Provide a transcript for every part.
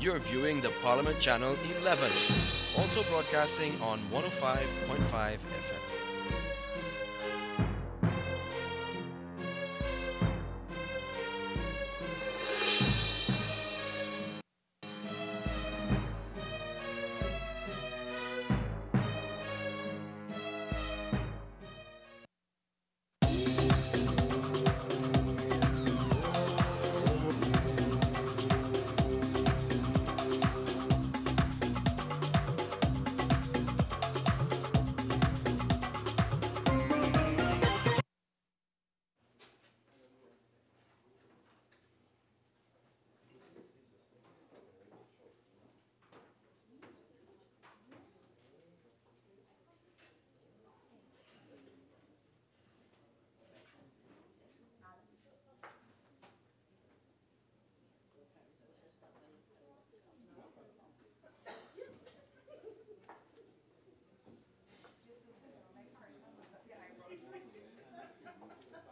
You're viewing the Parliament Channel 11, also broadcasting on 105.5 FM.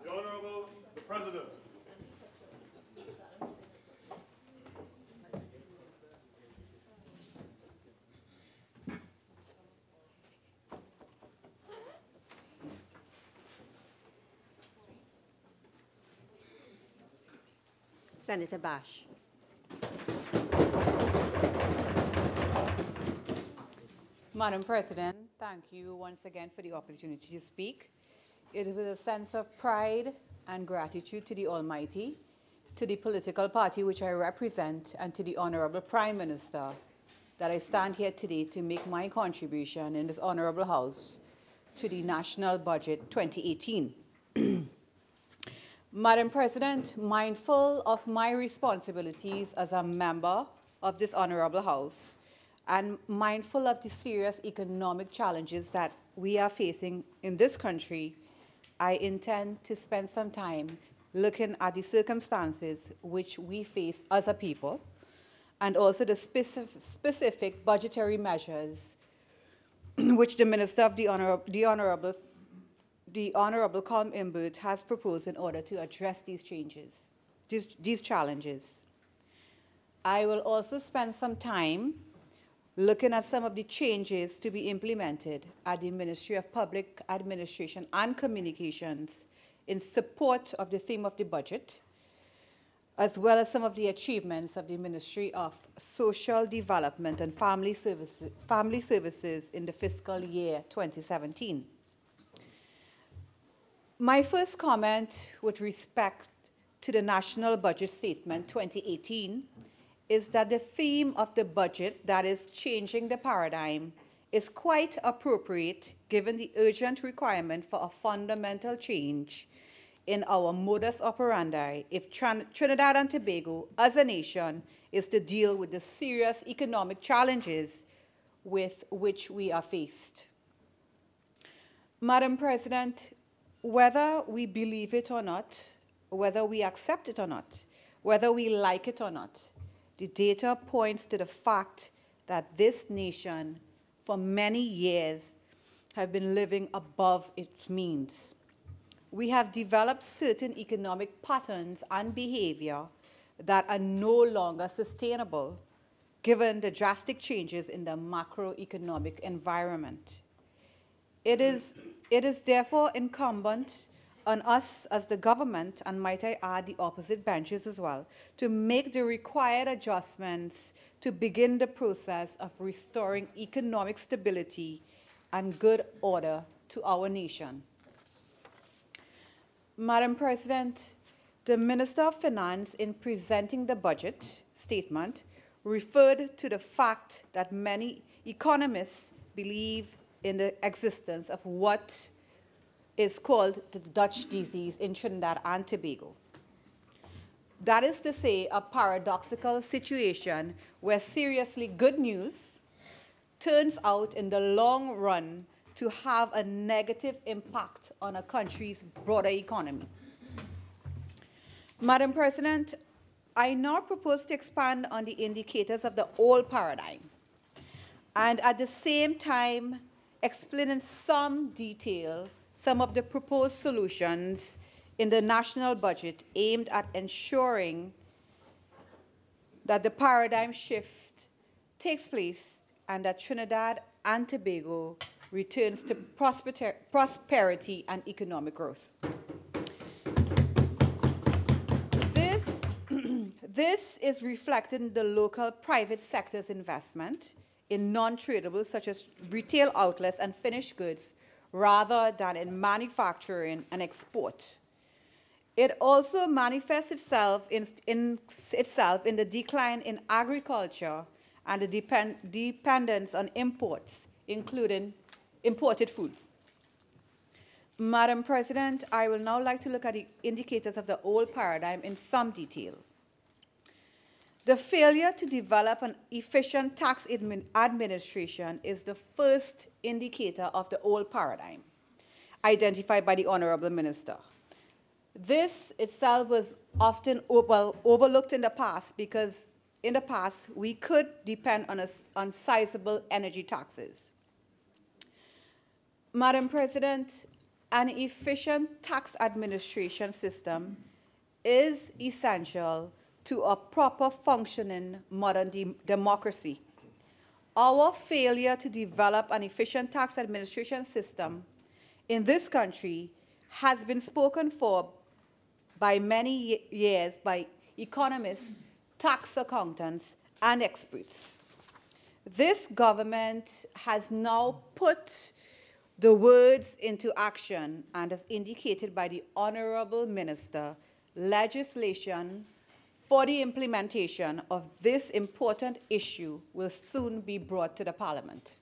The Honorable the President. Senator Baksh. Madam President, thank you once again for the opportunity to speak. It is with a sense of pride and gratitude to the Almighty, to the political party which I represent, and to the Honorable Prime Minister that I stand here today to make my contribution in this Honorable House to the National Budget 2018. Madam President, mindful of my responsibilities as a member of this Honorable House and mindful of the serious economic challenges that we are facing in this country, I intend to spend some time looking at the circumstances which we face as a people and also the specific budgetary measures which the Minister of the Honorable Colm Imbert has proposed in order to address these challenges. I will also spend some time looking at some of the changes to be implemented at the Ministry of Public Administration and Communications in support of the theme of the budget, as well as some of the achievements of the Ministry of Social Development and Family Services in the fiscal year 2017. My first comment with respect to the National Budget Statement 2018 is that the theme of the budget, that is changing the paradigm, is quite appropriate given the urgent requirement for a fundamental change in our modus operandi if Trinidad and Tobago as a nation is to deal with the serious economic challenges with which we are faced. Madam President, whether we believe it or not, whether we accept it or not, whether we like it or not, the data points to the fact that this nation, for many years, have been living above its means. We have developed certain economic patterns and behavior that are no longer sustainable, given the drastic changes in the macroeconomic environment. It is therefore incumbent on us as the government, and might I add the opposite benches as well, to make the required adjustments to begin the process of restoring economic stability and good order to our nation. Madam President, the Minister of Finance, in presenting the budget statement, referred to the fact that many economists believe in the existence of what is called the Dutch disease in Trinidad and Tobago. That is to say, a paradoxical situation where seriously good news turns out in the long run to have a negative impact on a country's broader economy. Madam President, I now propose to expand on the indicators of the old paradigm and at the same time explain in some detail some of the proposed solutions in the national budget aimed at ensuring that the paradigm shift takes place and that Trinidad and Tobago returns to prosperity and economic growth. This is reflected in the local private sector's investment in non-tradables such as retail outlets and finished goods rather than in manufacturing and export. It also manifests itself in the decline in agriculture and the dependence on imports, including imported foods. Madam President, I will now like to look at the indicators of the old paradigm in some detail. The failure to develop an efficient tax administration is the first indicator of the old paradigm, identified by the Honorable Minister. This itself was often overlooked in the past because in the past we could depend on sizable energy taxes. Madam President, an efficient tax administration system is essential to a proper functioning modern democracy. Our failure to develop an efficient tax administration system in this country has been spoken for by many years by economists, tax accountants, and experts. This government has now put the words into action, and as indicated by the Honorable Minister, legislation for the implementation of this important issue will soon be brought to the Parliament.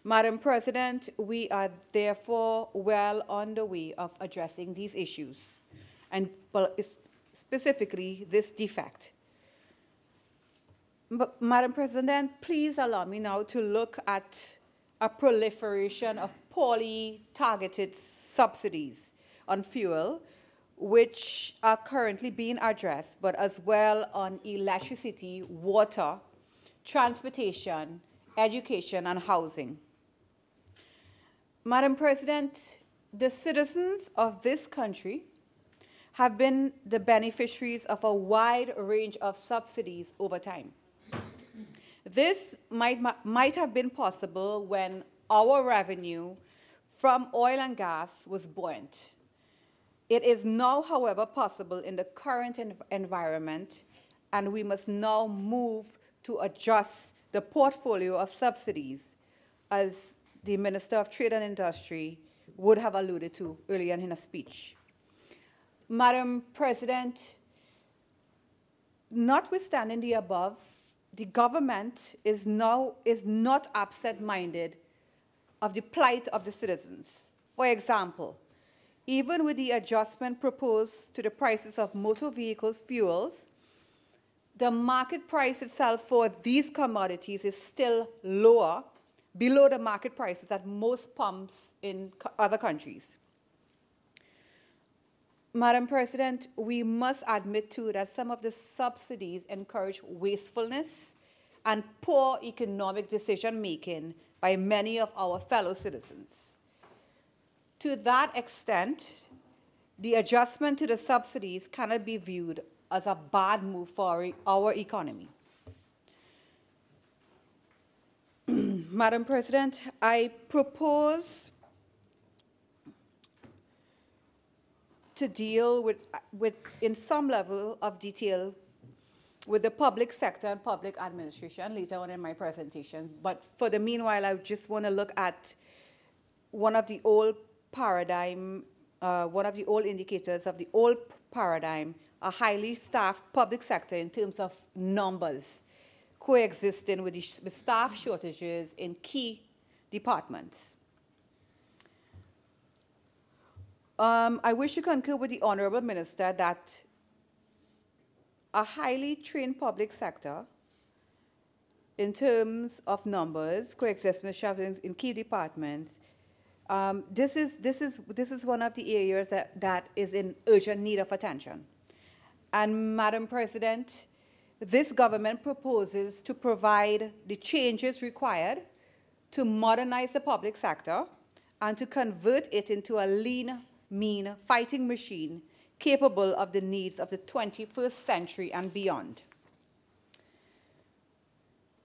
Madam President, we are therefore well on the way of addressing these issues, and specifically this defect. Madam President, please allow me now to look at a proliferation of poorly targeted subsidies on fuel, which are currently being addressed, but as well on electricity, water, transportation, education, and housing. Madam President, the citizens of this country have been the beneficiaries of a wide range of subsidies over time. This might have been possible when our revenue from oil and gas was buoyant. It is now, however, possible in the current environment, and we must now move to adjust the portfolio of subsidies, as the Minister of Trade and Industry would have alluded to earlier in her speech. Madam President, notwithstanding the above, the government is not absent-minded of the plight of the citizens. For example, even with the adjustment proposed to the prices of motor vehicles fuels, the market price itself for these commodities is still below the market prices at most pumps in other countries. Madam President, we must admit too that some of the subsidies encourage wastefulness and poor economic decision-making by many of our fellow citizens. To that extent, the adjustment to the subsidies cannot be viewed as a bad move for our economy. Madam President, I propose to deal with in some level of detail with the public sector and public administration later on in my presentation. But for the meanwhile, I just want to look at one of the old indicators of the old paradigm, a highly staffed public sector in terms of numbers, coexisting with staff shortages in key departments. I wish to concur with the Honorable Minister that a highly trained public sector in terms of numbers, coexisting with staff in key departments, this is one of the areas that is in urgent need of attention. And Madam President, this government proposes to provide the changes required to modernize the public sector and to convert it into a lean, mean fighting machine capable of the needs of the 21st century and beyond.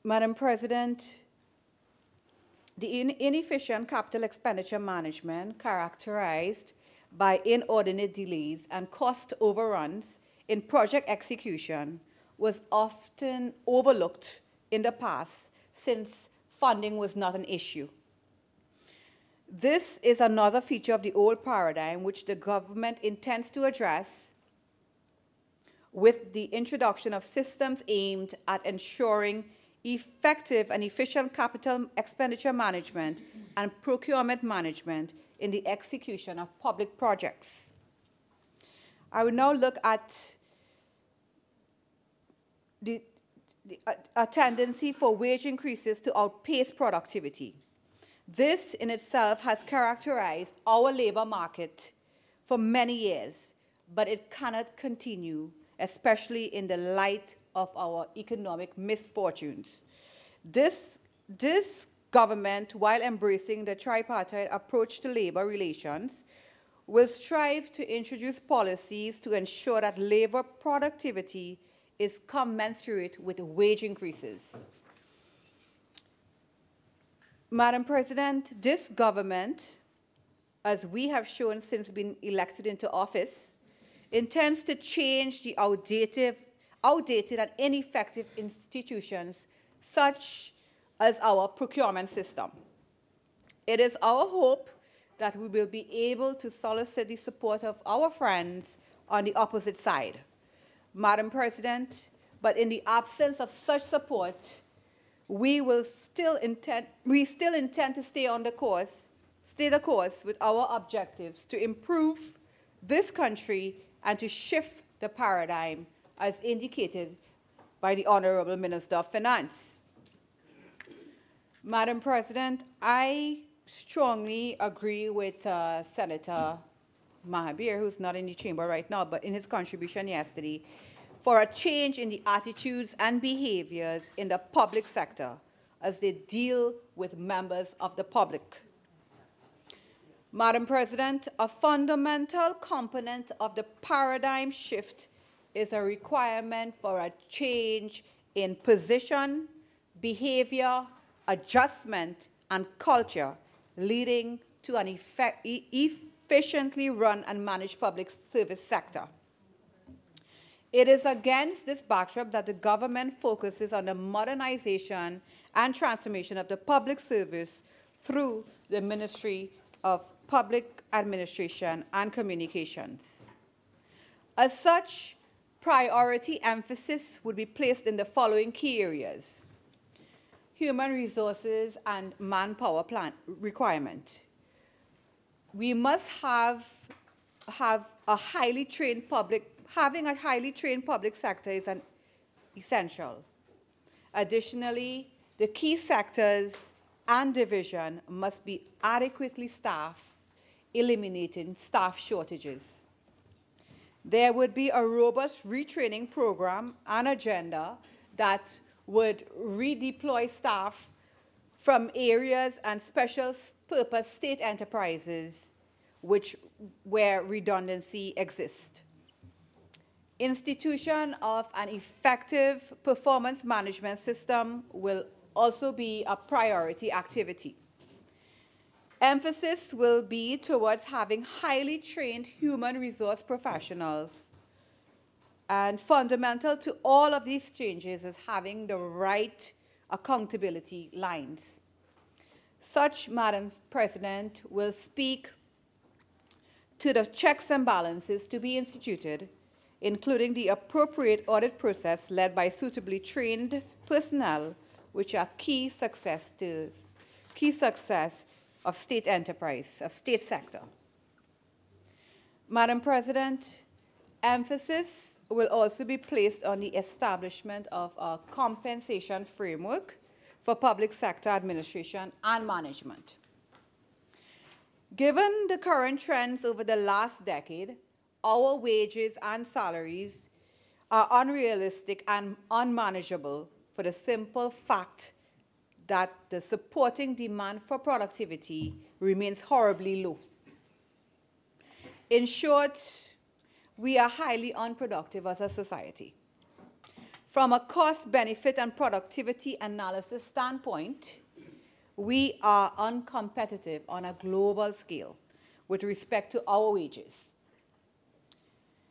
Madam President, the inefficient capital expenditure management characterized by inordinate delays and cost overruns in project execution was often overlooked in the past since funding was not an issue. This is another feature of the old paradigm which the government intends to address with the introduction of systems aimed at ensuring effective and efficient capital expenditure management and procurement management in the execution of public projects. I will now look at a tendency for wage increases to outpace productivity. This in itself has characterized our labor market for many years, but it cannot continue, especially in the light of our economic misfortunes. This government, while embracing the tripartite approach to labor relations, will strive to introduce policies to ensure that labor productivity is commensurate with wage increases. Madam President, this government, as we have shown since being elected into office, intends to change the outdated and ineffective institutions such as our procurement system. It is our hope that we will be able to solicit the support of our friends on the opposite side. Madam President, but in the absence of such support, we still intend to stay the course with our objectives to improve this country and to shift the paradigm as indicated by the Honorable Minister of Finance. Madam President, I strongly agree with Senator Mahabir, who's not in the chamber right now, but in his contribution yesterday, for a change in the attitudes and behaviors in the public sector as they deal with members of the public. Madam President, a fundamental component of the paradigm shift is a requirement for a change in position, behavior, adjustment, and culture, leading to an efficiently run and managed public service sector. It is against this backdrop that the government focuses on the modernization and transformation of the public service through the Ministry of Public Administration and Communications. As such, priority emphasis would be placed in the following key areas: human resources and manpower plan requirement. We must have a highly trained public. Having a highly trained public sector is essential. Additionally, the key sectors and division must be adequately staffed, eliminating staff shortages. There would be a robust retraining program and agenda that would redeploy staff from areas and special purpose state enterprises where redundancy exists. Institution of an effective performance management system will also be a priority activity. Emphasis will be towards having highly trained human resource professionals. And fundamental to all of these changes is having the right accountability lines. Such, Madam President, will speak to the checks and balances to be instituted, including the appropriate audit process led by suitably trained personnel, which are key success of state enterprise, of state sector. Madam President, emphasis will also be placed on the establishment of a compensation framework for public sector administration and management. Given the current trends over the last decade, our wages and salaries are unrealistic and unmanageable for the simple fact that the supporting demand for productivity remains horribly low. In short, we are highly unproductive as a society. From a cost, benefit, and productivity analysis standpoint, we are uncompetitive on a global scale with respect to our wages.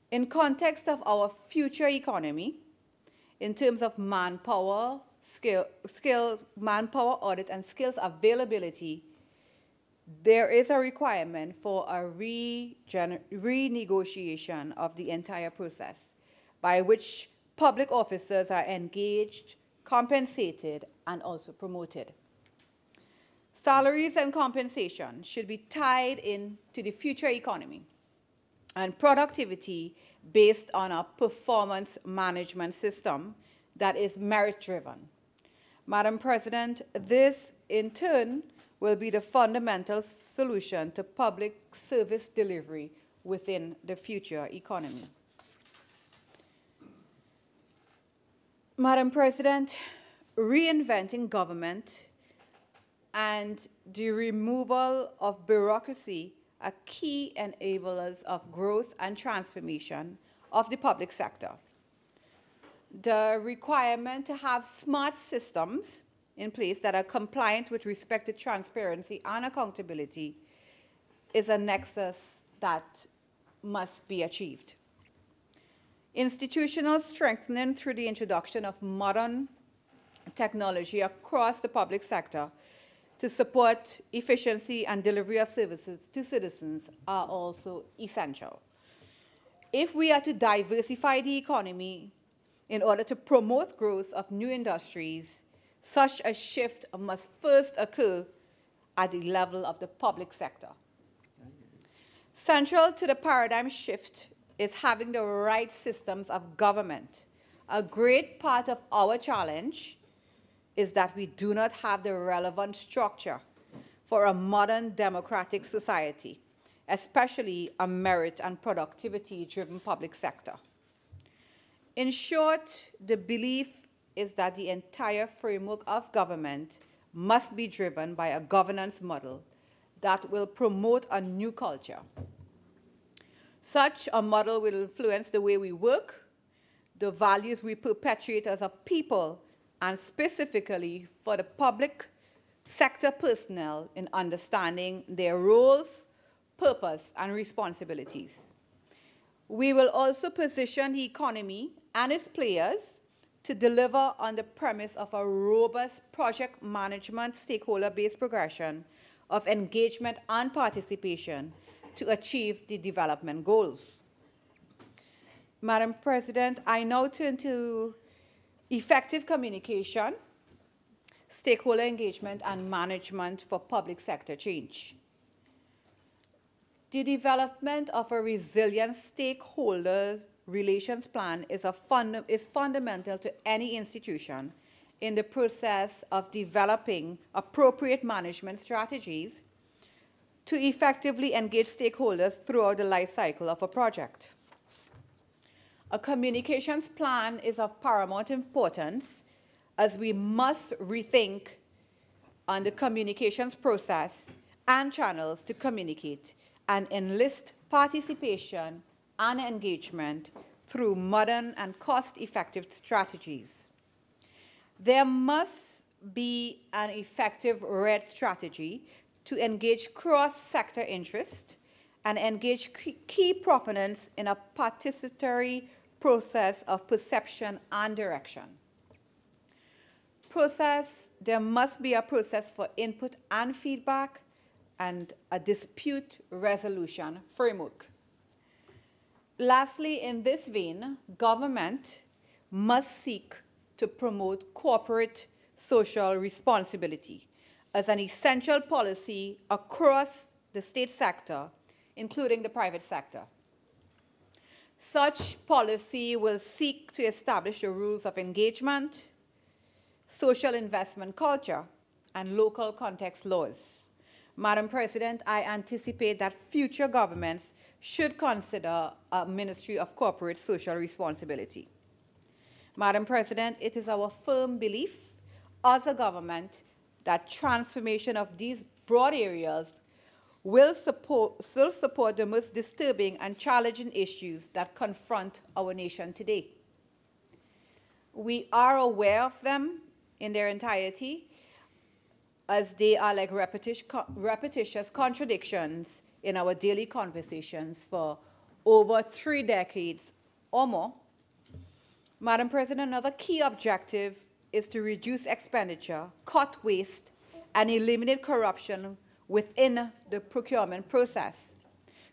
In context of our future economy, in terms of manpower, manpower audit, and skills availability, there is a requirement for a renegotiation of the entire process by which public officers are engaged, compensated, and also promoted. Salaries and compensation should be tied in to the future economy and productivity based on a performance management system that is merit-driven. Madam President, this in turn will be the fundamental solution to public service delivery within the future economy. Madam President, reinventing government and the removal of bureaucracy are key enablers of growth and transformation of the public sector. The requirement to have smart systems in place that are compliant with respect to transparency and accountability is a nexus that must be achieved. Institutional strengthening through the introduction of modern technology across the public sector to support efficiency and delivery of services to citizens are also essential. If we are to diversify the economy in order to promote growth of new industries, such a shift must first occur at the level of the public sector. Central to the paradigm shift is having the right systems of government. A great part of our challenge is that we do not have the relevant structure for a modern democratic society, especially a merit and productivity-driven public sector. In short, the belief is that the entire framework of government must be driven by a governance model that will promote a new culture. Such a model will influence the way we work, the values we perpetuate as a people, and specifically for the public sector personnel in understanding their roles, purpose, and responsibilities. We will also position the economy and its players to deliver on the premise of a robust project management stakeholder-based progression of engagement and participation to achieve the development goals. Madam President, I now turn to effective communication, stakeholder engagement, and management for public sector change. The development of a resilient stakeholder relations plan is fundamental to any institution in the process of developing appropriate management strategies to effectively engage stakeholders throughout the life cycle of a project. A communications plan is of paramount importance as we must rethink on the communications process and channels to communicate and enlist participation and engagement through modern and cost-effective strategies. There must be an effective RED strategy to engage cross-sector interest and engage key proponents in a participatory process of perception and direction. There must be a process for input and feedback and a dispute resolution framework. Lastly, in this vein, government must seek to promote corporate social responsibility as an essential policy across the state sector, including the private sector. Such policy will seek to establish the rules of engagement, social investment culture, and local context laws. Madam President, I anticipate that future governments should consider a Ministry of Corporate Social Responsibility. Madam President, it is our firm belief as a government that transformation of these broad areas will support the most disturbing and challenging issues that confront our nation today. We are aware of them in their entirety, as they are like repetitious contradictions in our daily conversations for over 3 decades or more. Madam President, another key objective is to reduce expenditure, cut waste, and eliminate corruption within the procurement process.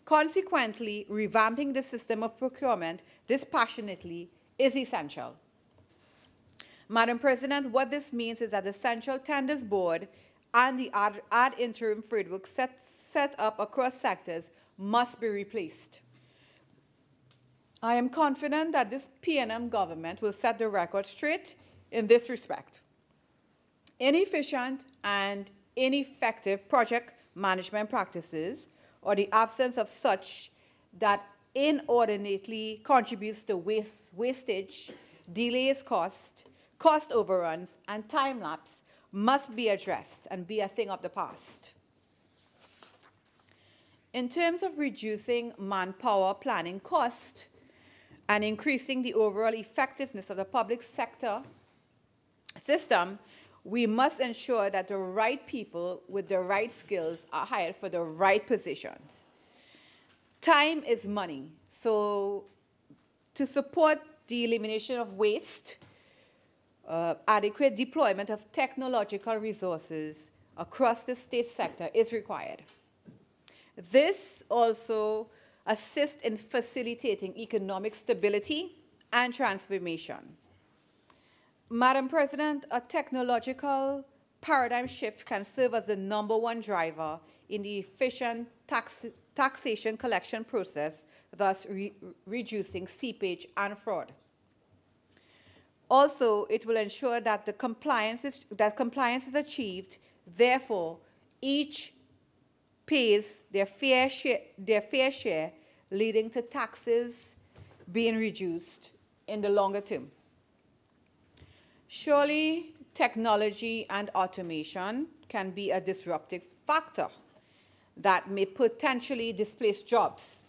Consequently, revamping the system of procurement dispassionately is essential. Madam President, what this means is that the Central Tenders Board and the ad interim framework set up across sectors must be replaced. I am confident that this PNM government will set the record straight in this respect. Inefficient and ineffective project management practices, or the absence of such, that inordinately contributes to wastage, delays cost overruns, and time lapse must be addressed and be a thing of the past. In terms of reducing manpower planning cost and increasing the overall effectiveness of the public sector system, we must ensure that the right people with the right skills are hired for the right positions. Time is money, so to support the elimination of waste, adequate deployment of technological resources across the state sector is required. This also assists in facilitating economic stability and transformation. Madam President, a technological paradigm shift can serve as the #1 driver in the efficient taxation collection process, thus reducing seepage and fraud. Also, it will ensure that compliance is achieved. Therefore, each pays their fair share, leading to taxes being reduced in the longer term. Surely, technology and automation can be a disruptive factor that may potentially displace jobs.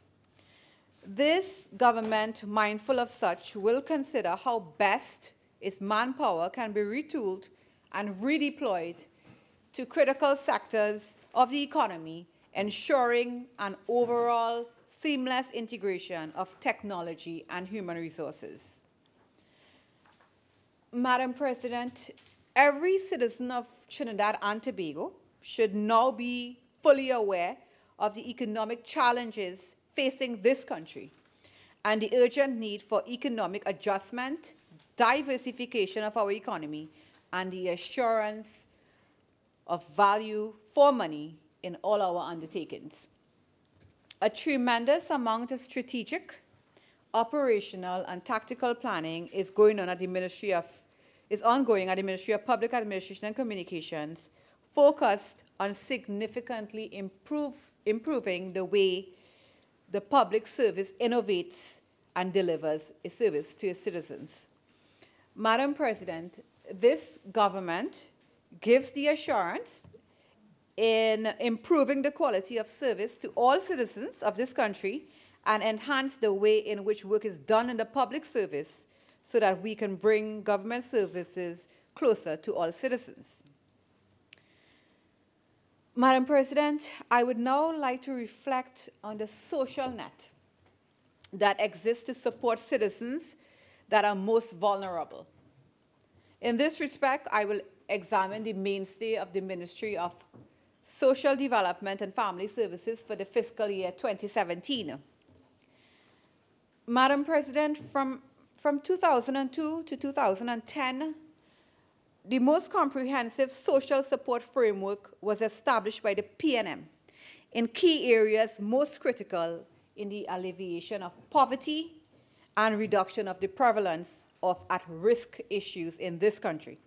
This government, mindful of such, will consider how best its manpower can be retooled and redeployed to critical sectors of the economy, ensuring an overall seamless integration of technology and human resources. Madam President, every citizen of Trinidad and Tobago should now be fully aware of the economic challenges facing this country and the urgent need for economic adjustment, diversification of our economy, and the assurance of value for money in all our undertakings. A tremendous amount of strategic, operational, and tactical planning is ongoing at the Ministry of Public Administration and Communications, focused on significantly improving the way the public service innovates and delivers a service to its citizens. Madam President, this government gives the assurance in improving the quality of service to all citizens of this country and enhance the way in which work is done in the public service so that we can bring government services closer to all citizens. Madam President, I would now like to reflect on the social net that exists to support citizens that are most vulnerable. In this respect, I will examine the mainstay of the Ministry of Social Development and Family Services for the fiscal year 2017. Madam President, from 2002 to 2010, the most comprehensive social support framework was established by the PNM in key areas most critical in the alleviation of poverty and reduction of the prevalence of at-risk issues in this country.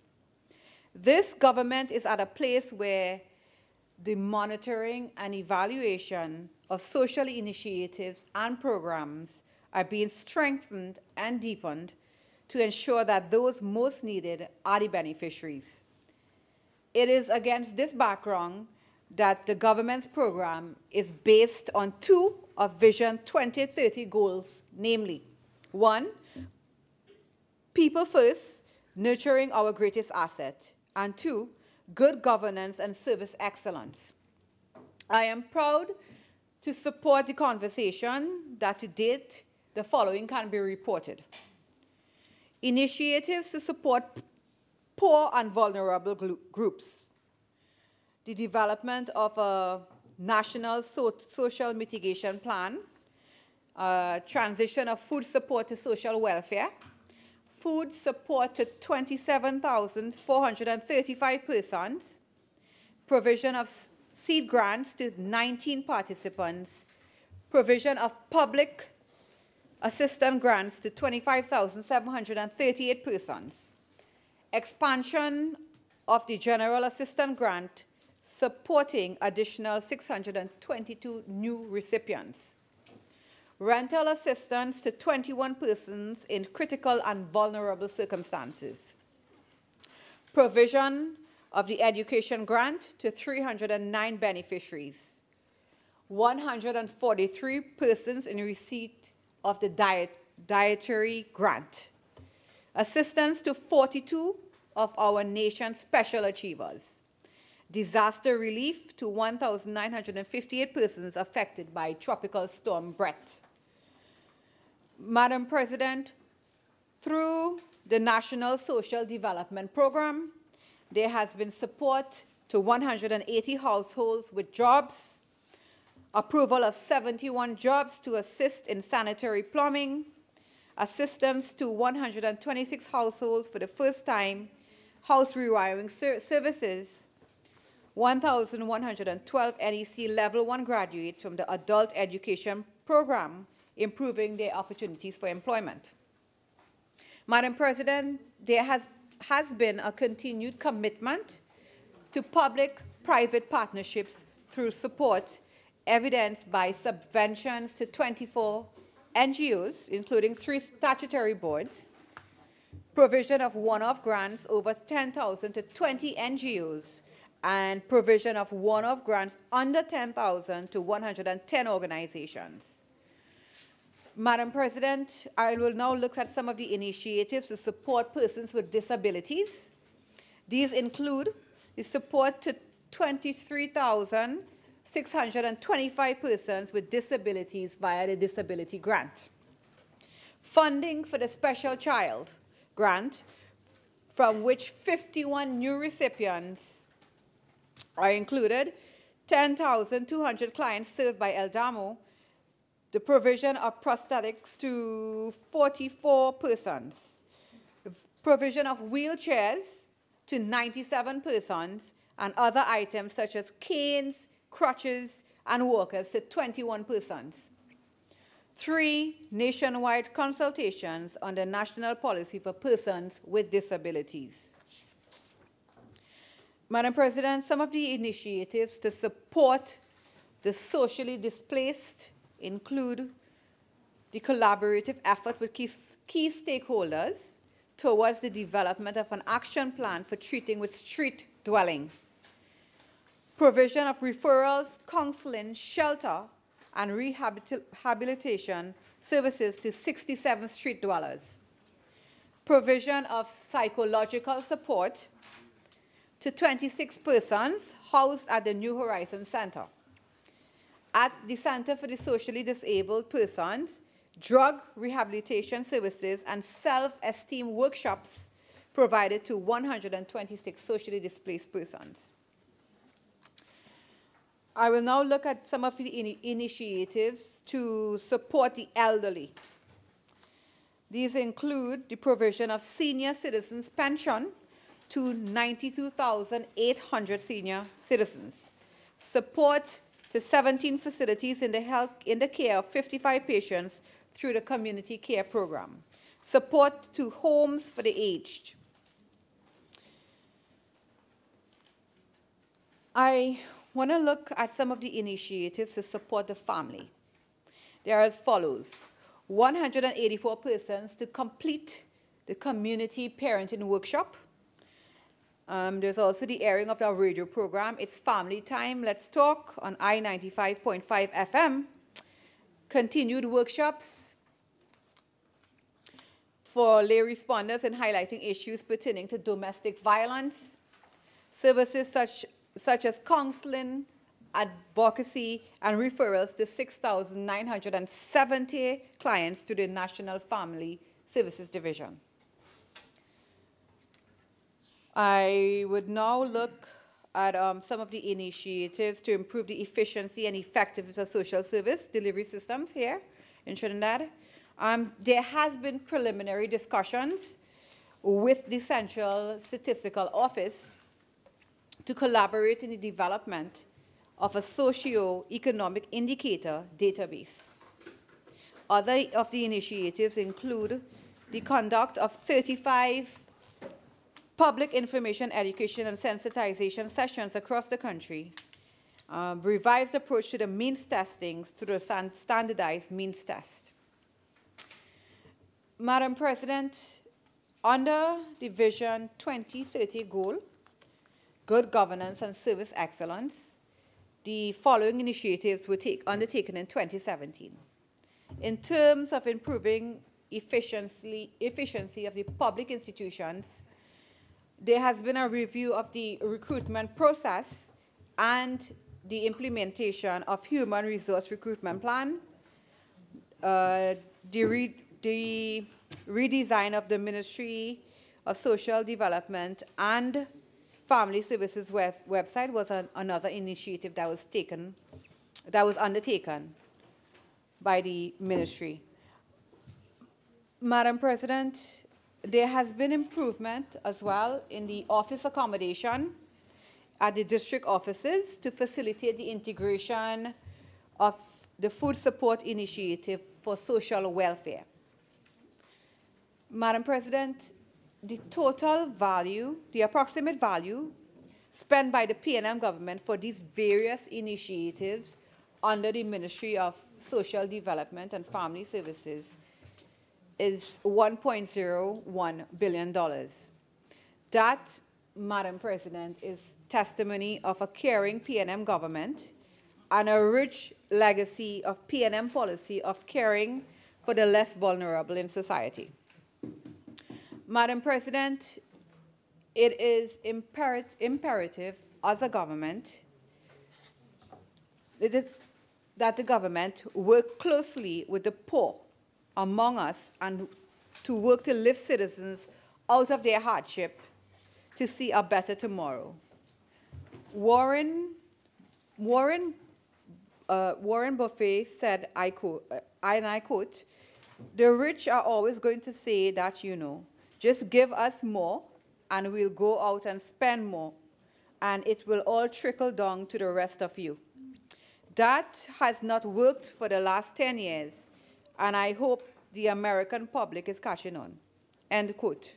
This government is at a place where the monitoring and evaluation of social initiatives and programs are being strengthened and deepened to ensure that those most needed are the beneficiaries. It is against this background that the government's program is based on two of Vision 2030 goals, namely, one, people first, nurturing our greatest asset, and two, good governance and service excellence. I am proud to support the conversation that to date the following can be reported. Initiatives to support poor and vulnerable groups. The development of a national social mitigation plan, transition of food support to social welfare, food support to 27,435 persons, provision of seed grants to 19 participants, provision of public assistance grants to 25,738 persons, expansion of the general assistance grant supporting additional 622 new recipients, rental assistance to 21 persons in critical and vulnerable circumstances, provision of the education grant to 309 beneficiaries, 143 persons in receipt of the dietary grant, assistance to 42 of our nation's special achievers, disaster relief to 1,958 persons affected by Tropical Storm Brett. Madam President, through the National Social Development Program, there has been support to 180 households with jobs, approval of 71 jobs to assist in sanitary plumbing, assistance to 126 households for the first time, house rewiring services, 1,112 NEC Level 1 graduates from the Adult Education Program, improving their opportunities for employment. Madam President, there has been a continued commitment to public-private partnerships through support evidenced by subventions to 24 NGOs, including 3 statutory boards, provision of one-off grants over 10,000 to 20 NGOs, and provision of one-off grants under 10,000 to 110 organizations. Madam President, I will now look at some of the initiatives to support persons with disabilities. These include the support to 23,625 persons with disabilities via the Disability Grant. Funding for the Special Child Grant, from which 51 new recipients are included, 10,200 clients served by Eldamo, the provision of prosthetics to 44 persons, the provision of wheelchairs to 97 persons, and other items such as canes, crutches, and walkers to 21 persons. 3 nationwide consultations on the national policy for persons with disabilities. Madam President, some of the initiatives to support the socially displaced include the collaborative effort with key stakeholders towards the development of an action plan for treating with street dwelling, provision of referrals, counseling, shelter, and rehabilitation services to 67 street dwellers, provision of psychological support to 26 persons housed at the New Horizons Center. At the Center for the Socially Disabled Persons, drug rehabilitation services and self-esteem workshops provided to 126 socially displaced persons. I will now look at some of the initiatives to support the elderly. These include the provision of senior citizens pension to 92,800 senior citizens, support to 17 facilities in the care of 55 patients through the community care program, support to homes for the aged. I want to look at some of the initiatives to support the family. They are as follows: 184 persons to complete the community parenting workshop, There's also the airing of our radio program, It's Family Time, Let's Talk on I-95.5 FM. Continued workshops for lay responders in highlighting issues pertaining to domestic violence. Services such as counseling, advocacy, and referrals to 6,970 clients to the National Family Services Division. I would now look at some of the initiatives to improve the efficiency and effectiveness of social service delivery systems here in Trinidad. There has been preliminary discussions with the Central Statistical Office to collaborate in the development of a socio-economic indicator database. Other of the initiatives include the conduct of 35 public information, education, and sensitization sessions across the country, revised approach to the means testings through the standardized means test. Madam President, under the Vision 2030 goal, good governance and service excellence, the following initiatives were undertaken in 2017. In terms of improving efficiency of the public institutions, there has been a review of the recruitment process and the implementation of human resource recruitment plan, the redesign of the Ministry of Social Development and Family Services website was another initiative that was undertaken by the ministry. Madam President, there has been improvement as well in the office accommodation at the district offices to facilitate the integration of the food support initiative for social welfare. Madam President, the total value, the approximate value spent by the PNM government for these various initiatives under the Ministry of Social Development and Family Services is $1.01 billion. That, Madam President, is testimony of a caring PNM government and a rich legacy of PNM policy of caring for the less vulnerable in society. Madam President, it is imperative as a government that the government work closely with the poor among us and to work to lift citizens out of their hardship to see a better tomorrow. Warren Buffett said, and I quote, "The rich are always going to say that, just give us more and we'll go out and spend more and it will all trickle down to the rest of you." That has not worked for the last 10 years, and I hope the American public is catching on. End quote.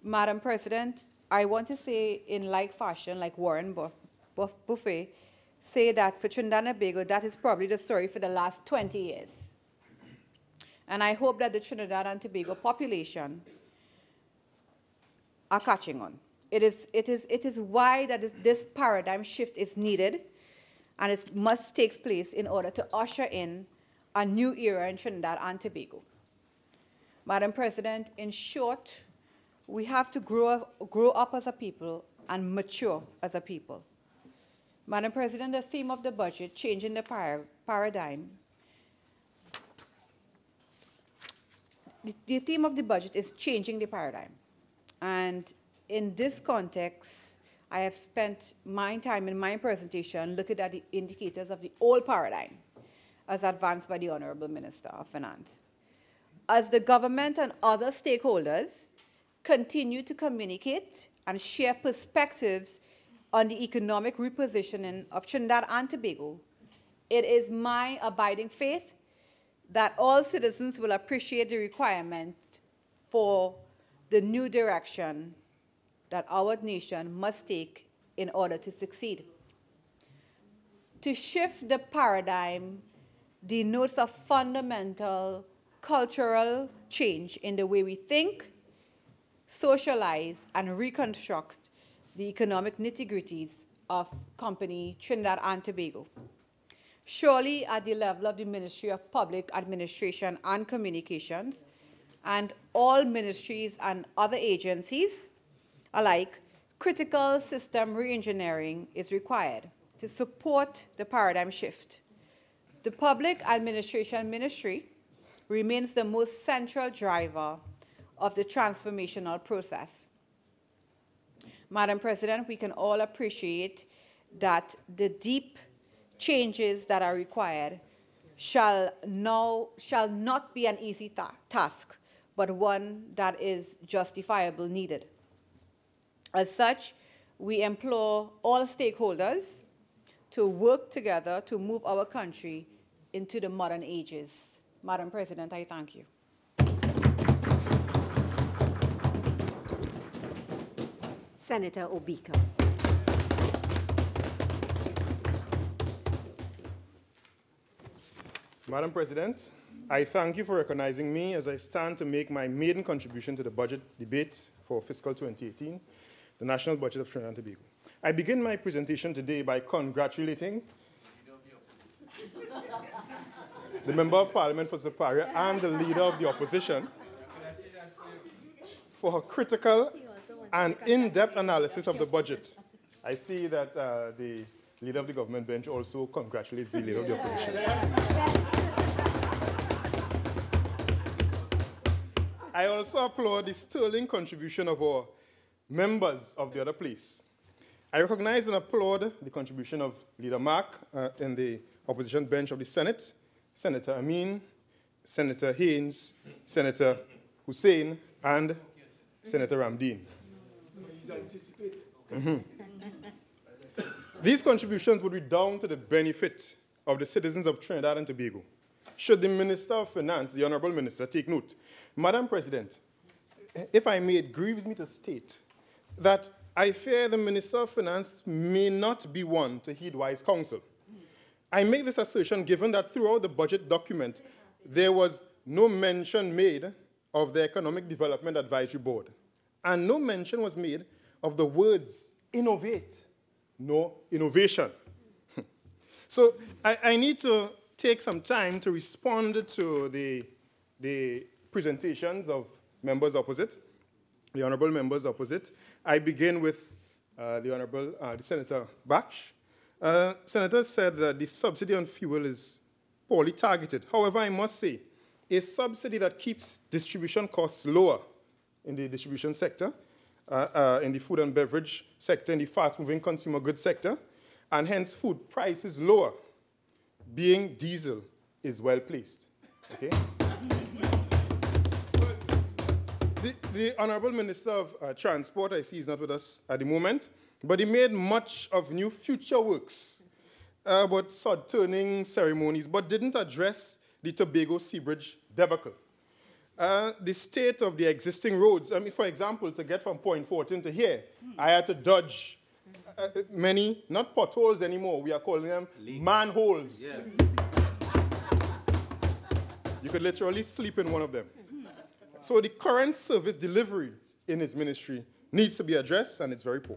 Madam President, I want to say in like fashion, like Warren Buffett, say that for Trinidad and Tobago, that is probably the story for the last 20 years. And I hope that the Trinidad and Tobago population are catching on. It is why that this paradigm shift is needed, and it must take place in order to usher in a new era in Trinidad and Tobago. Madam President, in short, we have to grow up as a people and mature as a people. Madam President, the theme of the budget, changing the paradigm. The theme of the budget is changing the paradigm. And in this context, I have spent my time in my presentation looking at the indicators of the old paradigm as advanced by the Honorable Minister of Finance. As the government and other stakeholders continue to communicate and share perspectives on the economic repositioning of Trinidad and Tobago, it is my abiding faith that all citizens will appreciate the requirement for the new direction that our nation must take in order to succeed. To shift the paradigm denotes a fundamental cultural change in the way we think, socialize, and reconstruct the economic nitty-gritties of company Trinidad and Tobago. Surely at the level of the Ministry of Public Administration and Communications and all ministries and other agencies alike, critical system reengineering is required to support the paradigm shift. The Public Administration Ministry remains the most central driver of the transformational process. Madam President, we can all appreciate that the deep changes that are required shall not be an easy task, but one that is justifiable needed. As such, we implore all stakeholders to work together to move our country into the modern ages. Madam President, I thank you. Senator Obika. Madam President, I thank you for recognizing me as I stand to make my maiden contribution to the budget debate for fiscal 2018, the national budget of Trinidad and Tobago. I begin my presentation today by congratulating the Member of Parliament for Siparia and the Leader of the Opposition for her critical and in-depth analysis of the budget. I see that the Leader of the Government bench also congratulates the Leader of the Opposition. I also applaud the sterling contribution of our members of the other place. I recognize and applaud the contribution of Leader Mark in the opposition bench of the Senate, Senator Amin, Senator Haynes, Senator Hussain, and Senator Ramdeen. These contributions would be down to the benefit of the citizens of Trinidad and Tobago. Should the Minister of Finance, the Honorable Minister, take note. Madam President, if I may, it grieves me to state that I fear the Minister of Finance may not be one to heed wise counsel. I make this assertion given that throughout the budget document, there was no mention made of the Economic Development Advisory Board, and no mention was made of the words innovate, no innovation. So I need to take some time to respond to the presentations of members opposite, the honorable members opposite. I begin with the Honorable Senator Baksh. Senator said that the subsidy on fuel is poorly targeted. However, I must say, a subsidy that keeps distribution costs lower in the distribution sector, in the food and beverage sector, in the fast-moving consumer goods sector, and hence food prices lower, being diesel, is well placed. Okay? The Honorable Minister of Transport, I see he's not with us at the moment, but he made much of new future works about sod-turning ceremonies, but didn't address the Tobago Sea Bridge debacle. The state of the existing roads, I mean, for example, to get from point 14 to here, I had to dodge many, not potholes anymore, we are calling them manholes. Yeah. You could literally sleep in one of them. So the current service delivery in his ministry needs to be addressed, and it's very poor.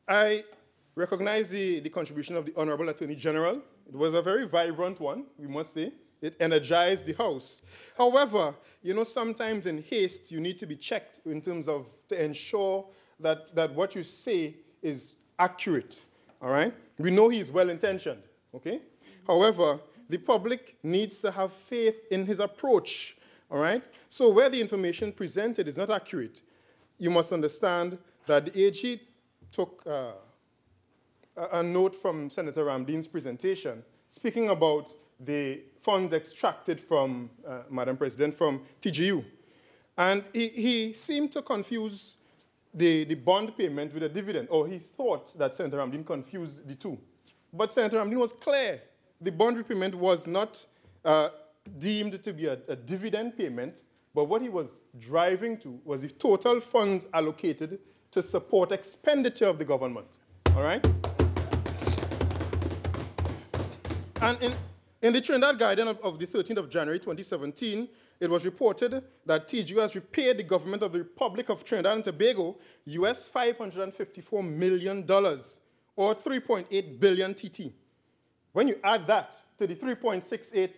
I recognize the contribution of the Honorable Attorney General. It was a very vibrant one, we must say. It energized the House. However, you know, sometimes in haste, you need to be checked in terms of to ensure that what you say is accurate, all right? We know he's well-intentioned, okay? However, the public needs to have faith in his approach, all right? So where the information presented is not accurate, you must understand that the AG took a note from Senator Ramdeen's presentation speaking about the funds extracted from, Madam President, from TGU. And he seemed to confuse the bond payment with a dividend, or he thought that Senator Ramdeen confused the two. But Senator Ramdeen was clear. The bond repayment was not deemed to be a dividend payment, but what he was driving to was the total funds allocated to support expenditure of the government, all right? And in the Trinidad Guidance of the 13th of January 2017, it was reported that TGU has repaid the government of the Republic of Trinidad and Tobago US $554 million, or 3.8 billion TT. When you add that to the 3.68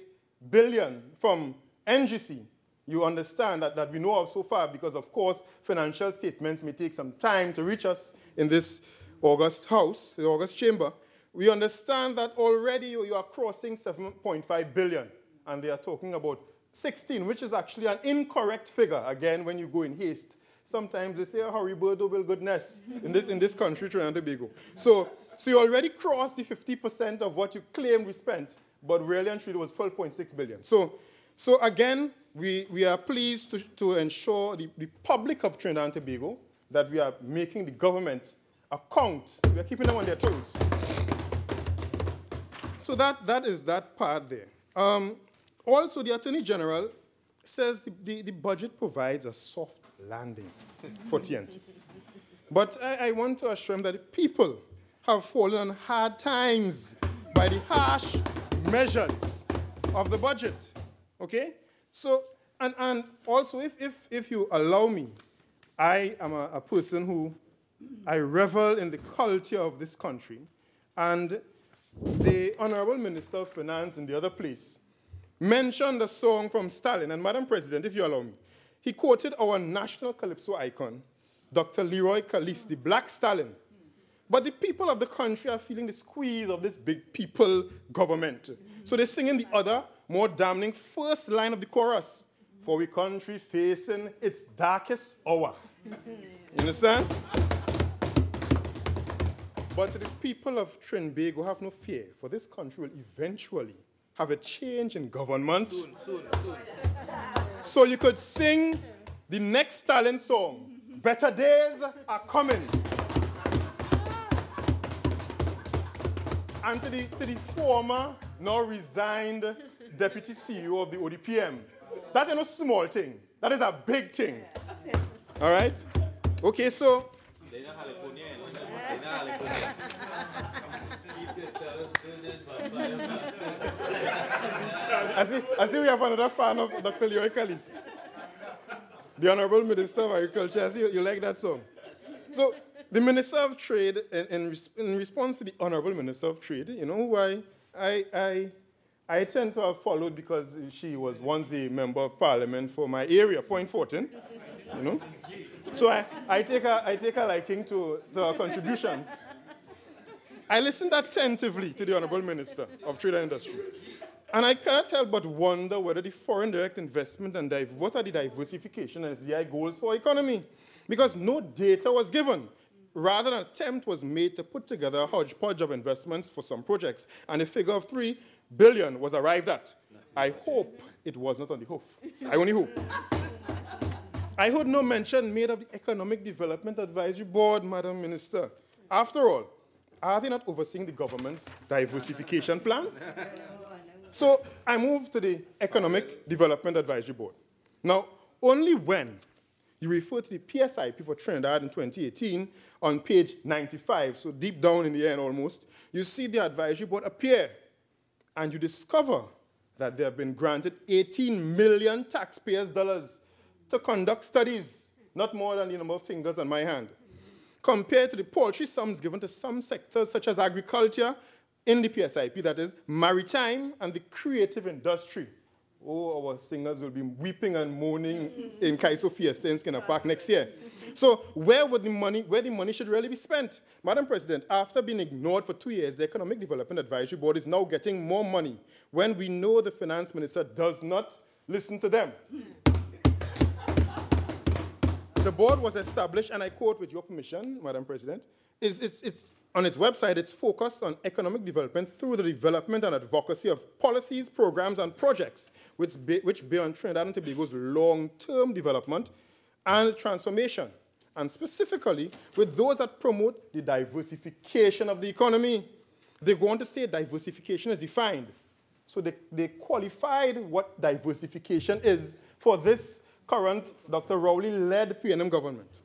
billion from NGC, you understand that we know of so far, because of course financial statements may take some time to reach us in this August house, the August chamber. We understand that already you are crossing 7.5 billion, and they are talking about 16, which is actually an incorrect figure. Again, when you go in haste, sometimes they say, oh, hurry bird, oh, will goodness, in this country, Trinidad and Tobago. So you already crossed the 50% of what you claim we spent, but really and truly it was 12.6 billion. So again, we are pleased to ensure the public of Trinidad and Tobago that we are making the government account. So we are keeping them on their toes. So that is that part there. Also, the Attorney General says the budget provides a soft landing for TNT. But I want to assure him that the people have fallen on hard times by the harsh measures of the budget, okay? So, and also, if you allow me, I am a person who, I revel in the culture of this country, and the Honorable Minister of Finance in the other place mentioned a song from Stalin, and Madam President, if you allow me, he quoted our national calypso icon, Dr. Leroy Callis, the Black Stalin. But the people of the country are feeling the squeeze of this big people government. So they sing in the other, more damning first line of the chorus, for we country facing its darkest hour. You understand? But the people of Trinbago have no fear, for this country will eventually have a change in government. Soon. So you could sing the next Stalin song, Better Days Are Coming. And to the former, now resigned Deputy CEO of the ODPM, that is no small thing. That is a big thing. All right? Okay, so... I see we have another fan of Dr. Leroy Callis. The Honorable Minister of Agriculture. I see you like that song. So the Minister of Trade, in response to the Honorable Minister of Trade, you know who I tend to have followed because she was once a member of Parliament for my area, Point Fortin, you know. So I take a liking to her contributions. I listened attentively to the Honorable Minister of Trade and Industry. And I cannot help but wonder whether the foreign direct investment and what are the diversification and FDI goals for our economy? Because no data was given. Rather, an attempt was made to put together a hodgepodge of investments for some projects, and a figure of 3 billion was arrived at. I hope it was not on the hoof. I only hope. I heard no mention made of the Economic Development Advisory Board, Madam Minister. After all, are they not overseeing the government's diversification plans? So I moved to the Economic Development Advisory Board. Now, only when you refer to the PSIP for Trinidad in 2018 on page 95, so deep down in the end almost, you see the advisory board appear, and you discover that they have been granted 18 million taxpayers' dollars to conduct studies, not more than the number of fingers on my hand, compared to the paltry sums given to some sectors such as agriculture in the PSIP, that is, maritime and the creative industry. Oh, our singers will be weeping and moaning in Kaiso Fiesta in Skinner Park next year. So where the money should really be spent? Madam President, after being ignored for 2 years, the Economic Development Advisory Board is now getting more money when we know the Finance Minister does not listen to them. The board was established, and I quote with your permission, Madam President, it's on its website, it's focused on economic development through the development and advocacy of policies, programs, and projects which bear on Trinidad and Tobago's long-term development and transformation, and specifically with those that promote the diversification of the economy. They go on to say diversification is defined. So they qualified what diversification is for this current Dr. Rowley-led PNM government.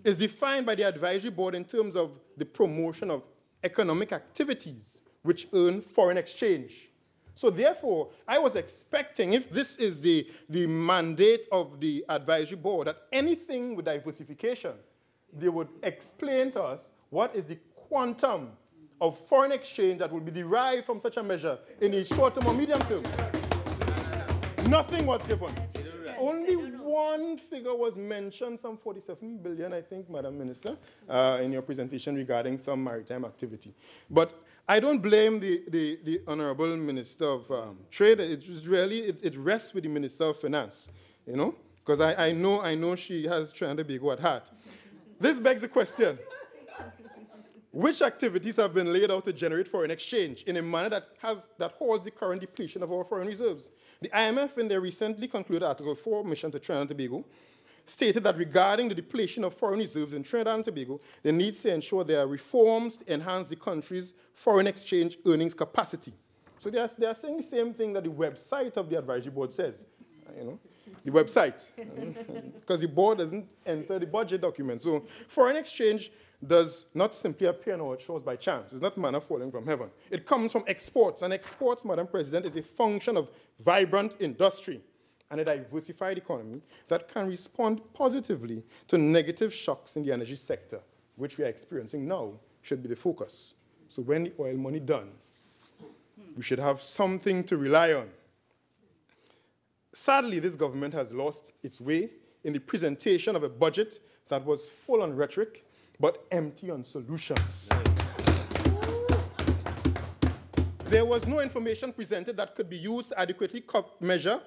Is defined by the advisory board in terms of the promotion of economic activities which earn foreign exchange. So therefore, I was expecting, if this is the mandate of the advisory board, that anything with diversification, they would explain to us what is the quantum of foreign exchange that will be derived from such a measure in the short term or medium term. Nothing was given. Only one figure was mentioned, some 47 billion, I think, Madam Minister, in your presentation regarding some maritime activity. But I don't blame the Honorable Minister of Trade. It rests with the Minister of Finance, you know, because I know she has Trinidad and Tobago at heart. This begs the question, which activities have been laid out to generate foreign exchange in a manner that holds the current depletion of our foreign reserves? The IMF, in their recently concluded Article 4 mission to Trinidad and Tobago, stated that regarding the depletion of foreign reserves in Trinidad and Tobago, they need to ensure there are reforms to enhance the country's foreign exchange earnings capacity. So they are saying the same thing that the website of the advisory board says, you know, the website, because the board doesn't enter the budget document. So foreign exchange does not simply appear in our shores by chance. It's not manna falling from heaven. It comes from exports, and exports, Madam President, is a function of vibrant industry and a diversified economy that can respond positively to negative shocks in the energy sector, which we are experiencing now, should be the focus. So when the oil money done, we should have something to rely on. Sadly, this government has lost its way in the presentation of a budget that was full on rhetoric, but empty on solutions. There was no information presented that could be used to adequately measure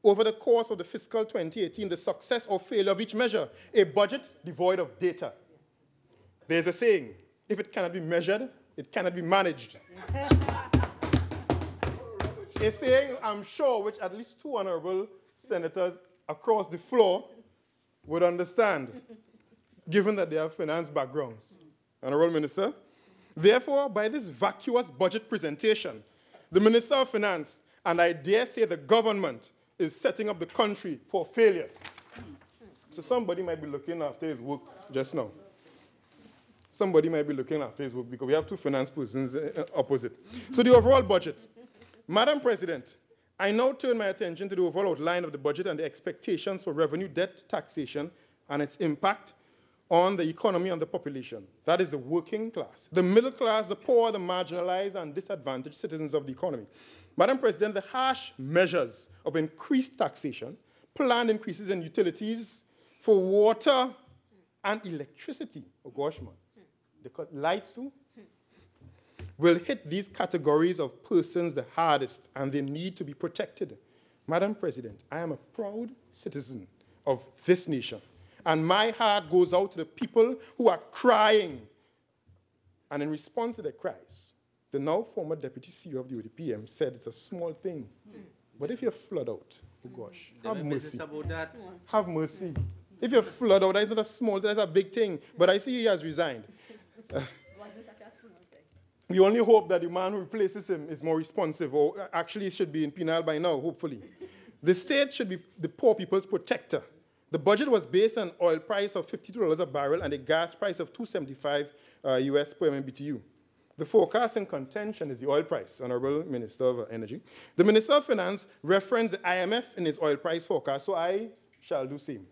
over the course of the fiscal 2018 the success or failure of each measure. A budget devoid of data. There's a saying, if it cannot be measured, it cannot be managed. A saying, I'm sure, which at least two honorable senators across the floor would understand, given that they have finance backgrounds. Honorable Minister, therefore, by this vacuous budget presentation, the Minister of Finance, and I dare say the government, is setting up the country for failure. So somebody might be looking after his work just now. Somebody might be looking after his work because we have two finance persons opposite. So the overall budget. Madam President, I now turn my attention to the overall outline of the budget and the expectations for revenue, debt, taxation, and its impact on the economy and the population. That is the working class, the middle class, the poor, the marginalized, and disadvantaged citizens of the economy. Madam President, the harsh measures of increased taxation, planned increases in utilities for water and electricity, oh gosh, man, they cut lights too, will hit these categories of persons the hardest, and they need to be protected. Madam President, I am a proud citizen of this nation, and my heart goes out to the people who are crying. And in response to their cries, the now former Deputy CEO of the ODPM said it's a small thing. But if you flood out, oh gosh, have mercy. Have mercy. If you flood out, that's not a small thing, that's a big thing. But I see he has resigned. We only hope that the man who replaces him is more responsive, or actually should be in penal by now, hopefully. The state should be the poor people's protector. The budget was based on oil price of $52 a barrel and a gas price of $2.75 US per MMBTU. The forecast in contention is the oil price, Honorable Minister of Energy. The Minister of Finance referenced the IMF in his oil price forecast, so I shall do same.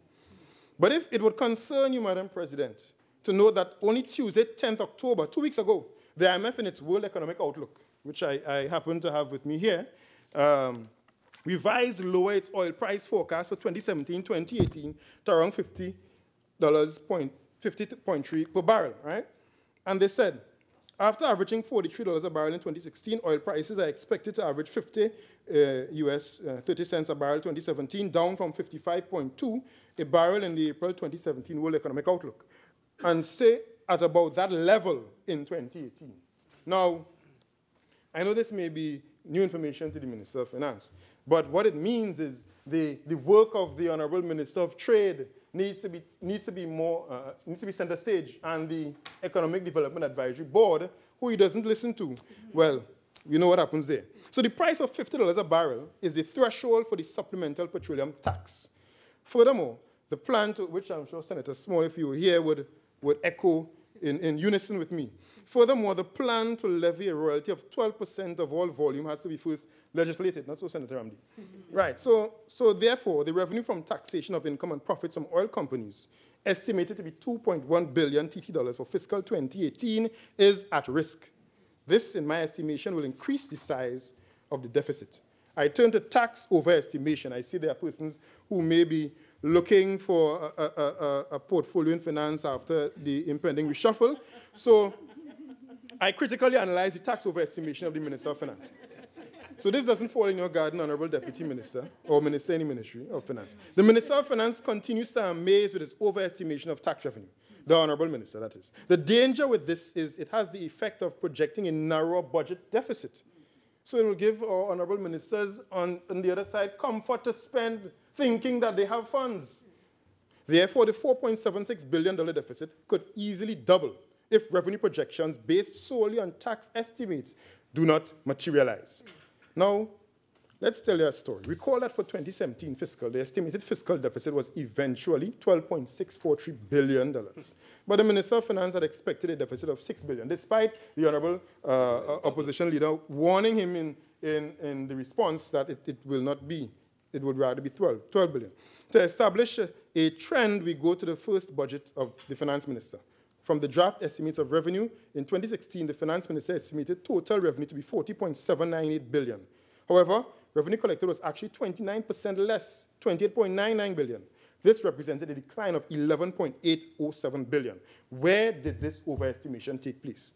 But if it would concern you, Madam President, to know that only Tuesday, 10th October, 2 weeks ago, the IMF in its World Economic Outlook, which I happen to have with me here, revised lower its oil price forecast for 2017-2018 to around $50.3 per barrel, right? And they said, after averaging $43 a barrel in 2016, oil prices are expected to average 30 cents a barrel in 2017, down from 55.2 a barrel in the April 2017 World Economic Outlook, and stay at about that level in 2018. Now, I know this may be new information to the Minister of Finance, but what it means is the work of the Honorable Minister of Trade needs to be center stage, and the Economic Development Advisory Board, who he doesn't listen to, well, you know what happens there. So the price of $50 a barrel is the threshold for the supplemental petroleum tax. Furthermore, the plan, to which I'm sure Senator Small, if you were here, would echo in unison with me. Furthermore, the plan to levy a royalty of 12% of all volume has to be first legislated, not so, Senator Ramdi. Right, so therefore, the revenue from taxation of income and profits from oil companies, estimated to be 2.1 billion TT dollars for fiscal 2018, is at risk. This, in my estimation, will increase the size of the deficit. I turn to tax overestimation. I see there are persons who may be looking for a portfolio in finance after the impending reshuffle. So I critically analyze the tax overestimation of the Minister of Finance. So this doesn't fall in your garden, Honorable Deputy Minister, or Minister in the Ministry of Finance. The Minister of Finance continues to amaze with his overestimation of tax revenue. The Honorable Minister, that is. The danger with this is it has the effect of projecting a narrow budget deficit. So it will give our Honorable Ministers on the other side comfort to spend thinking that they have funds. Therefore, the $4.76 billion deficit could easily double if revenue projections based solely on tax estimates do not materialize. Now, let's tell you a story. Recall that for 2017 fiscal, the estimated fiscal deficit was eventually $12.643 billion. But the Minister of Finance had expected a deficit of $6 billion, despite the Honorable Opposition Leader warning him in the response that it will not be. It would rather be 12 billion. To establish a trend, we go to the first budget of the Finance Minister. From the draft estimates of revenue, in 2016, the Finance Minister estimated total revenue to be $40.798 billion. However, revenue collected was actually 29% less, $28.99 billion. This represented a decline of $11.807 billion. Where did this overestimation take place?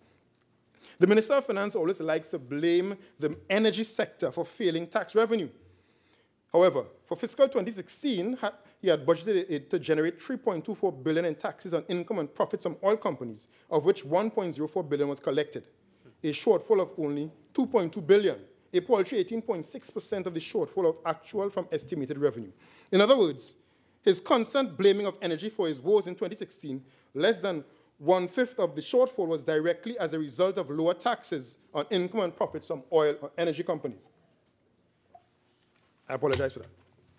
The Minister of Finance always likes to blame the energy sector for failing tax revenue. However, for fiscal 2016, he had budgeted it to generate $3.24 billion in taxes on income and profits from oil companies, of which $1.04 billion was collected, a shortfall of only $2.2 billion, a paltry 18.6% of the shortfall of actual from estimated revenue. In other words, his constant blaming of energy for his woes in 2016, less than one-fifth of the shortfall was directly as a result of lower taxes on income and profits from oil or energy companies. I apologize for that.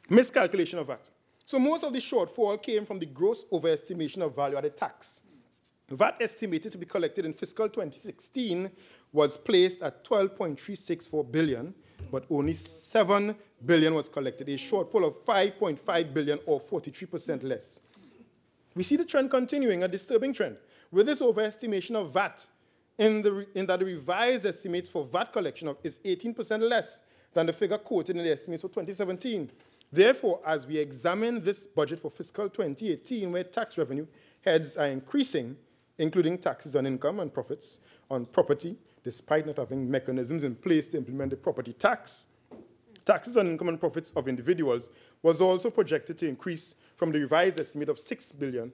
Miscalculation of VAT. So most of the shortfall came from the gross overestimation of value-added tax. VAT estimated to be collected in fiscal 2016 was placed at $12.364 billion, but only $7 billion was collected, a shortfall of $5.5 billion or 43% less. We see the trend continuing, a disturbing trend. With this overestimation of VAT, in that the revised estimates for VAT collection is 18% less than the figure quoted in the estimates for 2017. Therefore, as we examine this budget for fiscal 2018, where tax revenue heads are increasing, including taxes on income and profits, on property, despite not having mechanisms in place to implement the property tax, taxes on income and profits of individuals was also projected to increase from the revised estimate of $6.4 billion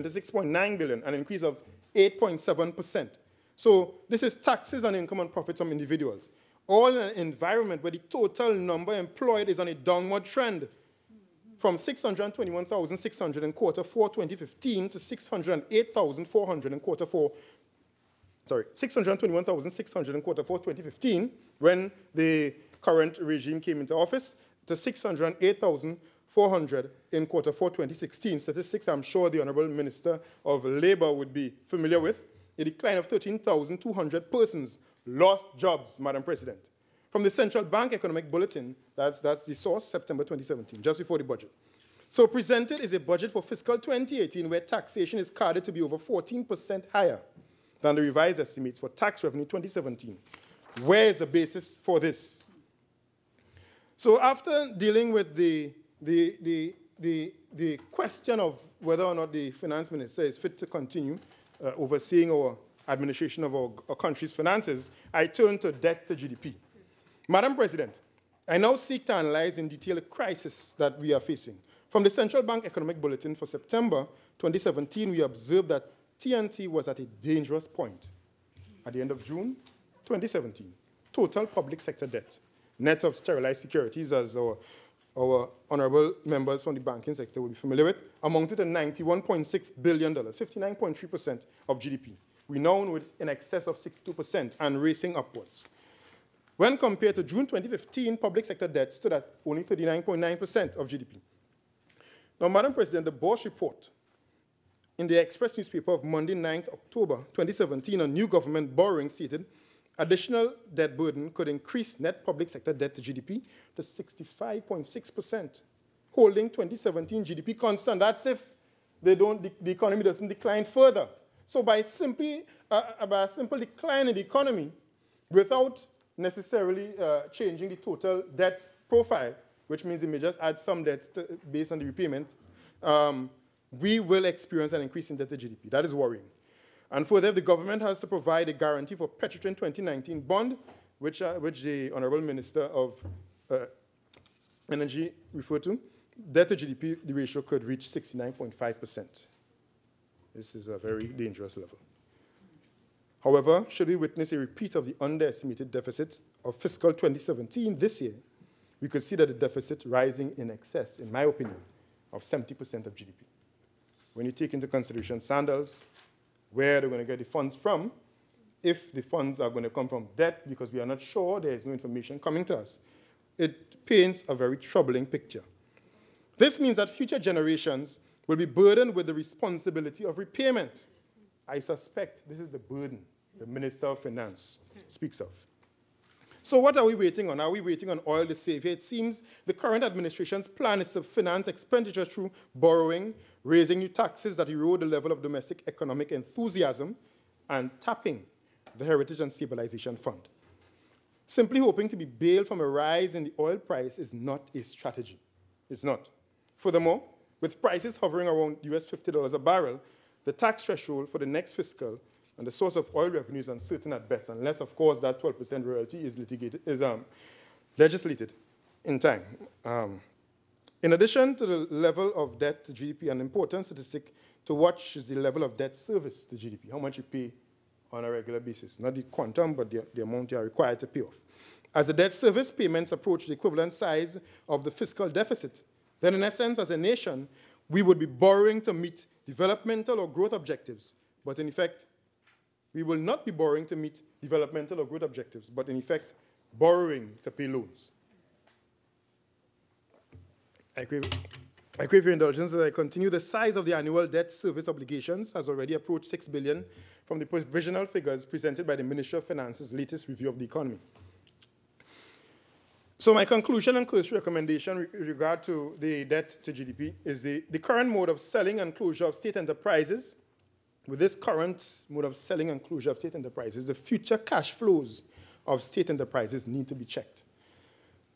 to $6.9 billion, an increase of 8.7%. So this is taxes on income and profits from individuals, all in an environment where the total number employed is on a downward trend from 621,600 in quarter 4 2015 to 608,400 in quarter 4, 621,600 in quarter 4 2015 when the current regime came into office to 608,400 in quarter 4 2016. Statistics I'm sure the Honorable Minister of Labour would be familiar with. A decline of 13,200 persons lost jobs, Madam President. From the Central Bank Economic Bulletin, that's the source, September 2017, just before the budget. So presented is a budget for fiscal 2018 where taxation is carded to be over 14% higher than the revised estimates for tax revenue 2017. Where is the basis for this? So after dealing with the question of whether or not the finance minister is fit to continue overseeing our administration of our country's finances, I turn to debt to GDP. Madam President, I now seek to analyze in detail the crisis that we are facing. From the Central Bank Economic Bulletin for September 2017, we observed that TNT was at a dangerous point. At the end of June 2017, total public sector debt, net of sterilized securities, as our honorable members from the banking sector will be familiar with, amounted to $91.6 billion, 59.3% of GDP. We now know it's in excess of 62% and racing upwards. When compared to June 2015, public sector debt stood at only 39.9% of GDP. Now, Madam President, the Bosch report in the Express newspaper of Monday, 9th October 2017, on new government borrowing stated, additional debt burden could increase net public sector debt to GDP to 65.6%, holding 2017 GDP constant. That's if the economy doesn't decline further. So by a simple decline in the economy, without necessarily changing the total debt profile, which means it may just add some debt based on the repayment, we will experience an increase in debt to GDP. That is worrying. And further, the government has to provide a guarantee for Petrotrin 2019 bond, which the Honorable Minister of Energy referred to. Debt to GDP, the ratio could reach 69.5%. This is a very dangerous level. However, should we witness a repeat of the underestimated deficit of fiscal 2017 this year, we could see that the deficit rising in excess, in my opinion, of 70% of GDP. When you take into consideration sandals, where they're going to get the funds from, if the funds are going to come from debt because we are not sure, there is no information coming to us, it paints a very troubling picture. This means that future generations will be burdened with the responsibility of repayment. I suspect this is the burden the Minister of Finance speaks of. So what are we waiting on? Are we waiting on oil to save here? It seems the current administration's plan is to finance expenditure through borrowing, raising new taxes that erode the level of domestic economic enthusiasm, and tapping the Heritage and Stabilization Fund. Simply hoping to be bailed from a rise in the oil price is not a strategy. It's not. Furthermore, with prices hovering around US $50 a barrel, the tax threshold for the next fiscal and the source of oil revenue is uncertain at best, unless, of course, that 12% royalty is legislated in time. In addition to the level of debt to GDP, an important statistic to watch is the level of debt service to GDP, how much you pay on a regular basis. Not the quantum, but the amount you are required to pay off. As the debt service payments approach the equivalent size of the fiscal deficit, then in essence, as a nation, we would be borrowing to meet developmental or growth objectives, but in effect, we will not be borrowing to meet developmental or growth objectives, but in effect, borrowing to pay loans. I crave your indulgence as I continue. The size of the annual debt service obligations has already approached $6 billion from the provisional figures presented by the Ministry of Finance's latest review of the economy. So my conclusion and cursory recommendation with regard to the debt to GDP is the current mode of selling and closure of state enterprises. With this current mode of selling and closure of state enterprises, the future cash flows of state enterprises need to be checked.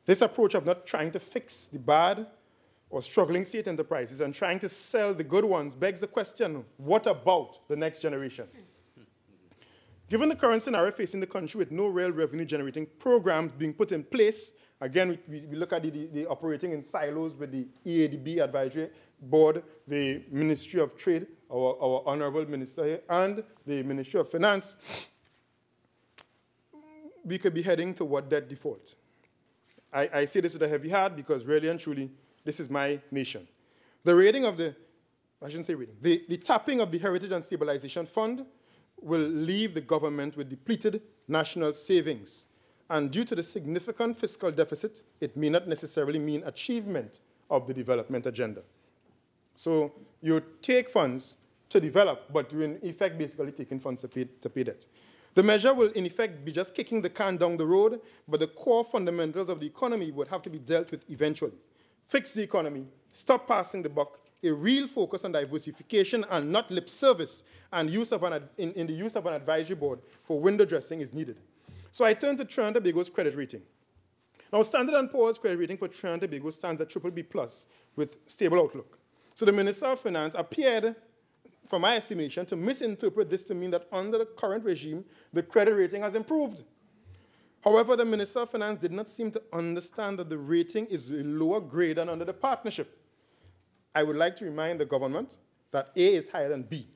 This approach of not trying to fix the bad or struggling state enterprises and trying to sell the good ones begs the question, what about the next generation? Given the current scenario facing the country with no real revenue-generating programs being put in place, again, we look at the operating in silos with the EADB Advisory Board, the Ministry of Trade, our Honorable Minister here, and the Ministry of Finance, we could be heading toward debt default. I say this with a heavy heart because really and truly, this is my nation. The rating of the, I shouldn't say rating, the tapping of the Heritage and Stabilization Fund will leave the government with depleted national savings. And due to the significant fiscal deficit, it may not necessarily mean achievement of the development agenda. So you take funds to develop, but you in effect basically taking funds to pay debt. The measure will in effect be just kicking the can down the road, but the core fundamentals of the economy would have to be dealt with eventually. Fix the economy, stop passing the buck, a real focus on diversification and not lip service, and use of in the use of an advisory board for window dressing is needed. So I turn to Trinidad and Tobago's credit rating. Now, Standard & Poor's credit rating for Trinidad and Tobago stands at BBB+ with stable outlook. So the Minister of Finance appeared, from my estimation, to misinterpret this to mean that under the current regime, the credit rating has improved. However, the Minister of Finance did not seem to understand that the rating is a lower grade than under the partnership. I would like to remind the government that A is higher than B.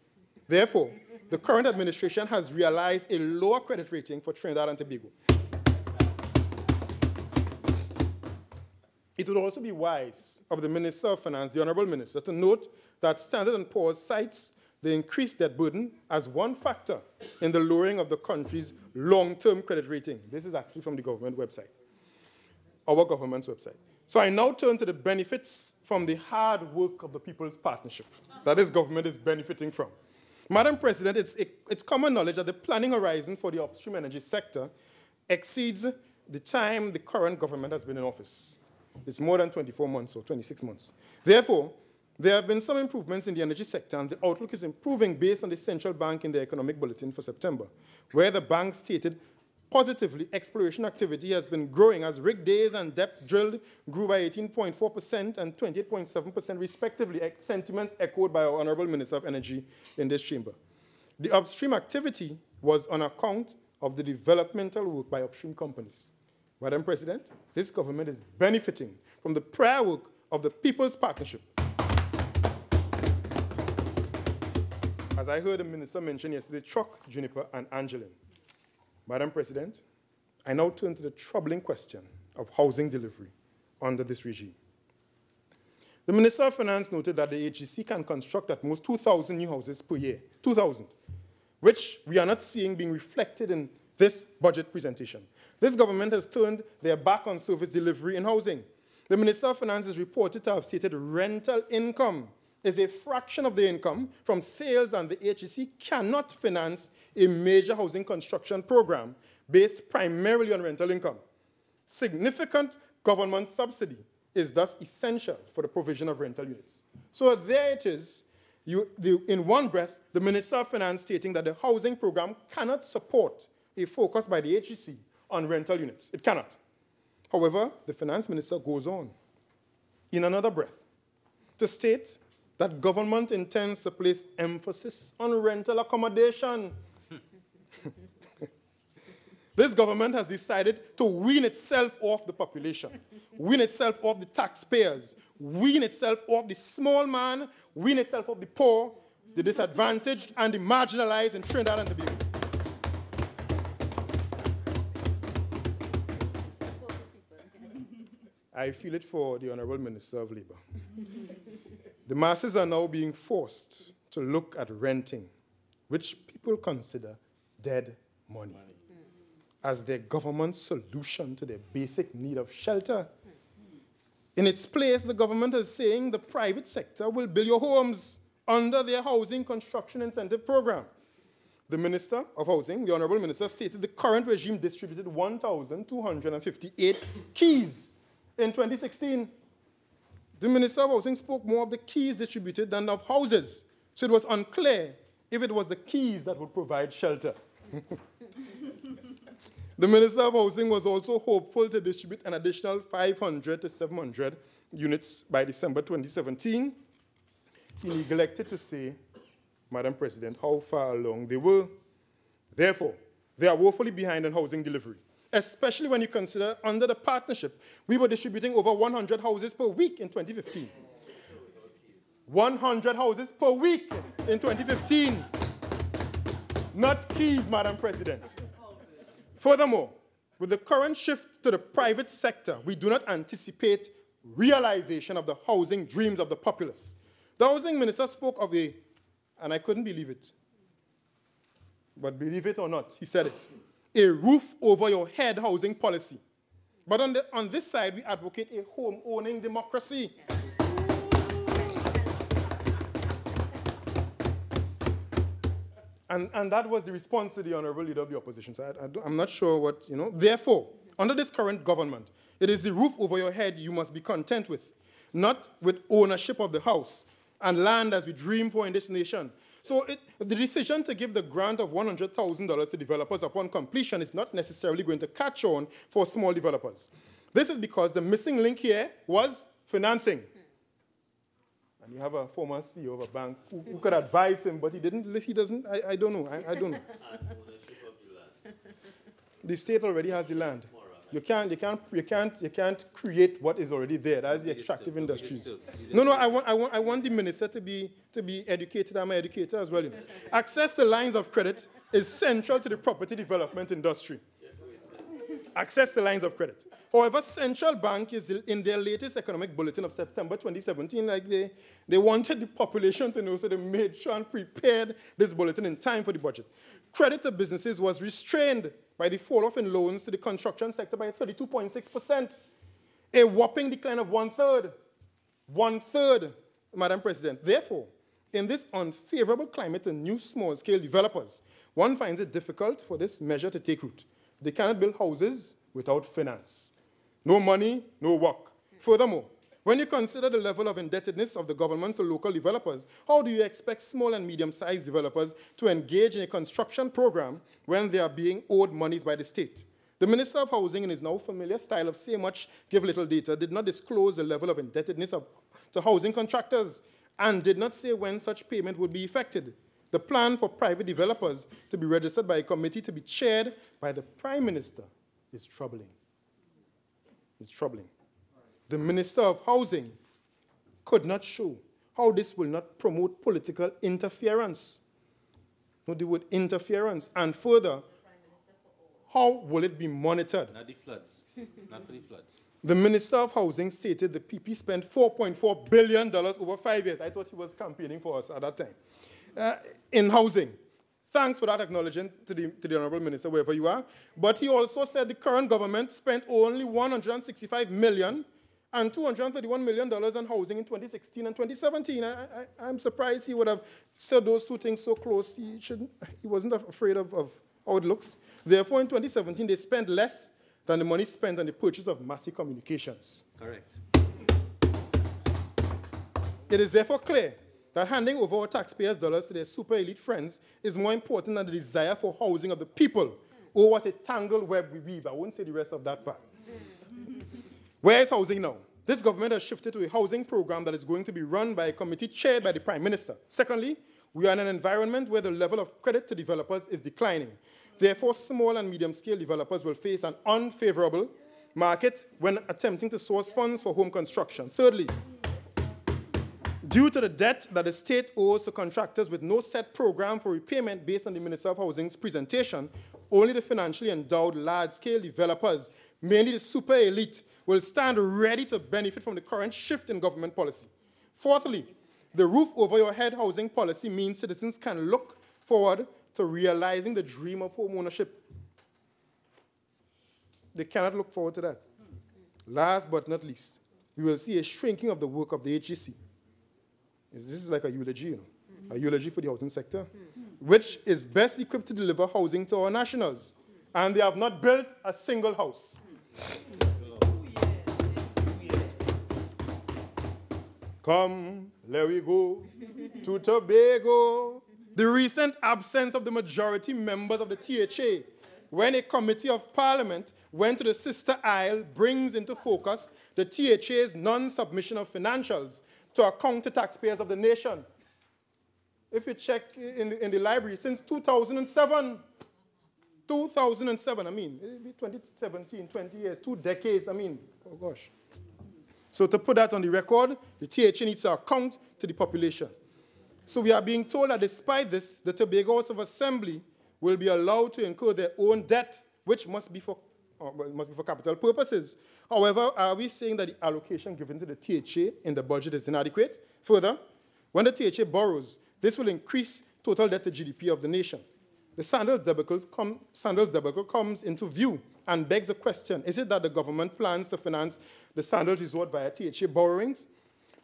Therefore, the current administration has realized a lower credit rating for Trinidad and Tobago. It would also be wise of the Minister of Finance, the Honorable Minister, to note that Standard & Poor's cites the increased debt burden as one factor in the lowering of the country's long-term credit rating. This is actually from the government website, our government's website. So I now turn to the benefits from the hard work of the People's Partnership that this government is benefiting from. Madam President, it's common knowledge that the planning horizon for the upstream energy sector exceeds the time the current government has been in office. It's more than 24 months or 26 months. Therefore, there have been some improvements in the energy sector, and the outlook is improving based on the central bank in the economic bulletin for September, where the bank stated positively exploration activity has been growing as rig days and depth drilled grew by 18.4% and 28.7% respectively, sentiments echoed by our Honorable Minister of Energy in this chamber. The upstream activity was on account of the developmental work by upstream companies. Madam President, this government is benefiting from the prior work of the People's Partnership. As I heard the minister mention yesterday, Chuck, Juniper, and Angeline. Madam President, I now turn to the troubling question of housing delivery under this regime. The Minister of Finance noted that the HGC can construct at most 2,000 new houses per year, 2,000, which we are not seeing being reflected in this budget presentation. This government has turned their back on service delivery in housing. The Minister of Finance is reported to have stated rental income is a fraction of the income from sales, and the HGC cannot finance a major housing construction program based primarily on rental income. Significant government subsidy is thus essential for the provision of rental units. So there it is, in one breath, the Minister of Finance stating that the housing program cannot support a focus by the HGC on rental units. It cannot. However, the Finance Minister goes on, in another breath, to state that government intends to place emphasis on rental accommodation. This government has decided to wean itself off the population, wean itself off the taxpayers, wean itself off the small man, wean itself off the poor, the disadvantaged, and the marginalized in Trinidad and Tobago. I feel it for the Honorable Minister of Labour. The masses are now being forced to look at renting, which people consider dead money, as their government's solution to their basic need of shelter. In its place, the government is saying the private sector will build your homes under their housing construction incentive program. The Minister of Housing, the Honorable Minister, stated the current regime distributed 1,258 keys in 2016. The Minister of Housing spoke more of the keys distributed than of houses, so it was unclear if it was the keys that would provide shelter. The Minister of Housing was also hopeful to distribute an additional 500 to 700 units by December 2017. He neglected to say, Madam President, how far along they were. Therefore, they are woefully behind on housing delivery, especially when you consider under the partnership, we were distributing over 100 houses per week in 2015. 100 houses per week in 2015. Not keys, Madam President. Furthermore, with the current shift to the private sector, we do not anticipate realization of the housing dreams of the populace. The housing minister spoke of and I couldn't believe it, but believe it or not, he said it, a roof over your head housing policy. But on this side, we advocate a home-owning democracy. And that was the response to the Honorable Leader of the Opposition. So I'm not sure what, Therefore, under this current government, it is the roof over your head you must be content with, not with ownership of the house and land as we dream for in this nation. So the decision to give the grant of $100,000 to developers upon completion is not necessarily going to catch on for small developers. This is because the missing link here was financing. And you have a former CEO of a bank who could advise him, but he doesn't, I don't know, I don't know. The state already has the land. You can't create what is already there. That is the extractive industries. No, I want the minister to be educated. I'm an educator as well. Access to lines of credit is central to the property development industry. Access to lines of credit. However, Central Bank is in their latest economic bulletin of September 2017, like they wanted the population to know, so they made sure and prepared this bulletin in time for the budget. Credit to businesses was restrained by the fall-off in loans to the construction sector by 32.6%. A whopping decline of one-third. One-third, Madam President. Therefore, in this unfavorable climate to new small-scale developers, one finds it difficult for this measure to take root. They cannot build houses without finance. No money, no work. Furthermore, when you consider the level of indebtedness of the government to local developers, how do you expect small and medium-sized developers to engage in a construction program when they are being owed monies by the state? The Minister of Housing, in his now familiar style of say much, give little data, did not disclose the level of indebtedness to housing contractors and did not say when such payment would be effected. The plan for private developers to be registered by a committee to be chaired by the Prime Minister is troubling. It's troubling. The Minister of Housing could not show how this will not promote political interference. Note the word interference. And further, how will it be monitored? Not the floods. Not for the floods. The Minister of Housing stated the PP spent $4.4 billion over 5 years. I thought he was campaigning for us at that time. In housing. Thanks for that acknowledgement to the Honorable Minister, wherever you are. But he also said the current government spent only $165 million and $231 million on housing in 2016 and 2017. I'm surprised he would have said those two things so close. He wasn't afraid of how it looks. Therefore, in 2017, they spent less than the money spent on the purchase of massive communications. Correct. It is therefore clear that handing over our taxpayers' dollars to their super elite friends is more important than the desire for housing of the people. Oh, what a tangled web we weave. I won't say the rest of that part. Where is housing now? This government has shifted to a housing program that is going to be run by a committee chaired by the Prime Minister. Secondly, we are in an environment where the level of credit to developers is declining. Therefore, small and medium-scale developers will face an unfavorable market when attempting to source funds for home construction. Thirdly, due to the debt that the state owes to contractors with no set program for repayment based on the Minister of Housing's presentation, only the financially endowed large-scale developers, mainly the super elite, will stand ready to benefit from the current shift in government policy. Fourthly, the roof-over-your-head housing policy means citizens can look forward to realizing the dream of home ownership. They cannot look forward to that. Last but not least, we will see a shrinking of the work of the HGC. This is like a eulogy, you know, a eulogy for the housing sector, which is best equipped to deliver housing to our nationals. And they have not built a single house. Come, let we go to Tobago. The recent absence of the majority members of the THA when a committee of parliament went to the sister isle brings into focus the THA's non-submission of financials to account to taxpayers of the nation. If you check in the library, since 2007, I mean, 2017, 20 years, 2 decades, I mean, oh gosh. So to put that on the record, the THA needs to account to the population. So we are being told that despite this, the Tobago House of Assembly will be allowed to incur their own debt, which must be for capital purposes. However, are we saying that the allocation given to the THA in the budget is inadequate? Further, when the THA borrows, this will increase total debt to GDP of the nation. The Sandals debacle comes into view and begs the question, is it that the government plans to finance the Sandals resort via THA borrowings?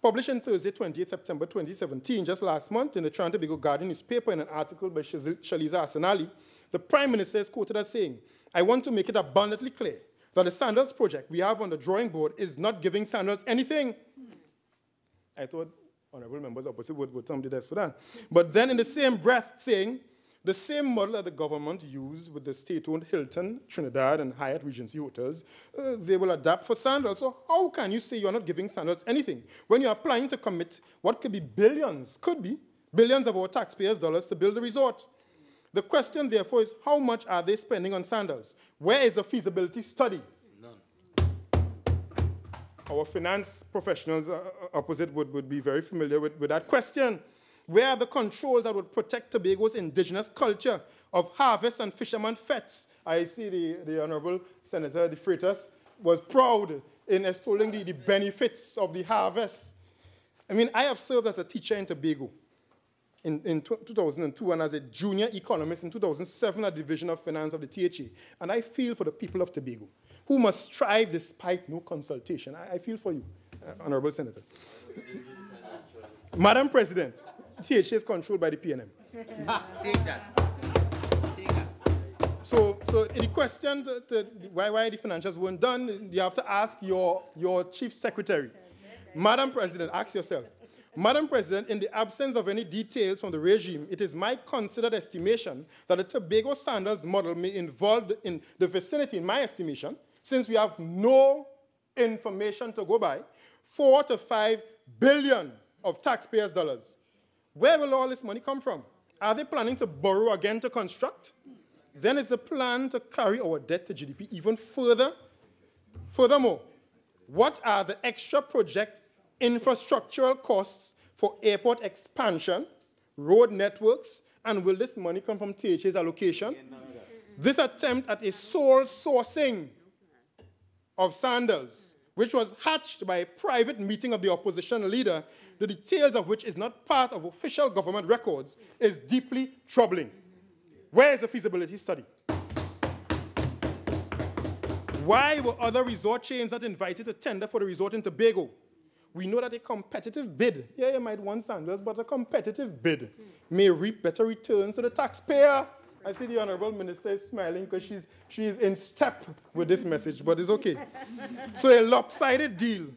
Published on Thursday, 28 September 2017, just last month, in the Toronto Tobago Guardian newspaper in an article by Shaliza Asanali, the Prime Minister is quoted as saying, I want to make it abundantly clear that the Sandals project we have on the drawing board is not giving Sandals anything. I thought honorable members opposite would thumb the desk for that. But then in the same breath saying, the same model that the government used with the state-owned Hilton, Trinidad, and Hyatt Regency hotels, they will adapt for Sandals. So how can you say you're not giving Sandals anything when you're planning to commit what could be billions of our taxpayers' dollars to build a resort? The question, therefore, is how much are they spending on Sandals? Where is the feasibility study? None. Our finance professionals opposite would be very familiar with that question. Where are the controls that would protect Tobago's indigenous culture of harvest and fisherman fetes? I see the Honorable Senator De Freitas was proud in extolling the benefits of the harvest. I mean, I have served as a teacher in Tobago in 2002 and as a junior economist in 2007 at the Division of Finance of the THA. And I feel for the people of Tobago who must strive despite no consultation. I feel for you, Honorable Senator. Madam President, THA is controlled by the PNM. Take that. So the question why the financials weren't done, you have to ask your chief secretary. Madam President, ask yourself. Madam President, in the absence of any details from the regime, it is my considered estimation that the Tobago Sandals model may involve in the vicinity, in my estimation, since we have no information to go by, 4 to 5 billion of taxpayers' dollars. Where will all this money come from? Are they planning to borrow again to construct? Then is the plan to carry our debt to GDP even further? Furthermore, what are the extra project infrastructural costs for airport expansion, road networks, and will this money come from THA's allocation? This attempt at a sole sourcing of sandals, which was hatched by a private meeting of the opposition leader, the details of which is not part of official government records, is deeply troubling. Where is the feasibility study? Why were other resort chains not invited to tender for the resort in Tobago? We know that a competitive bid, you might want sandals, but a competitive bid may reap better returns to the taxpayer. I see the Honorable Minister is smiling because she's in step with this message, but it's okay. So a lopsided deal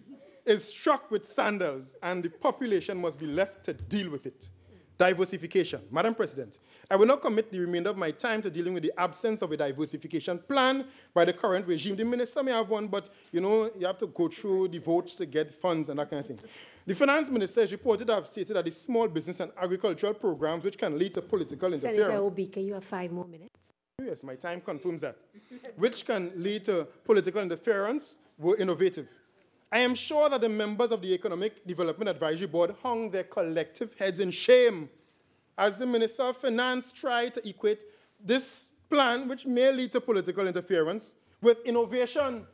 is struck with sandals, and the population must be left to deal with it. Diversification. Madam President, I will not commit the remainder of my time to dealing with the absence of a diversification plan by the current regime. The minister may have one, but you have to go through the votes to get funds and that kind of thing. The finance minister has reported to have stated that the small business and agricultural programs which can lead to political interference. Senator Obika, you have 5 more minutes. Yes, my time confirms that. Which can lead to political interference were innovative. I am sure that the members of the Economic Development Advisory Board hung their collective heads in shame as the Minister of Finance tried to equate this plan, which may lead to political interference, with innovation.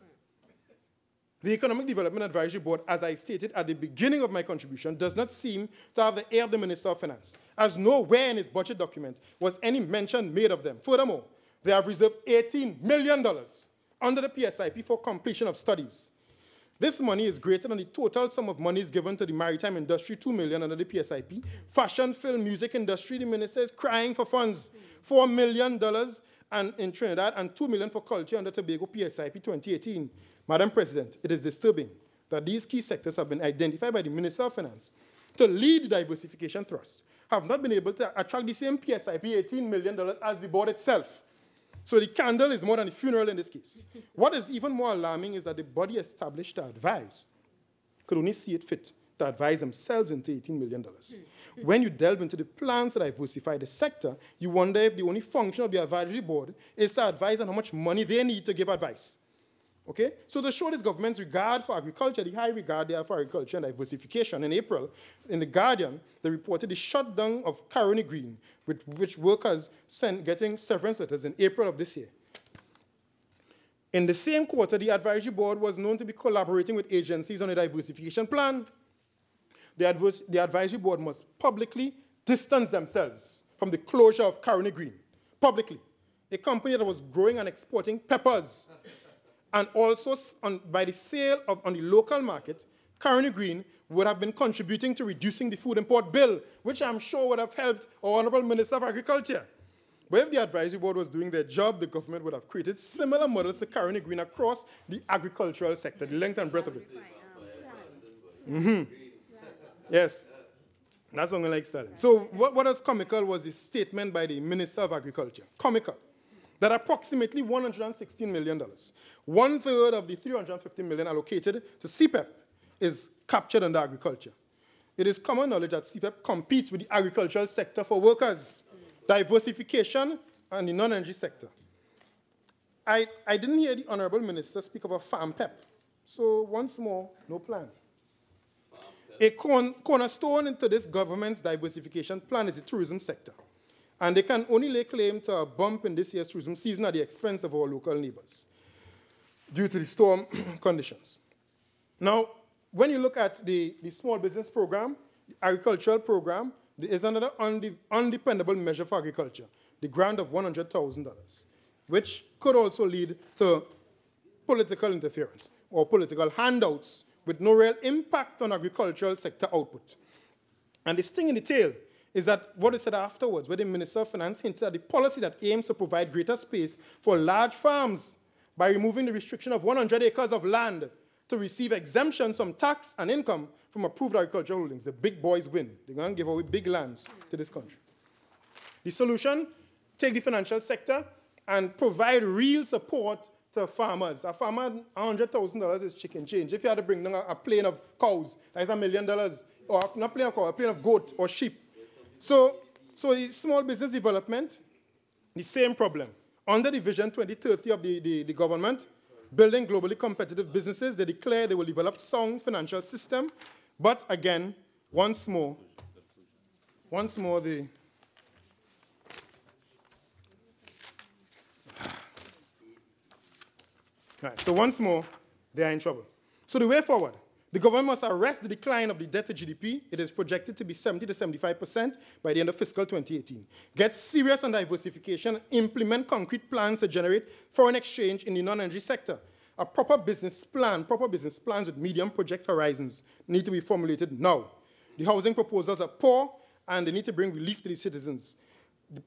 The Economic Development Advisory Board, as I stated at the beginning of my contribution, does not seem to have the ear of the Minister of Finance, as nowhere in his budget document was any mention made of them. Furthermore, they have reserved $18 million under the PSIP for completion of studies. This money is greater than the total sum of monies given to the maritime industry, $2 million under the PSIP. Fashion, film, music industry, the minister is crying for funds, $4 million in Trinidad and $2 million for culture under Tobago PSIP 2018. Madam President, it is disturbing that these key sectors have been identified by the Minister of Finance to lead the diversification thrust, have not been able to attract the same PSIP $18 million as the board itself. So the candle is more than a funeral in this case. What is even more alarming is that the body established to advise could only see it fit to advise themselves into $18 million. When you delve into the plans to diversify the sector, you wonder if the only function of the advisory board is to advise on how much money they need to give advice. Okay? So to show this government's regard for agriculture, the high regard they have for agriculture and diversification, in April, in The Guardian, they reported the shutdown of Caroni Green, with which workers getting severance letters in April of this year. In the same quarter, the advisory board was known to be collaborating with agencies on a diversification plan. The advisory board must publicly distance themselves from the closure of Caroni Green, publicly. A company that was growing and exporting peppers. And also, by the sale on the local market, Caroni Green would have been contributing to reducing the food import bill, which I'm sure would have helped our Honorable Minister of Agriculture. But if the advisory board was doing their job, the government would have created similar models to Caroni Green across the agricultural sector, the length and breadth of it. Yes, that's something like that. So what was comical was the statement by the Minister of Agriculture. Comical. That approximately $116 million, 1/3 of the $350 million allocated to CPEP, is captured under agriculture. It is common knowledge that CPEP competes with the agricultural sector for workers, diversification, and the non-energy sector. I didn't hear the Honorable Minister speak of a farm PEP. So once more, no plan. A cornerstone into this government's diversification plan is the tourism sector. And they can only lay claim to a bump in this year's tourism season at the expense of our local neighbors due to the storm conditions. Now, when you look at the small business program, the agricultural program, there is another undependable measure for agriculture, the grant of $100,000, which could also lead to political interference or political handouts with no real impact on agricultural sector output. And the sting in the tail is that what is said afterwards, where the Minister of Finance hinted at the policy that aims to provide greater space for large farms by removing the restriction of 100 acres of land to receive exemptions from tax and income from approved agricultural holdings. The big boys win. They're going to give away big lands to this country. The solution, take the financial sector and provide real support to farmers. A farmer, $100,000 is chicken change. If you had to bring down a plane of cows, that is $1 million, or not plane of cows, a plane of goat or sheep. So the small business development, the same problem. Under the Vision 2030 of the government, building globally competitive businesses, they declare they will develop sound financial system. But again, once more the right. So once more, they are in trouble. So the way forward, the government must arrest the decline of the debt to GDP. It is projected to be 70 to 75% by the end of fiscal 2018. Get serious on diversification and implement concrete plans to generate foreign exchange in the non-energy sector. A proper business plans with medium project horizons need to be formulated now. The housing proposals are poor, and they need to bring relief to the citizens.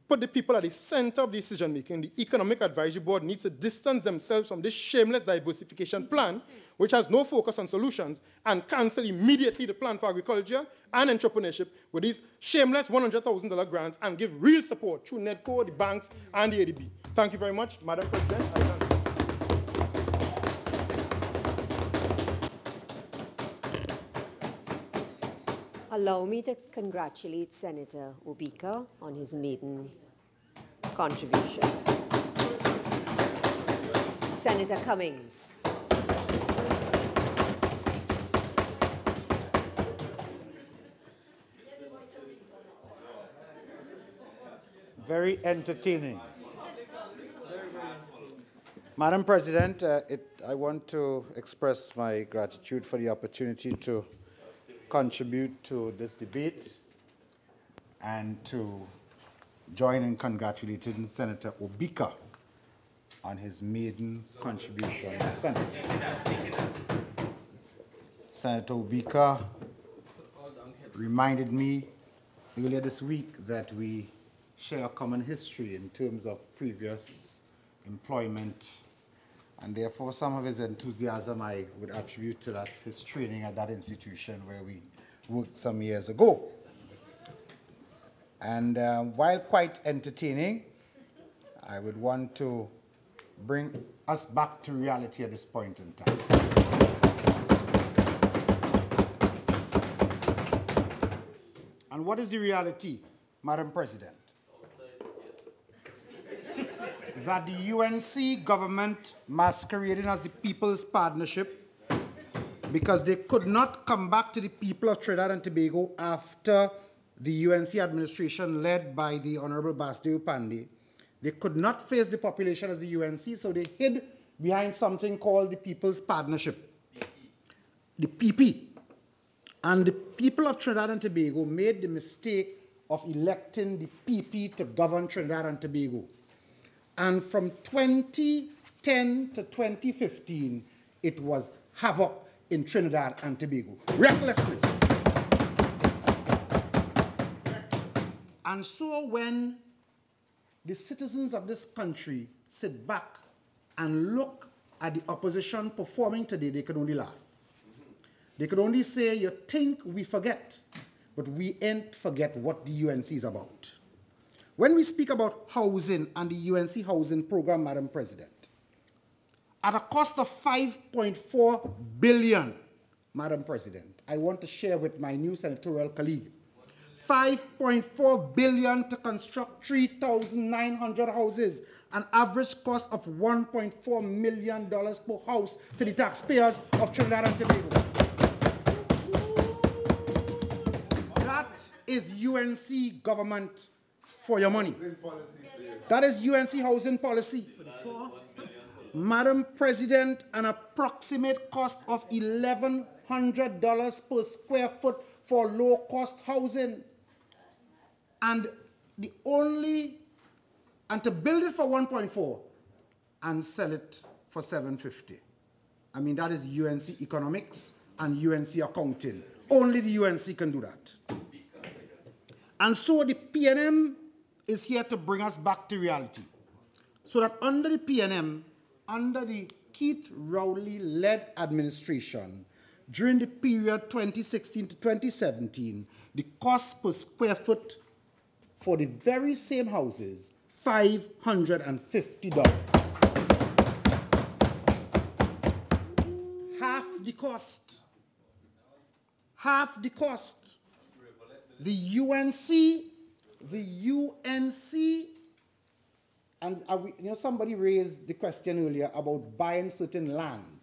Put the people at the center of decision-making. The Economic Advisory Board needs to distance themselves from this shameless diversification plan, which has no focus on solutions, and cancel immediately the plan for agriculture and entrepreneurship with these shameless $100,000 grants and give real support through NEDCO, the banks, and the ADB. Thank you very much, Madam President. I thank you. Allow me to congratulate Senator Obika on his maiden contribution. Senator Cummings. Very entertaining. Madam President, I want to express my gratitude for the opportunity to contribute to this debate and to join in congratulating Senator Obika on his maiden contribution to the Senate. Senator Obika reminded me earlier this week that we share a common history in terms of previous employment, and therefore some of his enthusiasm I would attribute to that, his training at that institution where we worked some years ago. And while quite entertaining, I would want to bring us back to reality at this point in time. And what is the reality, Madam President? That the UNC government masquerading as the People's Partnership, because they could not come back to the people of Trinidad and Tobago after the UNC administration led by the Honorable Basdeo Pandey. They could not face the population as the UNC, so they hid behind something called the People's Partnership, the PP. And the people of Trinidad and Tobago made the mistake of electing the PP to govern Trinidad and Tobago. And from 2010 to 2015, it was havoc in Trinidad and Tobago. Recklessness. And so when the citizens of this country sit back and look at the opposition performing today, they can only laugh. They can only say, you think we forget, but we ain't forget what the UNC is about. When we speak about housing and the UNC housing program, Madam President, at a cost of $5.4 billion, Madam President, I want to share with my new senatorial colleague, $5.4 billion to construct 3,900 houses, an average cost of $1.4 million per house to the taxpayers of Trinidad and Tobago. That is UNC government for your money. That is UNC housing policy. Madam President, an approximate cost of $1,100 per square foot for low-cost housing. And to build it for 1.4 and sell it for 750. I mean, that is UNC economics and UNC accounting. Only the UNC can do that. And so the PNM is here to bring us back to reality. So that under the PNM, under the Keith Rowley-led administration, during the period 2016 to 2017, the cost per square foot for the very same houses, $550. Half the cost. Half the cost. The UNC, and somebody raised the question earlier about buying certain land.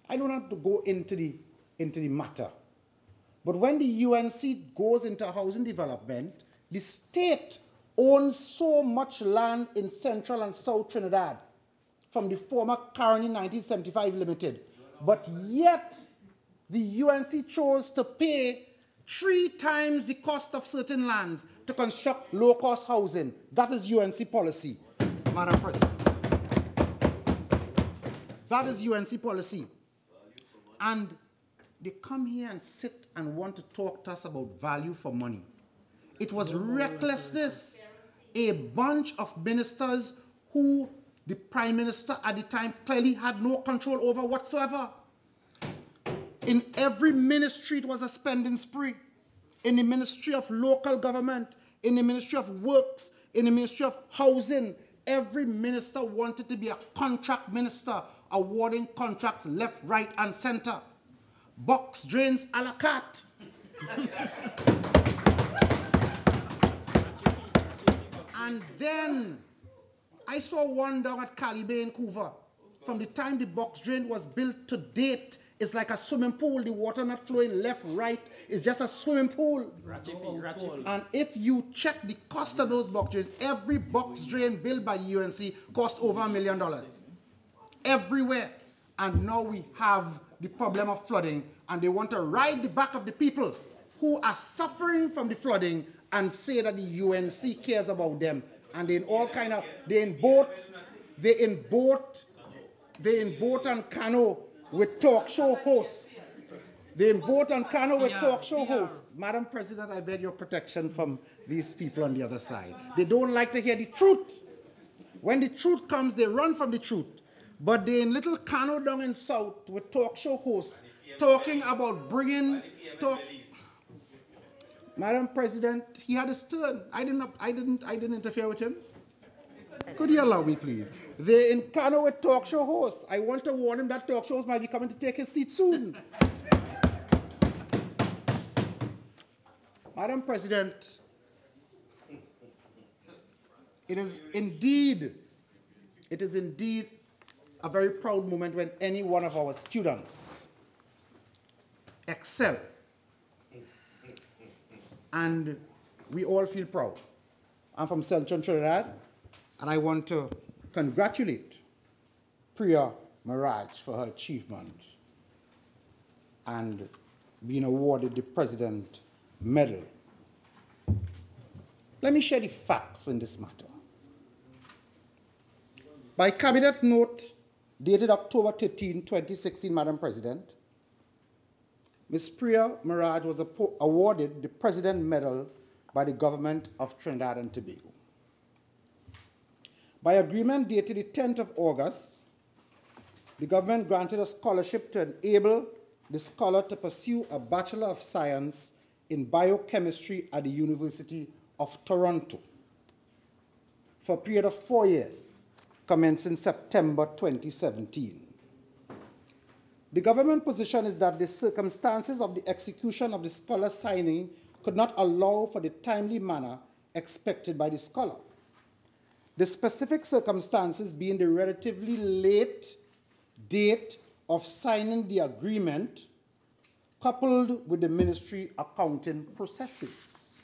I don't have to go into the matter. But when the UNC goes into housing development, the state owns so much land in Central and South Trinidad from the former Caroni 1975 Limited. But yet, the UNC chose to pay 3 times the cost of certain lands to construct low-cost housing. That is UNC policy, Madam President. That is UNC policy. And they come here and sit and want to talk to us about value for money. It was recklessness. A bunch of ministers who the Prime Minister at the time clearly had no control over whatsoever. In every ministry, it was a spending spree. In the Ministry of Local Government, in the Ministry of Works, in the Ministry of Housing, every minister wanted to be a contract minister, awarding contracts left, right, and center. Box drains a la carte. And then I saw one down at Cali Bay in Vancouver. From the time the box drain was built to date, it's like a swimming pool. The water not flowing left, right. It's just a swimming pool. And if you check the cost of those box drains, every box drain built by the UNC cost over $1 million. Everywhere. And now we have the problem of flooding, and they want to ride the back of the people who are suffering from the flooding and say that the UNC cares about them. And they in all kind of, they in boat and canoe with talk show hosts. They in boat and canoe with talk show hosts. Madam President, I beg your protection from these people on the other side. They don't like to hear the truth. When the truth comes, they run from the truth. But they in little canoe down in South with talk show hosts talking about bringing talk. Madam President, he had his turn. I didn't interfere with him. Could you allow me, please? They're in canoe with talk show hosts. I want to warn him that talk shows might be coming to take his seat soon. Madam President, it is indeed a very proud moment when any one of our students excel. And we all feel proud. I'm from Central Trinidad, and I want to congratulate Priya Maraj for her achievement and being awarded the President Medal. Let me share the facts in this matter. By Cabinet Note dated October 13, 2016, Madam President, Ms. Priya Maraj was awarded the President Medal by the government of Trinidad and Tobago. By agreement dated the 10th of August, the government granted a scholarship to enable the scholar to pursue a Bachelor of Science in Biochemistry at the University of Toronto for a period of 4 years, commencing September 2017. The government position is that the circumstances of the execution of the scholar's signing could not allow for the timely manner expected by the scholar. The specific circumstances being the relatively late date of signing the agreement, coupled with the ministry accounting processes.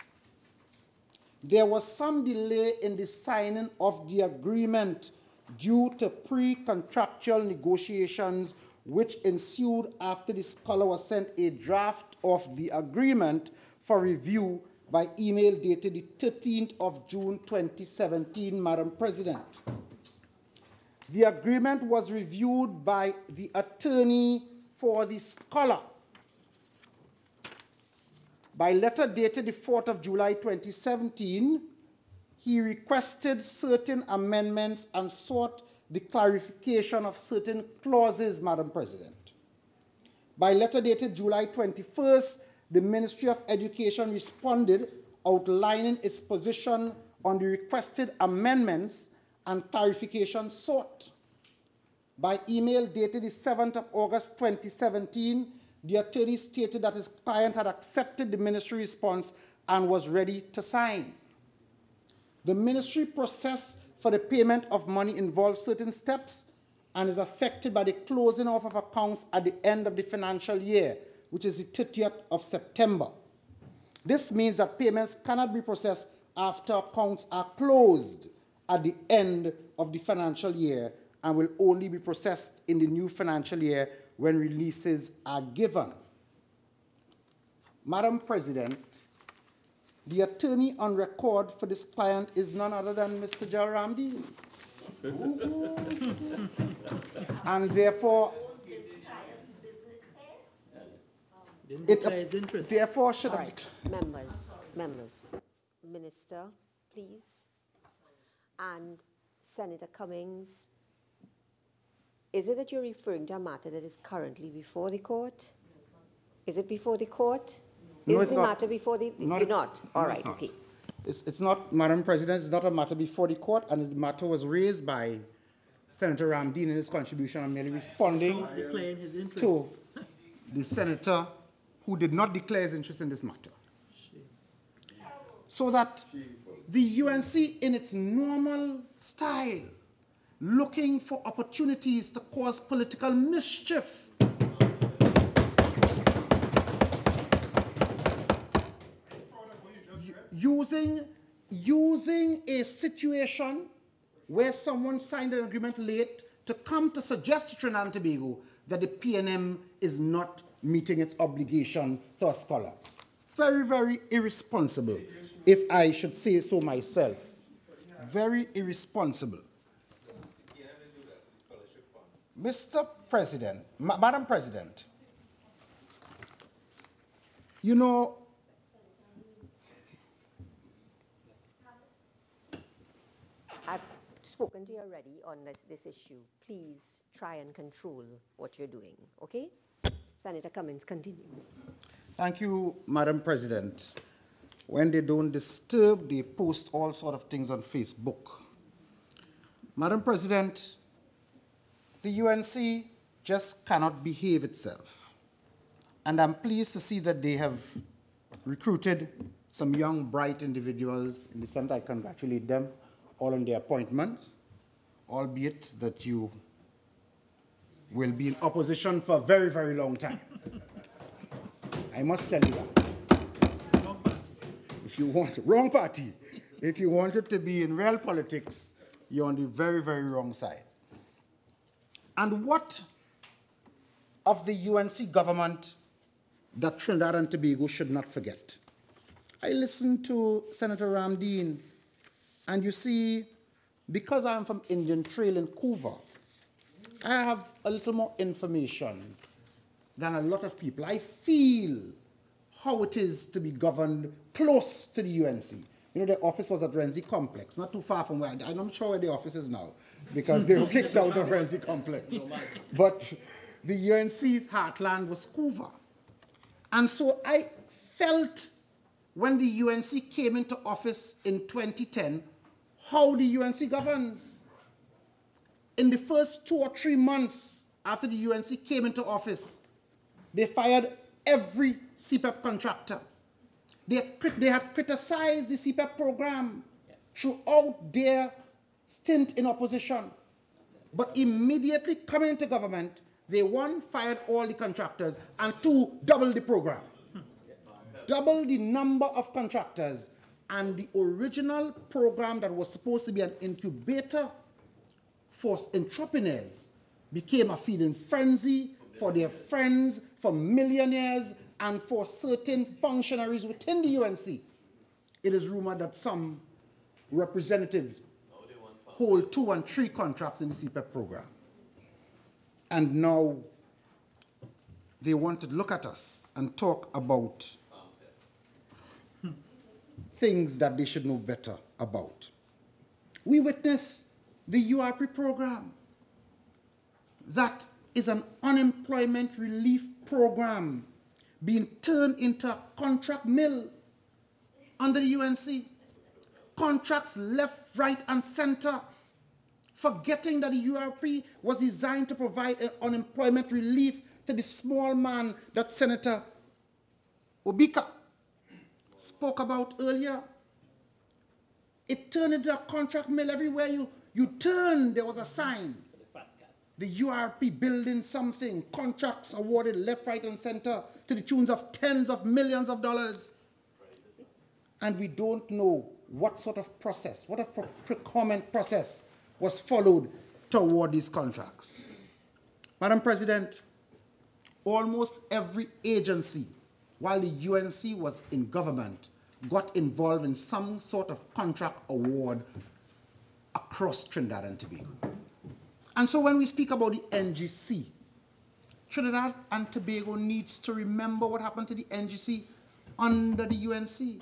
There was some delay in the signing of the agreement due to pre-contractual negotiations which ensued after the scholar was sent a draft of the agreement for review by email dated the 13th of June 2017, Madam President. The agreement was reviewed by the attorney for the scholar. By letter dated the 4th of July 2017, he requested certain amendments and sought the clarification of certain clauses, Madam President. By letter dated July 21st, the Ministry of Education responded outlining its position on the requested amendments and clarification sought. By email dated the 7th of August 2017, the attorney stated that his client had accepted the ministry response and was ready to sign. The ministry process for the payment of money involves certain steps and is affected by the closing off of accounts at the end of the financial year, which is the 30th of September. This means that payments cannot be processed after accounts are closed at the end of the financial year and will only be processed in the new financial year when releases are given. Madam President, the attorney on record for this client is none other than Mr. Jalramdeen. And therefore, therefore should have... Right. Members. Minister, please. And Senator Cummings, is it that you're referring to a matter that is currently before the court? Is it before the court? No, is the matter before the... You're not? All right, okay. It's not, Madam President, it's not a matter before the court, and the matter was raised by Senator Ramdeen in his contribution. I'm merely responding to the senator who did not declare his interest in this matter. So that the UNC, in its normal style, looking for opportunities to cause political mischief, using a situation where someone signed an agreement late to come to suggest to Trinidad and Tobago that the PNM is not meeting its obligation to a scholar. Very, very irresponsible, if I should say so myself. Very irresponsible. Mr. President, Madam President, you know, I've spoken to you already on this issue. Please try and control what you're doing, okay? Senator Cummings, continue. Thank you, Madam President. When they don't disturb, they post all sort of things on Facebook. Madam President, the UNC just cannot behave itself. And I'm pleased to see that they have recruited some young, bright individuals in the Senate. I congratulate them all on their appointments, albeit that you will be in opposition for a very, very long time. I must tell you that. If you want, wrong party. If you wanted to be in real politics, you're on the very, very wrong side. And what of the UNC government that Trinidad and Tobago should not forget? I listened to Senator Ramdeen, and you see, because I'm from Indian Trail in Couva, I have a little more information than a lot of people. I feel how it is to be governed close to the UNC. You know, their office was at Renzi Complex, not too far from where, I'm not sure where the office is now, because they were kicked out of Renzi Complex. But the UNC's heartland was Couva. And so I felt when the UNC came into office in 2010, how the UNC governs. In the first 2 or 3 months after the UNC came into office, they fired every CPEP contractor. They had criticized the CPEP program throughout their stint in opposition. But immediately coming into government, they, 1, fired all the contractors, and 2, doubled the program. Double the number of contractors, and the original program that was supposed to be an incubator for entrepreneurs became a feeding frenzy for their friends, for millionaires, and for certain functionaries within the UNC. It is rumored that some representatives hold 2 and 3 contracts in the CPEP program. And now they want to look at us and talk about things that they should know better about. We witnessed the URP program. That is an unemployment relief program being turned into a contract mill under the UNC. Contracts left, right, and center, forgetting that the URP was designed to provide an unemployment relief to the small man that Senator Obika spoke about earlier. It turned into a contract mill. Everywhere you turn, there was a sign. The URP building something, contracts awarded left, right, and center to the tunes of tens of millions of dollars. And we don't know what sort of process, what a procurement process was followed to award these contracts. Madam President, almost every agency, while the UNC was in government, got involved in some sort of contract award across Trinidad and Tobago. And so when we speak about the NGC, Trinidad and Tobago needs to remember what happened to the NGC under the UNC.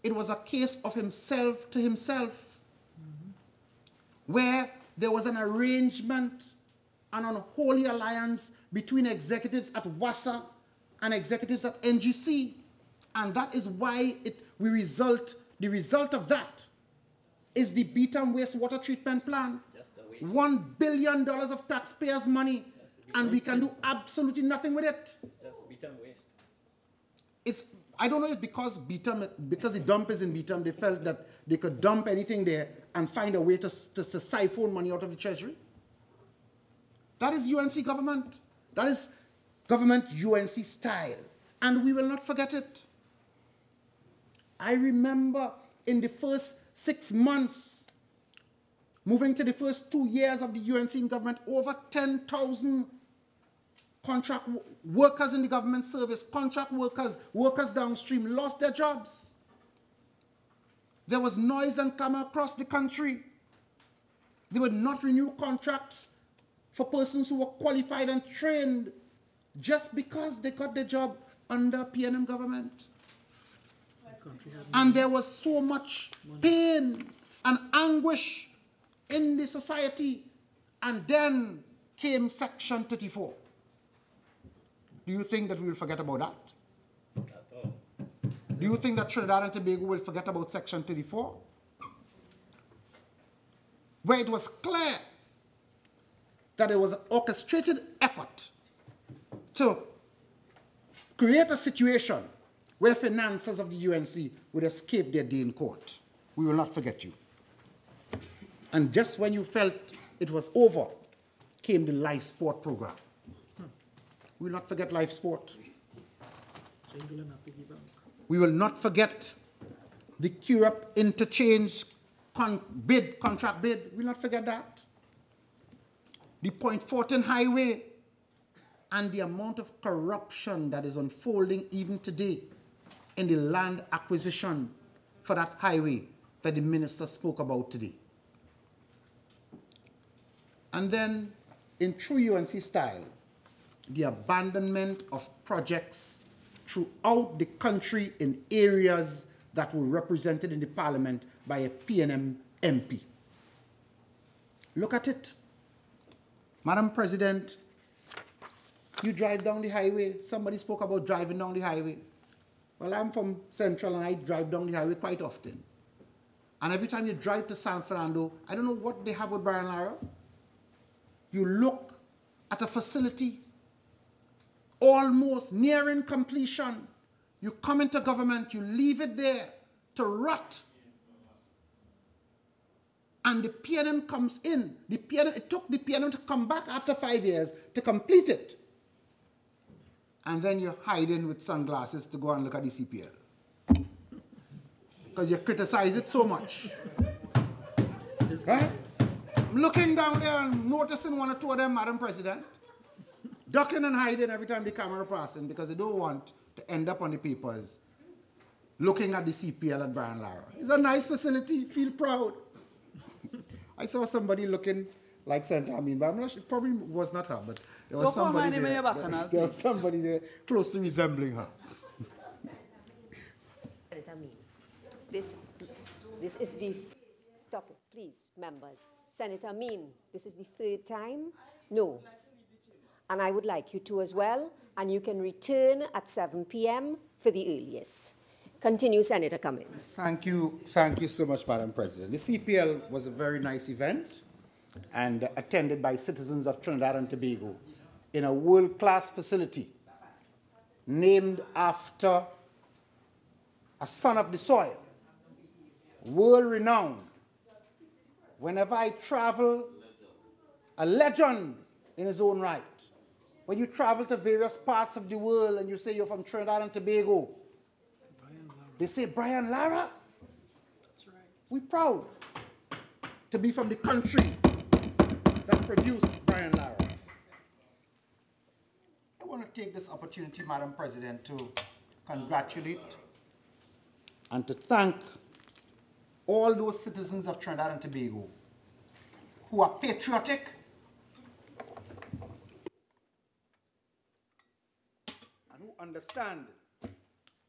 It was a case of himself to himself, where there was an arrangement, an unholy alliance between executives at WASA and executives at NGC. And that is why the result of that is the Beetham wastewater treatment plant. $1 billion of taxpayers' money, and we can do absolutely nothing with it. That's Beetham waste. It's, I don't know if because the dump is in Beetham, they felt that they could dump anything there and find a way to siphon money out of the treasury. That is UNC government. That is government UNC style. And we will not forget it. I remember in the first 6 months, moving to the first 2 years of the UNC government, over 10,000 contract workers in the government service, contract workers, workers downstream, lost their jobs. There was noise and clamor across the country. They would not renew contracts for persons who were qualified and trained just because they got their job under PNM government. And there was so much pain and anguish in the society, and then came Section 34. Do you think that we will forget about that? At all. Do you think that Trinidad and Tobago will forget about Section 34? Where it was clear that it was an orchestrated effort to create a situation where financiers of the UNC would escape their day in court. We will not forget you. And just when you felt it was over, came the life sport program. We will not forget life sport. We will not forget the Curup interchange contract bid. We will not forget that. The Point Fortin Highway and the amount of corruption that is unfolding even today in the land acquisition for that highway that the minister spoke about today. And then, in true UNC style, the abandonment of projects throughout the country in areas that were represented in the parliament by a PNM MP. Look at it. Madam President, you drive down the highway. Somebody spoke about driving down the highway. Well, I'm from Central and I drive down the highway quite often. And every time you drive to San Fernando, I don't know what they have with Brian Lara. You look at a facility almost nearing completion. You come into government, you leave it there to rot. And the PNM comes in. It took the PNM to come back after 5 years to complete it. And then you're hiding with sunglasses to go and look at the CPL. Because you criticize it so much. Right? I'm looking down there and noticing one or two of them, Madam President, ducking and hiding every time the camera passes because they don't want to end up on the papers looking at the CPL at Brian Lara. It's a nice facility, feel proud. I saw somebody looking like Senator Amin, but I'm not sure, it probably was not her, but there was Don't call my somebody name in there. your bacchanal, There was please. somebody there closely resembling her. Senator Amin, this is the, stop it, please, members. Senator Amin, this is the third time? No. And I would like you to as well, and you can return at 7 p.m. for the earliest. Continue, Senator Cummings. Thank you so much, Madam President. The CPL was a very nice event and attended by citizens of Trinidad and Tobago in a world-class facility named after a son of the soil, world-renowned. Whenever I travel, a legend in his own right. When you travel to various parts of the world and you say you're from Trinidad and Tobago, they say, Brian Lara? That's right. We're proud to be from the country that produced Brian Lara. I want to take this opportunity, Madam President, to congratulate and to thank all those citizens of Trinidad and Tobago who are patriotic and who understand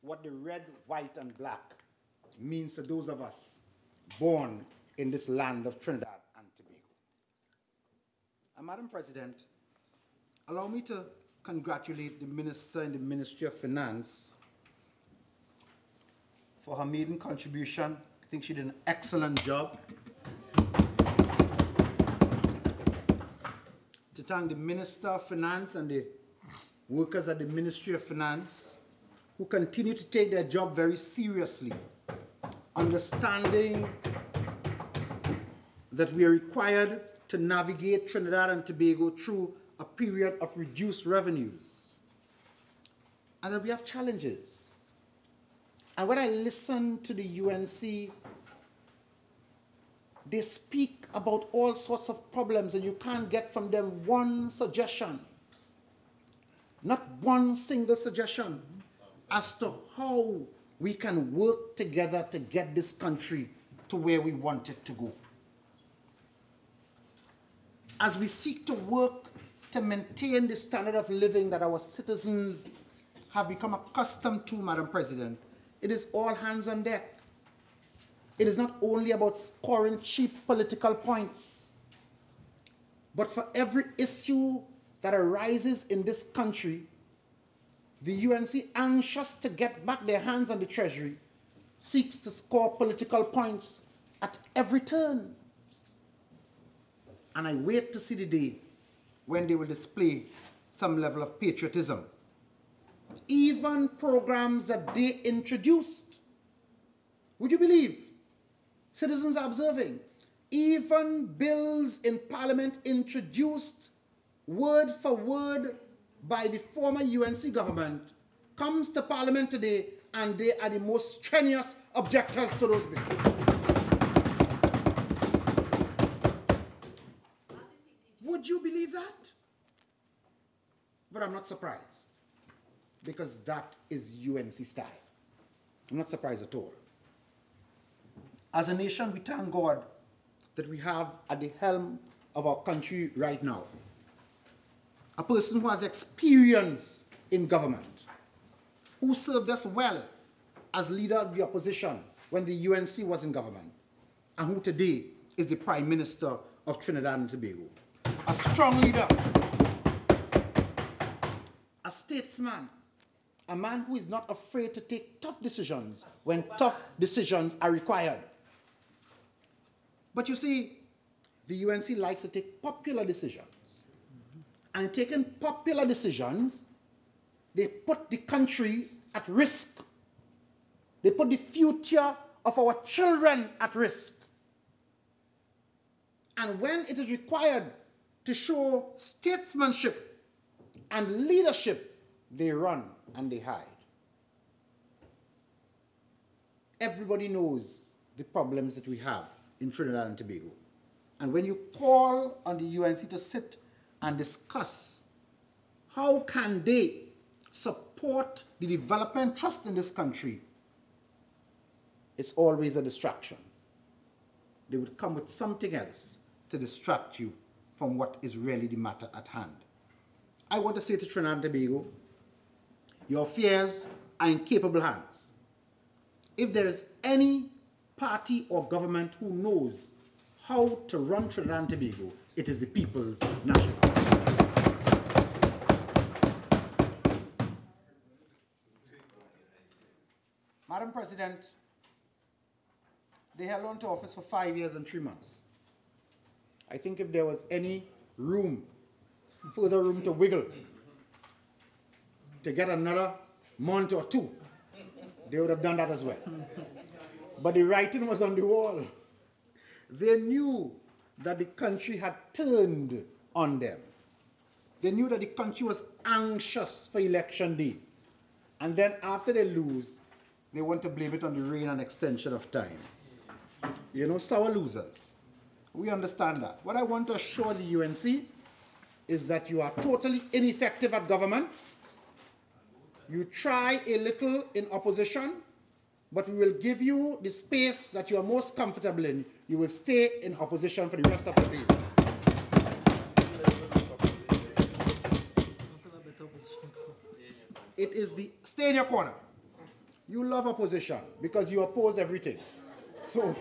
what the red, white, and black means to those of us born in this land of Trinidad and Tobago. And Madam President, allow me to congratulate the Minister in the Ministry of Finance for her maiden contribution. I think she did an excellent job. To thank the Minister of Finance and the workers at the Ministry of Finance who continue to take their job very seriously, understanding that we are required to navigate Trinidad and Tobago through a period of reduced revenues, and that we have challenges. And when I listen to the UNC, they speak about all sorts of problems, and you can't get from them one suggestion, not one single suggestion, as to how we can work together to get this country to where we want it to go. As we seek to work to maintain the standard of living that our citizens have become accustomed to, Madam President, it is all hands on deck. It is not only about scoring cheap political points, but for every issue that arises in this country, the UNC, anxious to get back their hands on the Treasury, seeks to score political points at every turn. And I wait to see the day when they will display some level of patriotism. Even programs that they introduced, would you believe? Citizens are observing. Even bills in Parliament introduced word for word by the former UNC government comes to Parliament today, and they are the most strenuous objectors to those bills. Would you believe that? But I'm not surprised, because that is UNC style. I'm not surprised at all. As a nation, we thank God that we have at the helm of our country right now a person who has experience in government, who served us well as leader of the opposition when the UNC was in government, and who today is the Prime Minister of Trinidad and Tobago. A strong leader, a statesman, a man who is not afraid to take tough decisions when tough decisions are required. But you see, the UNC likes to take popular decisions. And in taking popular decisions, they put the country at risk. They put the future of our children at risk. And when it is required to show statesmanship and leadership, they run and they hide. Everybody knows the problems that we have in Trinidad and Tobago. And when you call on the UNC to sit and discuss how can they support the development trust in this country, it's always a distraction. they would come with something else to distract you from what is really the matter at hand. I want to say to Trinidad and Tobago, your affairs are in capable hands. If there is any party or government who knows how to run Trinidad and Tobago, it is the People's National. Madam President, they held on to office for 5 years and 3 months. I think if there was any further room to wiggle, to get another month or two, they would have done that as well. But the writing was on the wall. They knew that the country had turned on them. They knew that the country was anxious for election day. And then after they lose, they want to blame it on the rain and extension of time. You know, sour losers. We understand that. What I want to assure the UNC is that you are totally ineffective at government. You try a little in opposition, but we will give you the space that you are most comfortable in. You will stay in opposition for the rest of the days. It is the stay in your corner. You love opposition because you oppose everything. So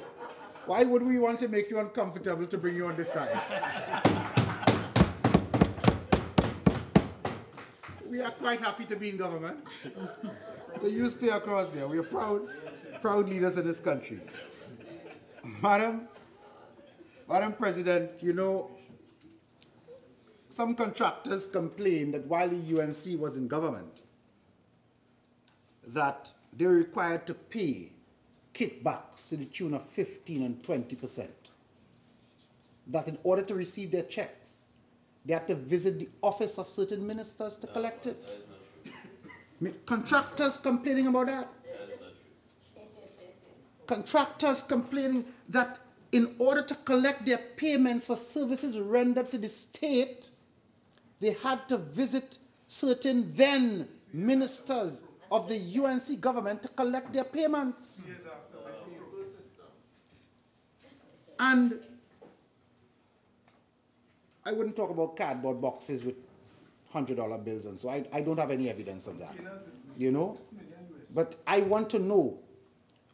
why would we want to make you uncomfortable to bring you on this side? We are quite happy to be in government. So you stay across there. We are proud leaders in this country. Madam President, you know, some contractors complained that while the UNC was in government, that they were required to pay kickbacks to the tune of 15 and 20%. That in order to receive their checks, they had to visit the office of certain ministers to collect it. Contractors complaining about that. Contractors complaining that in order to collect their payments for services rendered to the state, they had to visit certain then ministers of the UNC government to collect their payments. And I wouldn't talk about cardboard boxes with $100 bills and so I don't have any evidence of that, you know. But I want to know,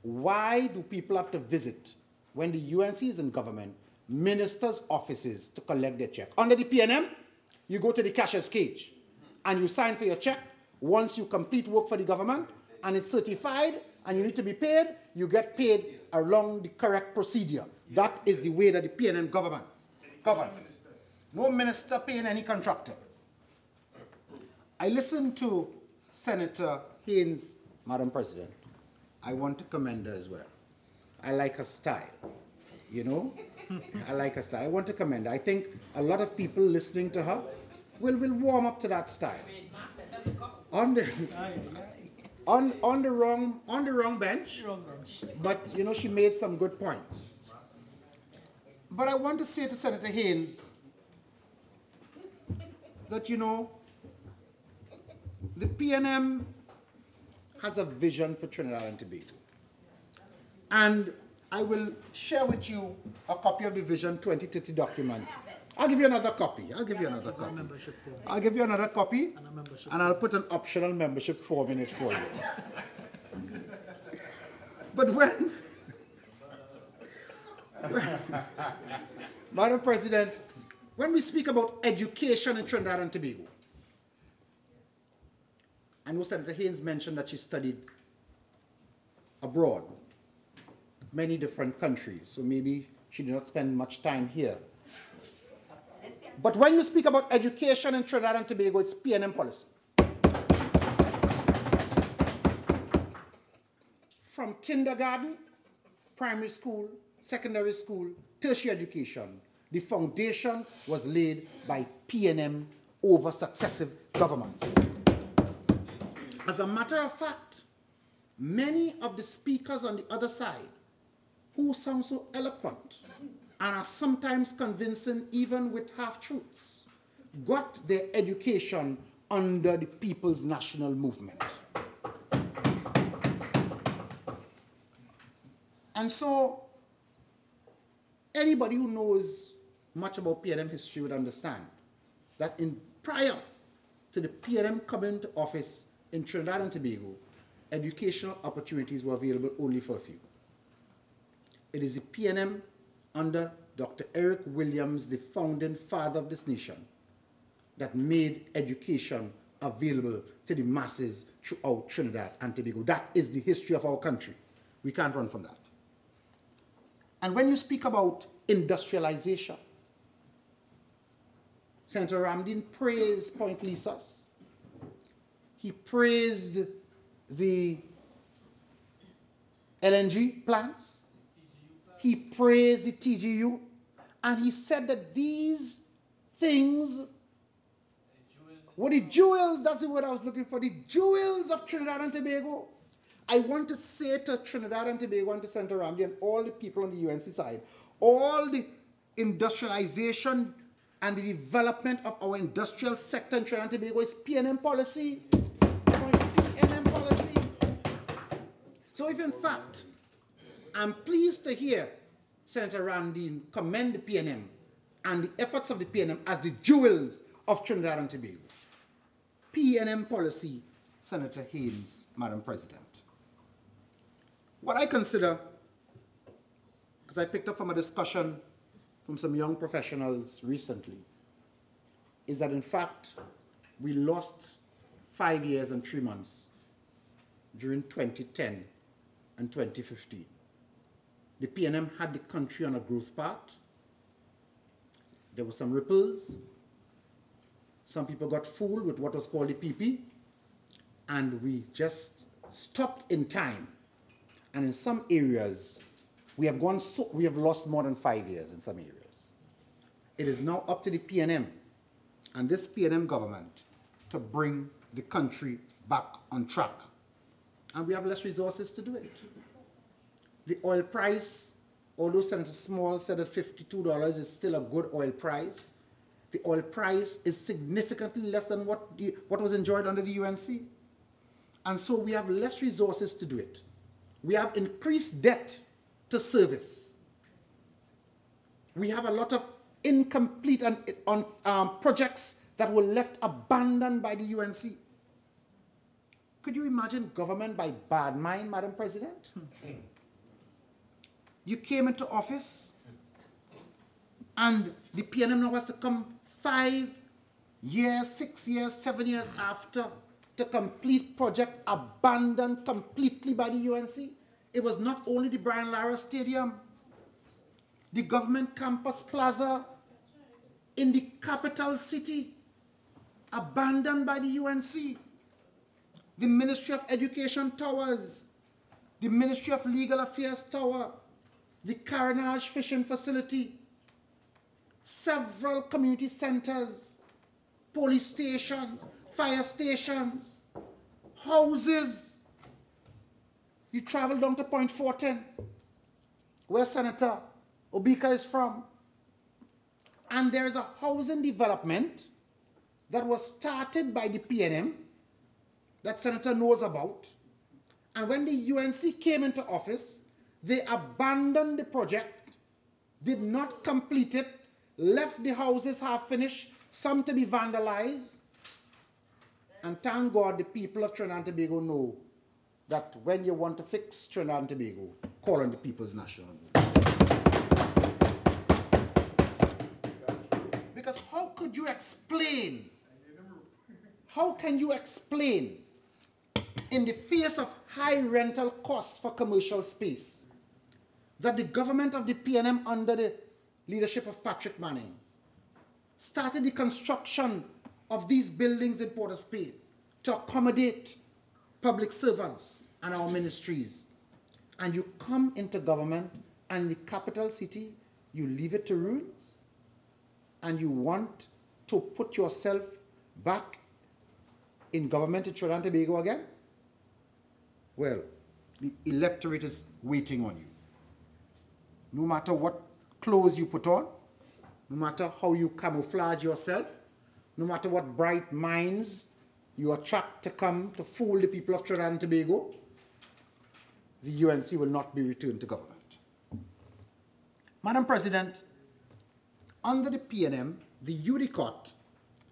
why do people have to visit, when the UNC is in government, ministers' offices to collect their check? Under the PNM, you go to the cashier's cage and you sign for your check. Once you complete work for the government and it's certified and you need to be paid, you get paid along the correct procedure. That is the way that the PNM government governs. No minister paying any contractor. I listened to Senator Haynes, Madam President. I want to commend her as well. I like her style, you know. I like her style. I want to commend her. I think a lot of people listening to her will warm up to that style. On the wrong bench, but you know, she made some good points. But I want to say to Senator Haynes that, you know, the PNM has a vision for Trinidad and Tobago. And I will share with you a copy of the Vision 2030 document. I'll give you another copy. I'll give you another copy. And I'll put an optional membership form in it for you. But Madam President, when we speak about education in Trinidad and Tobago, I know Senator Haynes mentioned that she studied abroad, many different countries, so maybe she did not spend much time here. But when you speak about education in Trinidad and Tobago, it's PNM policy. From kindergarten, primary school, secondary school, tertiary education, the foundation was laid by PNM over successive governments. As a matter of fact, many of the speakers on the other side, who sound so eloquent and are sometimes convincing even with half-truths, got their education under the People's National Movement. And so, Anybody who knows much about PNM history would understand that prior to the PNM coming to office in Trinidad and Tobago, educational opportunities were available only for a few. It is the PNM under Dr. Eric Williams, the founding father of this nation, that made education available to the masses throughout Trinidad and Tobago. That is the history of our country. We can't run from that. And when you speak about industrialization, Senator Ramdeen praised Point Lisas. He praised the LNG plants. He praised the TGU. And he said that these things were the jewels, that's the word I was looking for, the jewels of Trinidad and Tobago. I want to say to Trinidad and Tobago and to Senator Ramdeen and all the people on the UNC side, all the industrialization and the development of our industrial sector in Trinidad and Tobago is PNM policy. PNM policy. So if in fact, I'm pleased to hear Senator Ramdeen commend the PNM and the efforts of the PNM as the jewels of Trinidad and Tobago. PNM policy, Senator Haynes, Madam President. What I consider, as I picked up from a discussion from some young professionals recently, is that in fact, we lost 5 years and 3 months during 2010 and 2015. The PNM had the country on a growth path. There were some ripples. Some people got fooled with what was called the PP, and we just stopped in time. And in some areas, we have lost more than 5 years in some areas. It is now up to the PNM and this PNM government to bring the country back on track. And we have less resources to do it. The oil price, although Senator Small said that $52 is still a good oil price, the oil price is significantly less than what was enjoyed under the UNC. And so we have less resources to do it. We have increased debt to service. We have a lot of incomplete and projects that were left abandoned by the UNC. Could you imagine government by bad mind, Madam President? You came into office and the PNM now has to come 5 years, 6 years, 7 years after to complete projects abandoned completely by the UNC. It was not only the Brian Lara Stadium, the government campus plaza in the capital city, abandoned by the UNC, the Ministry of Education towers, the Ministry of Legal Affairs tower, the Carenage fishing facility, several community centers, police stations, fire stations, houses. You travel down to Point 410, where Senator Obika is from. And there is a housing development that was started by the PNM that Senator knows about. And when the UNC came into office, they abandoned the project, did not complete it, left the houses half finished, some to be vandalized. And thank God the people of Trinidad and Tobago know that when you want to fix Trinidad and Tobago, call on the People's National Movement. Because how could you explain, how can you explain in the face of high rental costs for commercial space that the government of the PNM under the leadership of Patrick Manning started the construction of these buildings in Port of Spain to accommodate public servants and our ministries. And you come into government and the capital city, you leave it to ruins, and you want to put yourself back in government in Trinidad and Tobago again? Well, the electorate is waiting on you. No matter what clothes you put on, no matter how you camouflage yourself, no matter what bright minds you attract to come to fool the people of Trinidad and Tobago, the UNC will not be returned to government. Madam President, under the PNM, the UDCOT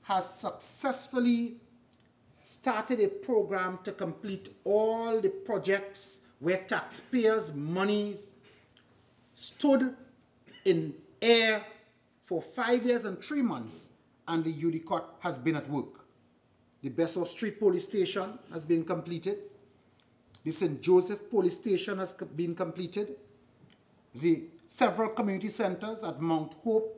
has successfully started a program to complete all the projects where taxpayers' monies stood in air for 5 years and 3 months, and the UDCOT has been at work. The Besso Street Police Station has been completed. The St. Joseph Police Station has been completed. The several community centers at Mount Hope,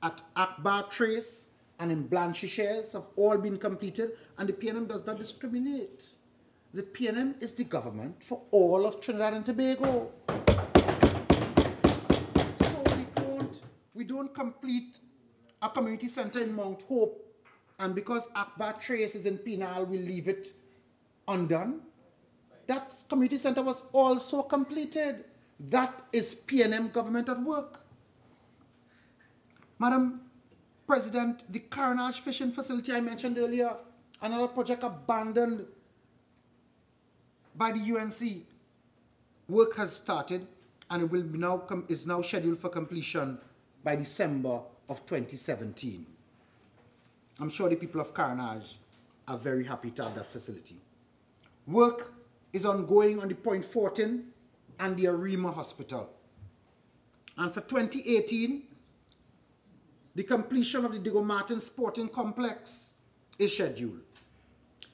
at Akbar Trace, and in Blanchisseuse have all been completed, and the PNM does not discriminate. The PNM is the government for all of Trinidad and Tobago. So we don't complete a community center in Mount Hope, and because Akbar Trace is in Penal, we leave it undone. That community center was also completed. That is PNM government at work. Madam President, the Carnage Fishing Facility I mentioned earlier, another project abandoned by the UNC. Work has started and it will is now scheduled for completion by December of 2017. I'm sure the people of Carnage are very happy to have that facility. Work is ongoing on the Point 14 and the Arima Hospital. And for 2018, the completion of the Diego Martin Sporting Complex is scheduled.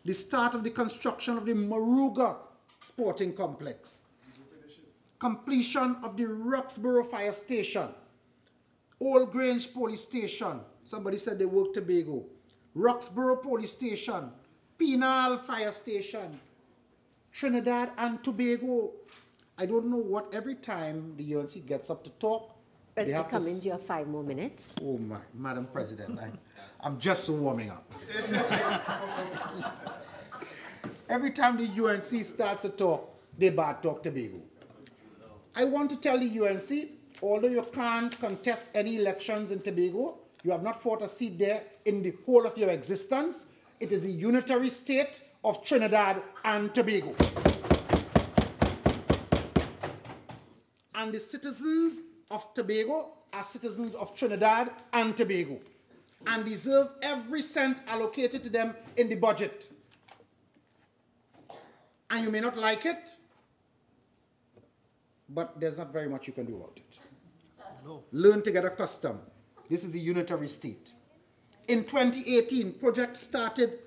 The start of the construction of the Moruga Sporting Complex. Completion of the Roxborough Fire Station. Old Grange Police Station. Somebody said they work Tobago. Roxborough Police Station. Penal Fire Station. Trinidad and Tobago. I don't know what every time the UNC gets up to talk, they have Cummings, you have 5 more minutes. Oh my, Madam President, I'm just warming up. Every time the UNC starts to talk, they bad talk Tobago. I want to tell the UNC, although you can't contest any elections in Tobago, you have not fought a seat there in the whole of your existence. It is a unitary state of Trinidad and Tobago. And the citizens of Tobago are citizens of Trinidad and Tobago and deserve every cent allocated to them in the budget. And you may not like it, but there's not very much you can do about it. No. Learn to get accustomed. This is a unitary state. In 2018, projects started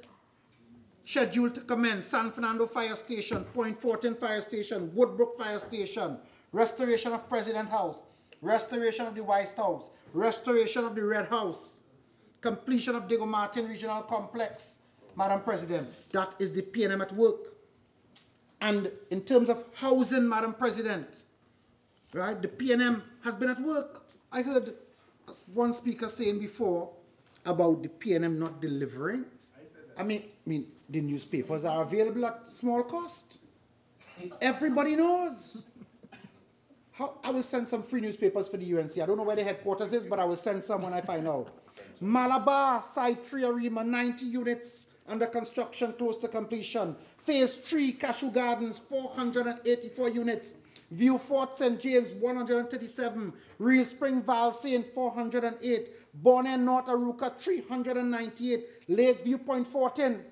scheduled to commence: San Fernando Fire Station, Point 14 Fire Station, Woodbrook Fire Station, restoration of President House, restoration of the White House, restoration of the Red House, completion of Diego Martin Regional Complex. Madam President, that is the PNM at work. And in terms of housing, Madam President, right, the PNM has been at work. I heard one speaker saying before about the PNM not delivering. I mean, the newspapers are available at small cost. Everybody knows. I will send some free newspapers for the UNC. I don't know where the headquarters is, but I will send some when I find out. Malabar, Site 3 Arima, 90 units under construction, close to completion. Phase 3, Cashew Gardens, 484 units. View Fort St. James, 137. Real Spring Valsain, 408. Bonnet North Aruka, 398. Lakeview Point 14,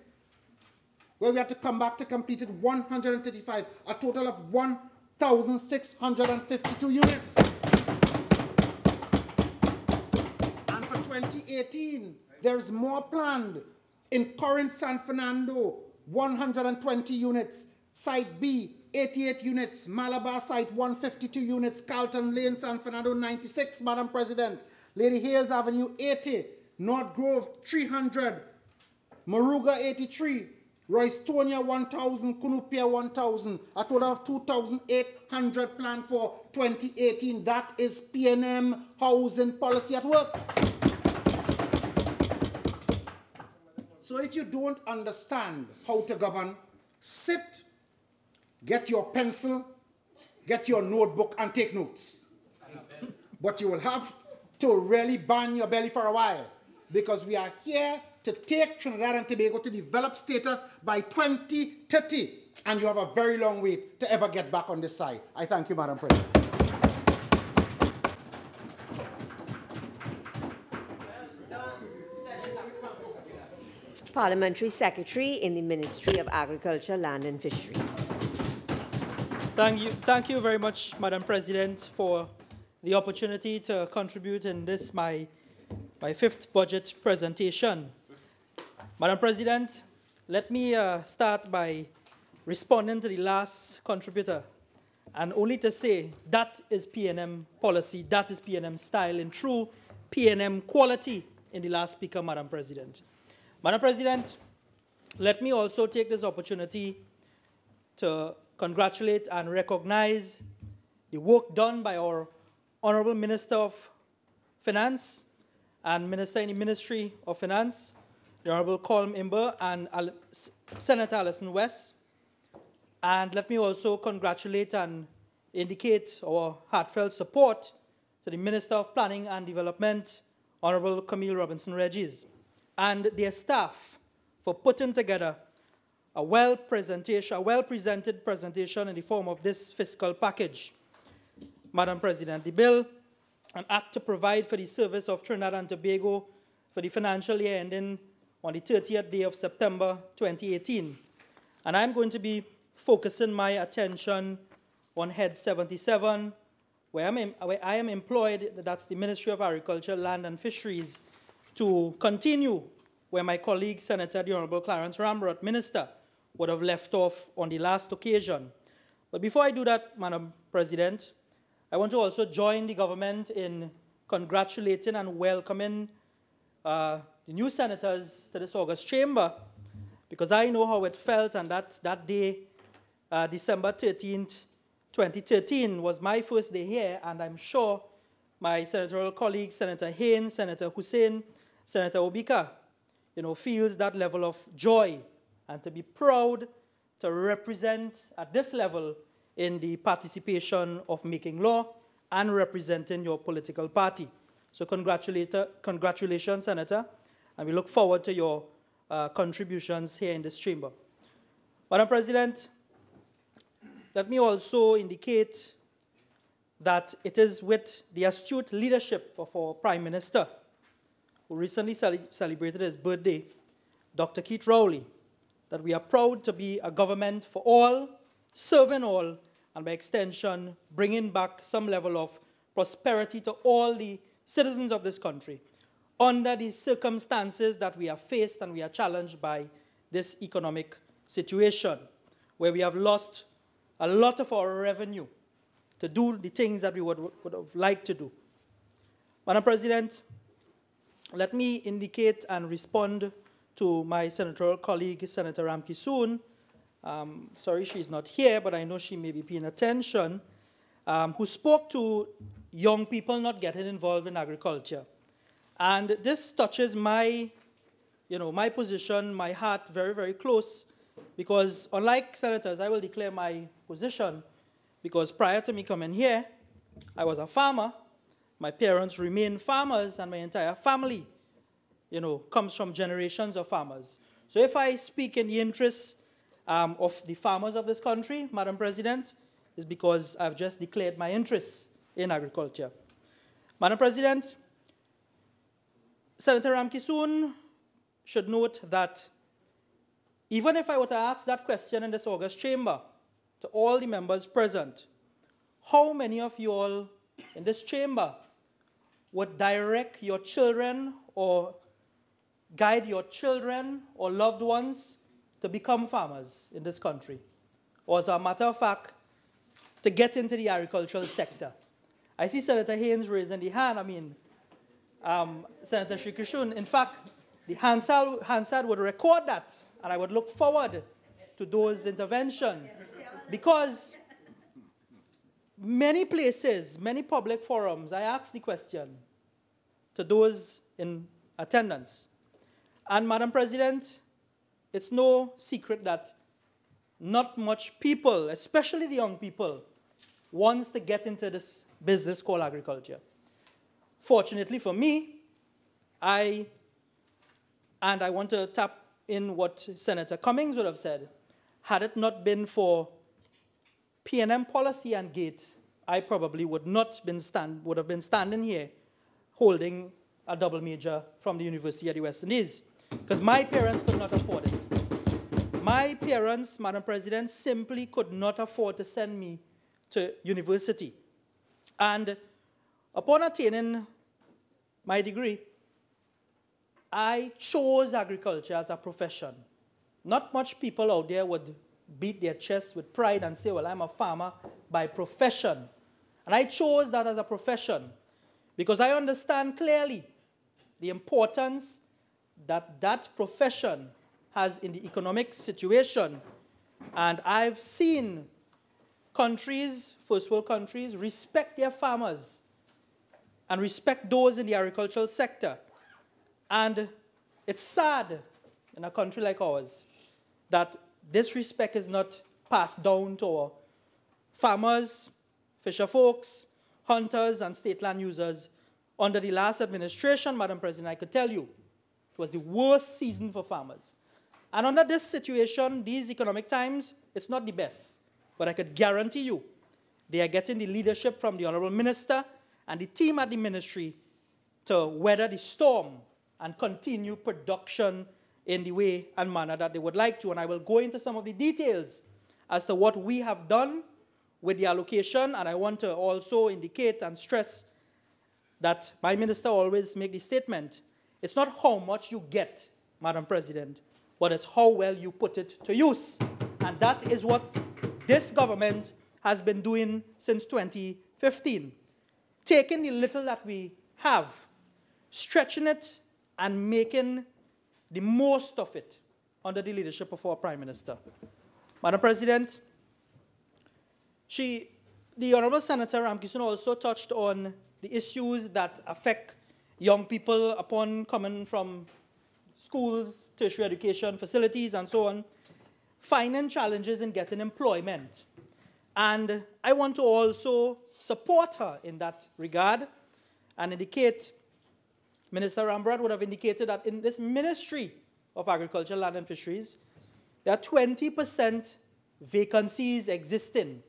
where we had to come back to completed 135. A total of 1,652 units. And for 2018, there's more planned. In Corinth, San Fernando, 120 units. Site B, 88 units. Malabar Site, 152 units. Carlton Lane, San Fernando, 96, Madam President. Lady Hales Avenue, 80. North Grove, 300. Moruga, 83. Roystonia, 1,000. Cunupia, 1,000. A total of 2,800 planned for 2018. That is PNM housing policy at work. So if you don't understand how to govern, sit, get your pencil, get your notebook, and take notes. But you will have to really burn your belly for a while, because we are here to take Trinidad and Tobago to developed status by 2030, and you have a very long way to ever get back on this side. I thank you, Madam President. Parliamentary Secretary in the Ministry of Agriculture, Land and Fisheries. Thank you very much, Madam President, for the opportunity to contribute in this, my fifth budget presentation. Madam President, let me start by responding to the last contributor, and only to say that is PNM policy, that is PNM style, in true PNM quality in the last speaker, Madam President. Madam President, let me also take this opportunity to congratulate and recognize the work done by our Honorable Minister of Finance and Minister in the Ministry of Finance, the Honorable Colm Imber and Senator Allyson West. And let me also congratulate and indicate our heartfelt support to the Minister of Planning and Development, Honorable Camille Robinson-Regis, and their staff for putting together a well-presented presentation in the form of this fiscal package. Madam President, the bill, an act to provide for the service of Trinidad and Tobago for the financial year ending on the 30th day of September 2018. And I'm going to be focusing my attention on Head 77, where I am employed, that's the Ministry of Agriculture, Land and Fisheries, to continue where my colleague, Senator the Honorable Clarence Ramroth, Minister, would have left off on the last occasion. But before I do that, Madam President, I want to also join the government in congratulating and welcoming the new senators to this August chamber, because I know how it felt, and that day, December 13th, 2013, was my first day here, and I'm sure my senatorial colleagues, Senator Haynes, Senator Hussain, Senator Obika, feels that level of joy and to be proud to represent at this level in the participation of making law and representing your political party. So congratulations, Senator, and we look forward to your contributions here in this chamber. Madam President, let me also indicate that it is with the astute leadership of our Prime Minister, who recently celebrated his birthday, Dr. Keith Rowley, that we are proud to be a government for all, serving all, and by extension, bringing back some level of prosperity to all the citizens of this country under the circumstances that we are faced and we are challenged by this economic situation, where we have lost a lot of our revenue to do the things that we would have liked to do. Madam President, let me indicate and respond to my senatorial colleague, Senator Ramki Soon. Sorry she's not here, but I know she may be paying attention, who spoke to young people not getting involved in agriculture. And this touches my position, my heart very, very close, because unlike senators, I will declare my position, because prior to me coming here, I was a farmer. My parents remained farmers, and my entire family, comes from generations of farmers. So if I speak in the interests of the farmers of this country, Madam President, it's because I've just declared my interests in agriculture. Madam President, Senator Ramki Soon should note that even if I were to ask that question in this August chamber to all the members present, how many of you all in this chamber would direct your children or guide your children or loved ones to become farmers in this country? Or as a matter of fact, to get into the agricultural sector? I see Senator Haynes raising the hand. Senator Shrikishun, in fact, the Hansard would record that, and I would look forward to those interventions, because many places, many public forums, I ask the question to those in attendance. And Madam President, it's no secret that not much people, especially the young people, wants to get into this business called agriculture. Fortunately for me, I want to tap in what Senator Cummings would have said. Had it not been for PNM policy and gate, I probably would have been standing here holding a double major from the University of the West Indies. because my parents could not afford it. My parents, Madam President, simply could not afford to send me to university. And upon attaining my degree, I chose agriculture as a profession. Not much people out there would beat their chest with pride and say, well, I'm a farmer by profession. And I chose that as a profession because I understand clearly the importance that that profession has in the economic situation. And I've seen countries, first world countries, respect their farmers and respect those in the agricultural sector. And it's sad in a country like ours that this respect is not passed down to our farmers, fisher folks, hunters, and state land users. Under the last administration, Madam President, I could tell you, it was the worst season for farmers. And under this situation, these economic times, it's not the best. But I could guarantee you, they are getting the leadership from the Honorable Minister and the team at the ministry to weather the storm and continue production in the way and manner that they would like to. And I will go into some of the details as to what we have done with the allocation. And I want to also indicate and stress that my minister always makes the statement, it's not how much you get, Madam President, but it's how well you put it to use. And that is what this government has been doing since 2015. Taking the little that we have, stretching it, and making the most of it under the leadership of our Prime Minister. Madam President, the Honorable Senator Ramkissoon also touched on the issues that affect young people upon coming from schools, tertiary education facilities, and so on, finding challenges in getting employment. And I want to also support her in that regard and indicate, Minister Rambrad would have indicated that in this Ministry of Agriculture, Land and Fisheries, there are 20% vacancies existing.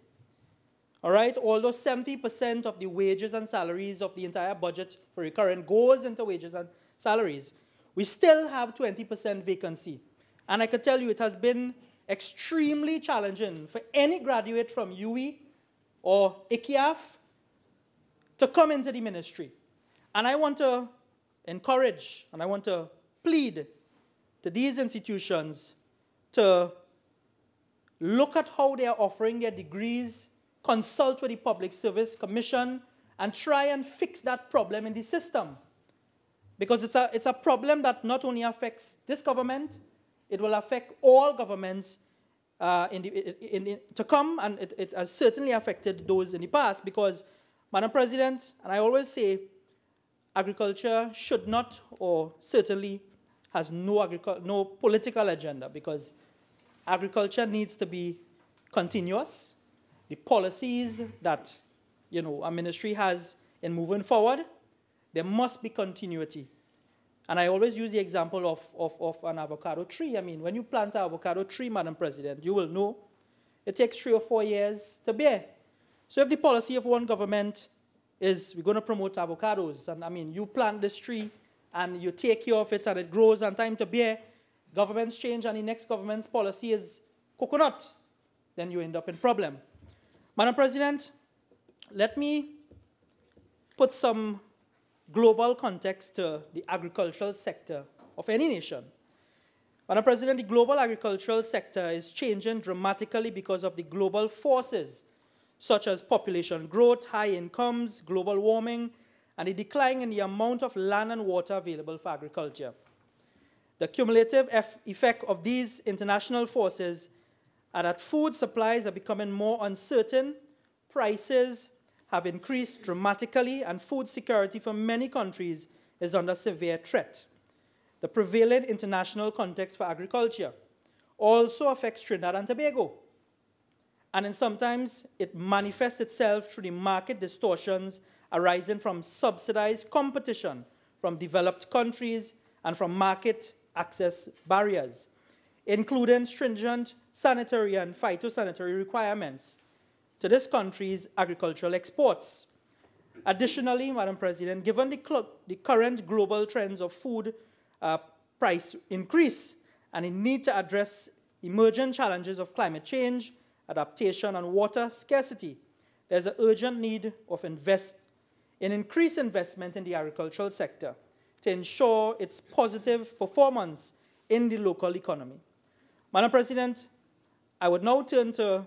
All right, although 70% of the wages and salaries of the entire budget for recurrent goes into wages and salaries, we still have 20% vacancy. And I can tell you it has been extremely challenging for any graduate from UE or ICIAF to come into the ministry. And I want to encourage and I want to plead to these institutions to look at how they are offering their degrees, consult with the Public Service Commission, and try and fix that problem in the system. Because it's a problem that not only affects this government, it will affect all governments to come, and it has certainly affected those in the past. Because, Madam President, and I always say, agriculture should not, or certainly has no political agenda, because agriculture needs to be continuous. The policies that a ministry has in moving forward, there must be continuity. And I always use the example of an avocado tree. I mean, when you plant an avocado tree, Madam President, you will know it takes 3 or 4 years to bear. So if the policy of one government is we're going to promote avocados, and I mean, you plant this tree and you take care of it and it grows and time to bear, governments change and the next government's policy is coconut, then you end up in problem. Madam President, let me put some global context to the agricultural sector of any nation. Madam President, the global agricultural sector is changing dramatically because of the global forces such as population growth, high incomes, global warming, and the decline in the amount of land and water available for agriculture. The cumulative effect of these international forces are that food supplies are becoming more uncertain, prices have increased dramatically, and food security for many countries is under severe threat. The prevailing international context for agriculture also affects Trinidad and Tobago, and sometimes it manifests itself through the market distortions arising from subsidized competition from developed countries and from market access barriers, including stringent sanitary and phytosanitary requirements to this country's agricultural exports. Additionally, Madam President, given the current global trends of food price increase and the need to address emergent challenges of climate change, adaptation, and water scarcity, there's an urgent need of increased investment in the agricultural sector to ensure its positive performance in the local economy. Madam President, I would now turn to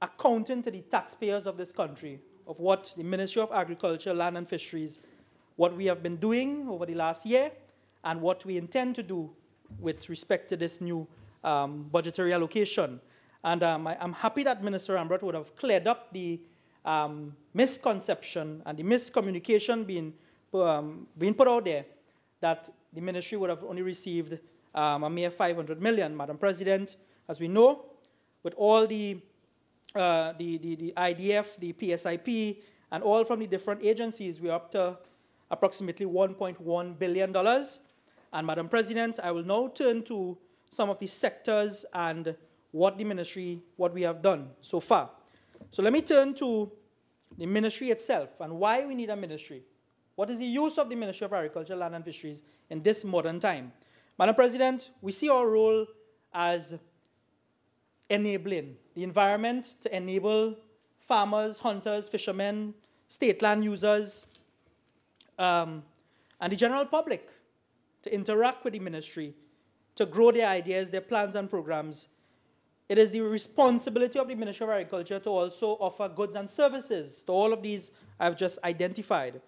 accounting to the taxpayers of this country of what the Ministry of Agriculture, Land and Fisheries, what we have been doing over the last year, and what we intend to do with respect to this new budgetary allocation. And I'm happy that Minister Rambrot would have cleared up the misconception and the miscommunication being put out there that the ministry would have only received a mere 500 million. Madam President, as we know, with all the IDF, the PSIP, and all from the different agencies, we're up to approximately $1.1 billion. And Madam President, I will now turn to some of the sectors and what we have done so far. So let me turn to the ministry itself and why we need a ministry. What is the use of the Ministry of Agriculture, Land and Fisheries in this modern time? Madam President, we see our role as enabling the environment to enable farmers, hunters, fishermen, state land users, and the general public to interact with the ministry, to grow their ideas, their plans and programs. It is the responsibility of the Ministry of Agriculture to also offer goods and services to all of these I've just identified.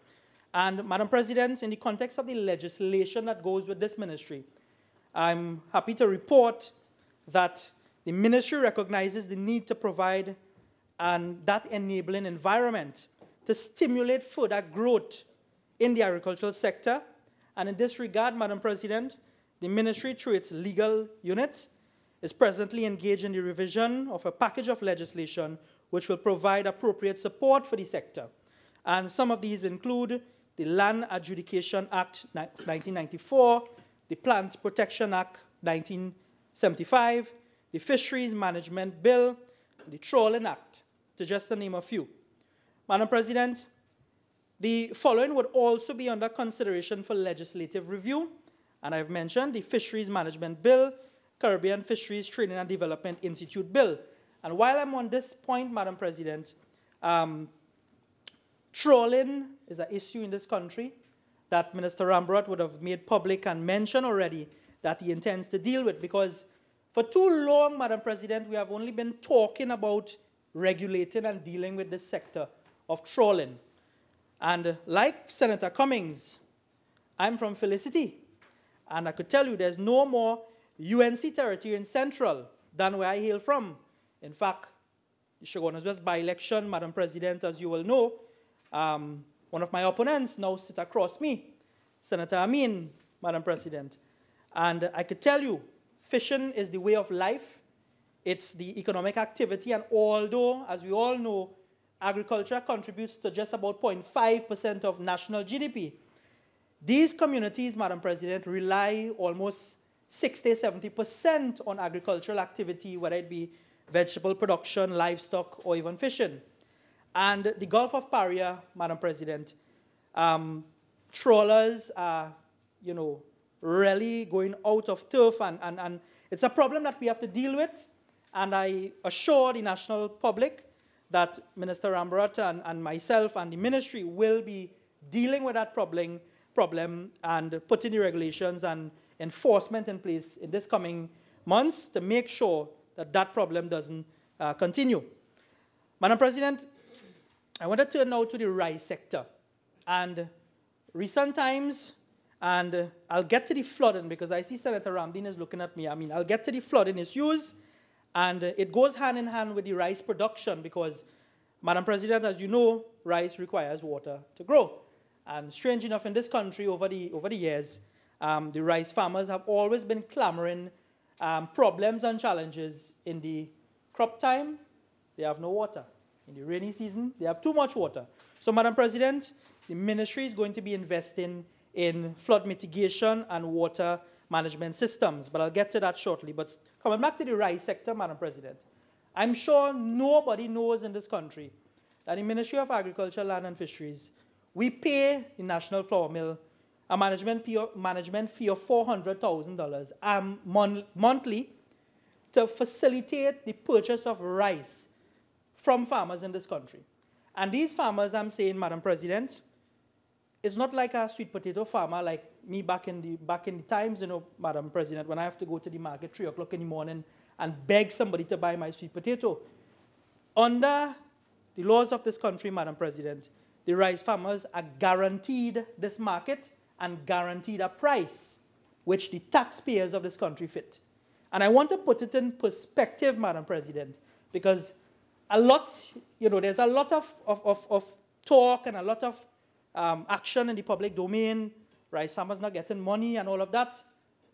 And Madam President, in the context of the legislation that goes with this ministry, I'm happy to report that the ministry recognizes the need to provide that enabling environment to stimulate further growth in the agricultural sector. And in this regard, Madam President, the ministry, through its legal unit, is presently engaged in the revision of a package of legislation which will provide appropriate support for the sector. And some of these include the Land Adjudication Act 1994, the Plant Protection Act 1975, the Fisheries Management Bill, the Trawling Act, to just to name a few. Madam President, the following would also be under consideration for legislative review, and I've mentioned the Fisheries Management Bill, Caribbean Fisheries Training and Development Institute Bill. And while I'm on this point, Madam President, trawling is an issue in this country that Minister Rambrot would have made public and mentioned already that he intends to deal with, because for too long, Madam President, we have only been talking about regulating and dealing with this sector of trawling. And like Senator Cummings, I'm from Felicity, and I could tell you there's no more UNC territory in Central than where I hail from. In fact, the Shogun's West by-election, Madam President, as you will know, one of my opponents now sits across me, Senator Amin, Madam President. And I could tell you, fishing is the way of life. It's the economic activity, and although, as we all know, agriculture contributes to just about 0.5% of national GDP, these communities, Madam President, rely almost 60–70% on agricultural activity, whether it be vegetable production, livestock, or even fishing. And the Gulf of Paria, Madam President, trawlers are, really going out of turf, and it's a problem that we have to deal with. And I assure the national public that Minister Rambrot and myself and the ministry will be dealing with that problem and putting the regulations and enforcement in place in this coming months to make sure that that problem doesn't continue. Madam President, I want to turn now to the rice sector. And recent times, and I'll get to the flooding because I see Senator Ramdeen is looking at me. I'll get to the flooding issues, and it goes hand in hand with the rice production because, Madam President, as you know, rice requires water to grow. And strange enough, in this country over the years, the rice farmers have always been clamoring problems and challenges. In the crop time, they have no water. In the rainy season, they have too much water. So, Madam President, the ministry is going to be investing in flood mitigation and water management systems, but I'll get to that shortly. But coming back to the rice sector, Madam President, I'm sure nobody knows in this country that the Ministry of Agriculture, Land and Fisheries, we pay the National Flour Mill a management fee of $400,000 monthly to facilitate the purchase of rice from farmers in this country. And these farmers, I'm saying, Madam President, it's not like a sweet potato farmer like me back in the times, you know, Madam President, when I have to go to the market 3 o'clock in the morning and beg somebody to buy my sweet potato. Under the laws of this country, Madam President, the rice farmers are guaranteed this market and guaranteed a price which the taxpayers of this country fit. And I want to put it in perspective, Madam President, because there's a lot of talk and a lot of action in the public domain, rice farmers not getting money and all of that.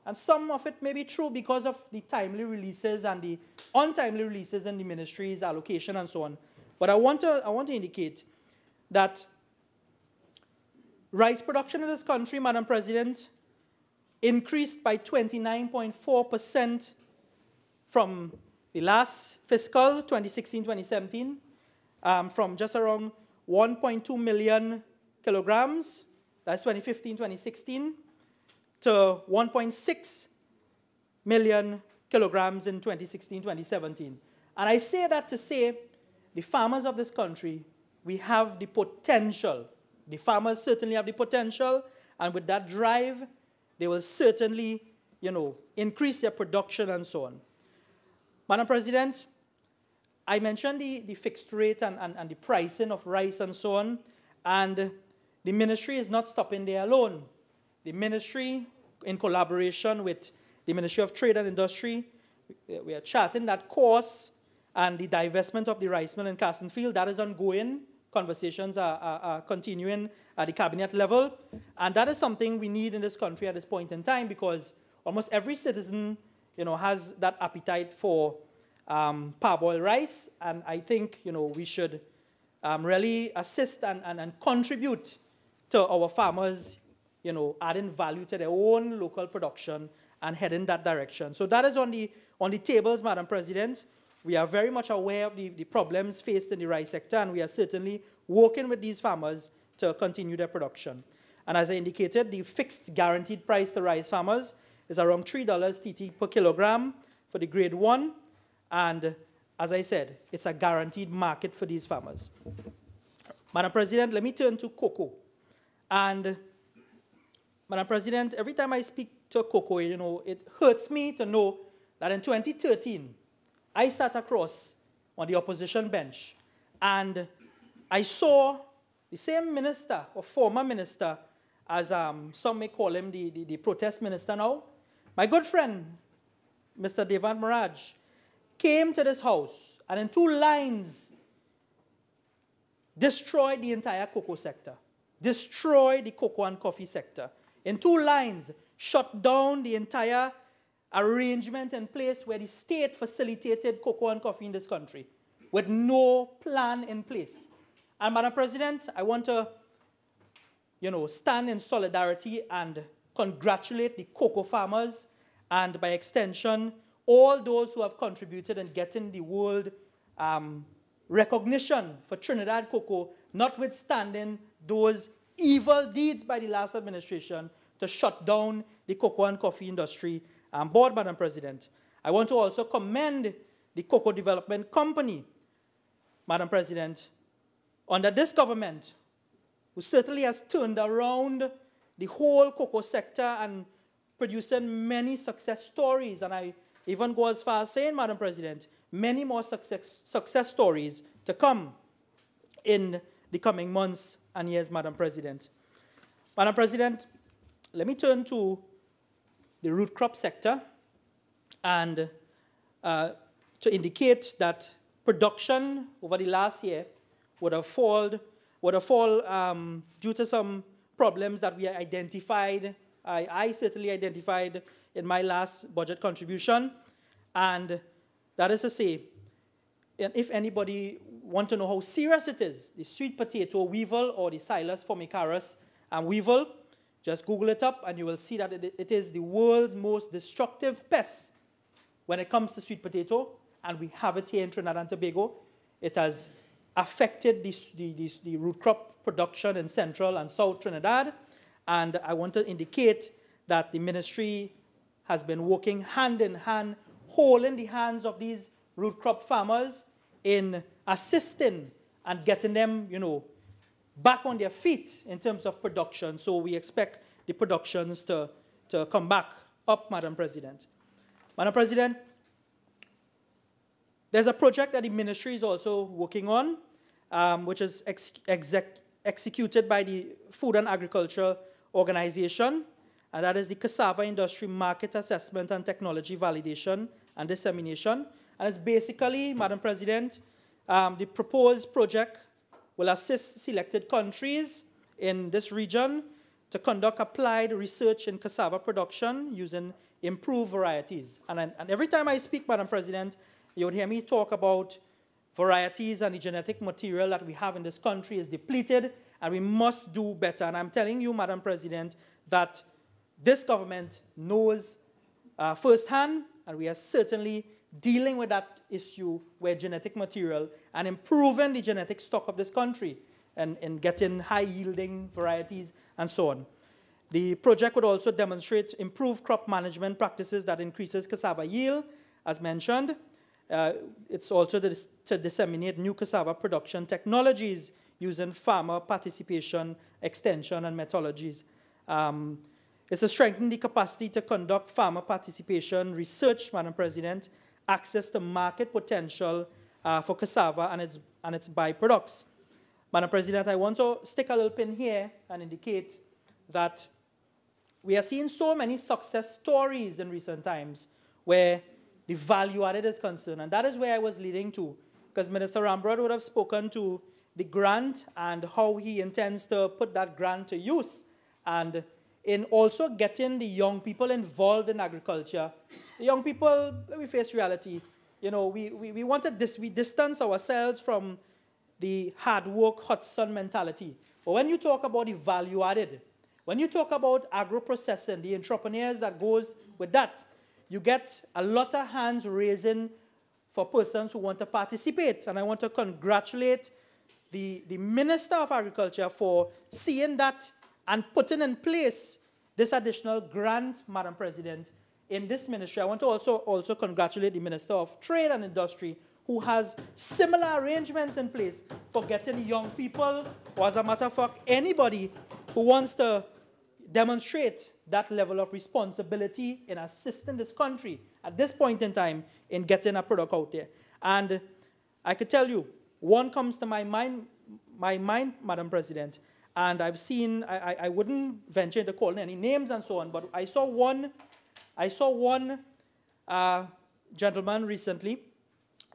And some of it may be true because of the timely releases and the untimely releases in the ministry's allocation and so on. But I want to indicate that rice production in this country, Madam President, increased by 29.4% from the last fiscal, 2016-2017, from just around 1.2 million kilograms, that's 2015-2016, to 1.6 million kilograms in 2016-2017. And I say that to say the farmers of this country, we have the potential. The farmers certainly have the potential, and with that drive, they will certainly, increase their production and so on. Madam President, I mentioned the fixed rate and the pricing of rice and so on, and the ministry is not stopping there alone. The ministry, in collaboration with the Ministry of Trade and Industry, we are charting that course, and the divestment of the rice mill in Castonfield, that is ongoing. Conversations are continuing at the cabinet level, and that is something we need in this country at this point in time, because almost every citizen, has that appetite for parboiled rice, and I think, we should really assist and contribute to our farmers, adding value to their own local production and head in that direction. So that is on the tables, Madam President. We are very much aware of the problems faced in the rice sector, and we are certainly working with these farmers to continue their production. And as I indicated, the fixed guaranteed price to rice farmers is around $3 TT per kilogram for the grade 1. And as I said, it's a guaranteed market for these farmers. Madam President, let me turn to cocoa. And Madam President, every time I speak to cocoa, it hurts me to know that in 2013, I sat across on the opposition bench, and I saw the same minister, or former minister, as some may call him, the protest minister now. My good friend, Mr. Devant Maraj, came to this house and in 2 lines destroyed the entire cocoa sector, destroyed the cocoa and coffee sector. In 2 lines, shut down the entire arrangement in place where the state facilitated cocoa and coffee in this country with no plan in place. And Madam President, I want to, stand in solidarity and congratulate the cocoa farmers and by extension, all those who have contributed in getting the world recognition for Trinidad cocoa, notwithstanding those evil deeds by the last administration to shut down the cocoa and coffee industry board, Madam President. I want to also commend the Cocoa Development Company, Madam President, under this government, who certainly has turned around the whole cocoa sector and producing many success stories. And I even go as far as saying, Madam President, many more success stories to come in the coming months and years, Madam President. Madam President, let me turn to the root crop sector and to indicate that production over the last year would have fallen due to some problems that we identified. I certainly identified in my last budget contribution. And that is to say, if anybody wants to know how serious it is, the sweet potato weevil or the Xylus formicarus weevil, just Google it up and you will see that it is the world's most destructive pest when it comes to sweet potato, and we have it here in Trinidad and Tobago. It has affected the root crop production in central and south Trinidad, And I want to indicate that the ministry has been working hand in hand, holding the hands of these root crop farmers in assisting and getting them, back on their feet in terms of production. So we expect the productions to come back up, Madam President. Madam President, there's a project that the ministry is also working on, which is executed by the Food and Agriculture Organization, and that is the Cassava Industry Market Assessment and Technology Validation and Dissemination. And it's basically, Madam President, the proposed project will assist selected countries in this region to conduct applied research in cassava production using improved varieties. And every time I speak, Madam President, you would hear me talk about varieties and the genetic material that we have in this country is depleted, and we must do better. And I'm telling you, Madam President, that this government knows firsthand, and we are certainly dealing with that issue where genetic material and improving the genetic stock of this country and getting high-yielding varieties and so on. The project would also demonstrate improved crop management practices that increases cassava yield, as mentioned. It's also to disseminate new cassava production technologies using farmer participation, extension, and methodologies. It's to strengthen the capacity to conduct farmer participation research, Madam President, access to market potential for cassava and its byproducts. Madam President, I want to stick a little pin here and indicate that we are seeing so many success stories in recent times where the value added is concerned, and that is where I was leading to, because Minister Rambrod would have spoken to the grant and how he intends to put that grant to use, and in also getting the young people involved in agriculture. The young people, let me face reality, we wanted this, we distance ourselves from the hard work, hot sun mentality. But when you talk about the value added, when you talk about agro-processing, the entrepreneurs that goes with that, you get a lot of hands raising for persons who want to participate. And I want to congratulate the Minister of Agriculture for seeing that and putting in place this additional grant, Madam President, in this ministry. I want to also congratulate the Minister of Trade and Industry, who has similar arrangements in place for getting young people, or as a matter of fact, anybody who wants to demonstrate that level of responsibility in assisting this country at this point in time in getting a product out there. And I could tell you, one comes to my mind, Madam President, and I've seen, I wouldn't venture into calling any names and so on, but I saw one gentleman recently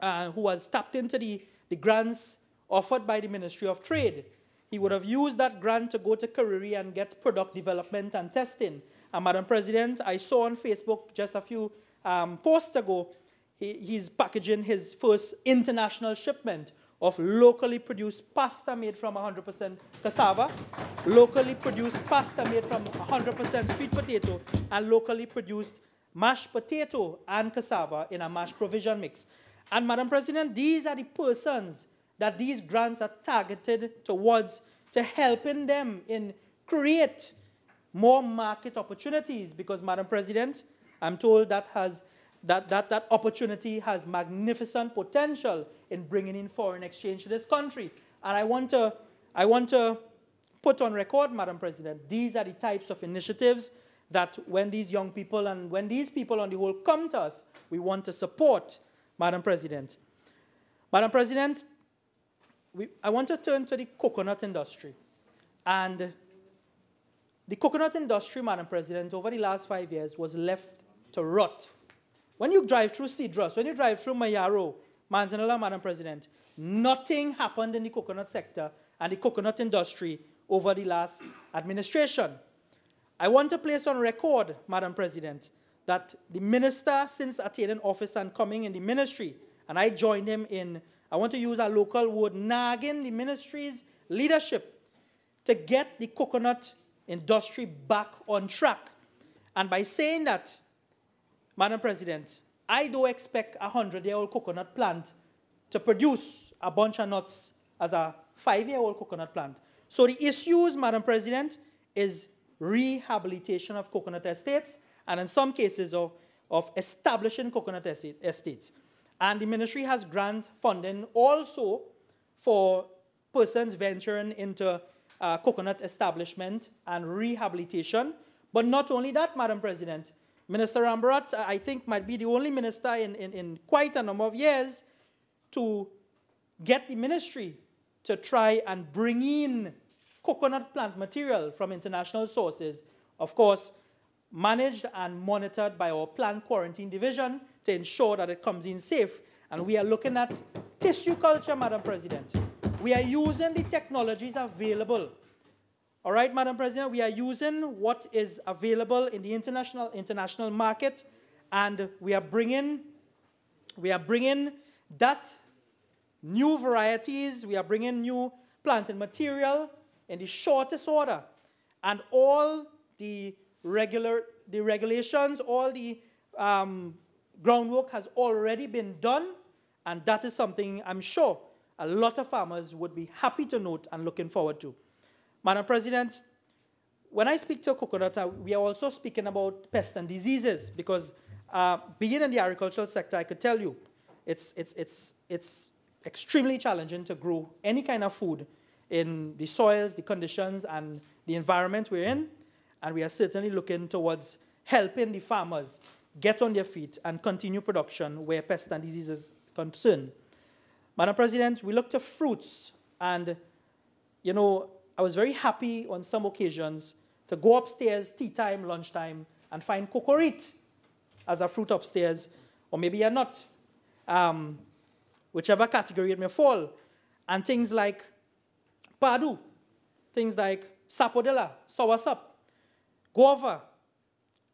who was tapped into the grants offered by the Ministry of Trade. He would have used that grant to go to Kariri and get product development and testing. And Madam President, I saw on Facebook just a few posts ago, he's packaging his first international shipment of locally produced pasta made from 100% cassava, locally produced pasta made from 100% sweet potato, and locally produced mashed potato and cassava in a mashed provision mix. And Madam President, these are the persons that these grants are targeted towards, to helping them in create more market opportunities, because Madam President, I'm told that that opportunity has magnificent potential in bringing in foreign exchange to this country. And I want to put on record, Madam President, these are the types of initiatives that when these young people and when these people on the whole come to us, we want to support, Madam President. Madam President, I want to turn to the coconut industry. And the coconut industry, Madam President, over the last 5 years was left to rot. When you drive through Cedros, when you drive through Mayaro, Manzanilla, Madam President, nothing happened in the coconut sector and the coconut industry over the last administration. I want to place on record, Madam President, that the minister, since attaining office and coming in the ministry, and I joined him in, I want to use a local word, nagging the ministry's leadership to get the coconut industry back on track. And by saying that, Madam President, I don't expect a 100-year-old coconut plant to produce a bunch of nuts as a 5-year-old coconut plant. So the issues, Madam President, is rehabilitation of coconut estates, and in some cases of establishing coconut estates. And the ministry has grant funding also for persons venturing into coconut establishment and rehabilitation. But not only that, Madam President, Minister Rambarat, I think, might be the only minister in quite a number of years to get the ministry to try and bring in coconut plant material from international sources, of course, managed and monitored by our plant quarantine division to ensure that it comes in safe. And we are looking at tissue culture, Madam President. We are using the technologies available. All right, Madam President, we are using what is available in the international market, and we are bringing that new varieties, we are bringing new planting material in the shortest order, and all the regulations, all the groundwork has already been done, and that is something I'm sure a lot of farmers would be happy to note and looking forward to. Madam President, when I speak to coconut, we are also speaking about pests and diseases, because being in the agricultural sector, I could tell you, it's extremely challenging to grow any kind of food in the soils, the conditions, and the environment we're in. And we are certainly looking towards helping the farmers get on their feet and continue production where pests and diseases are concerned. Madam President, we look to fruits, and, you know, I was very happy on some occasions to go upstairs, tea time, lunchtime, and find cocorite as a fruit upstairs, or maybe a nut, whichever category it may fall, and things like padu, things like sapodilla, soursop, guava,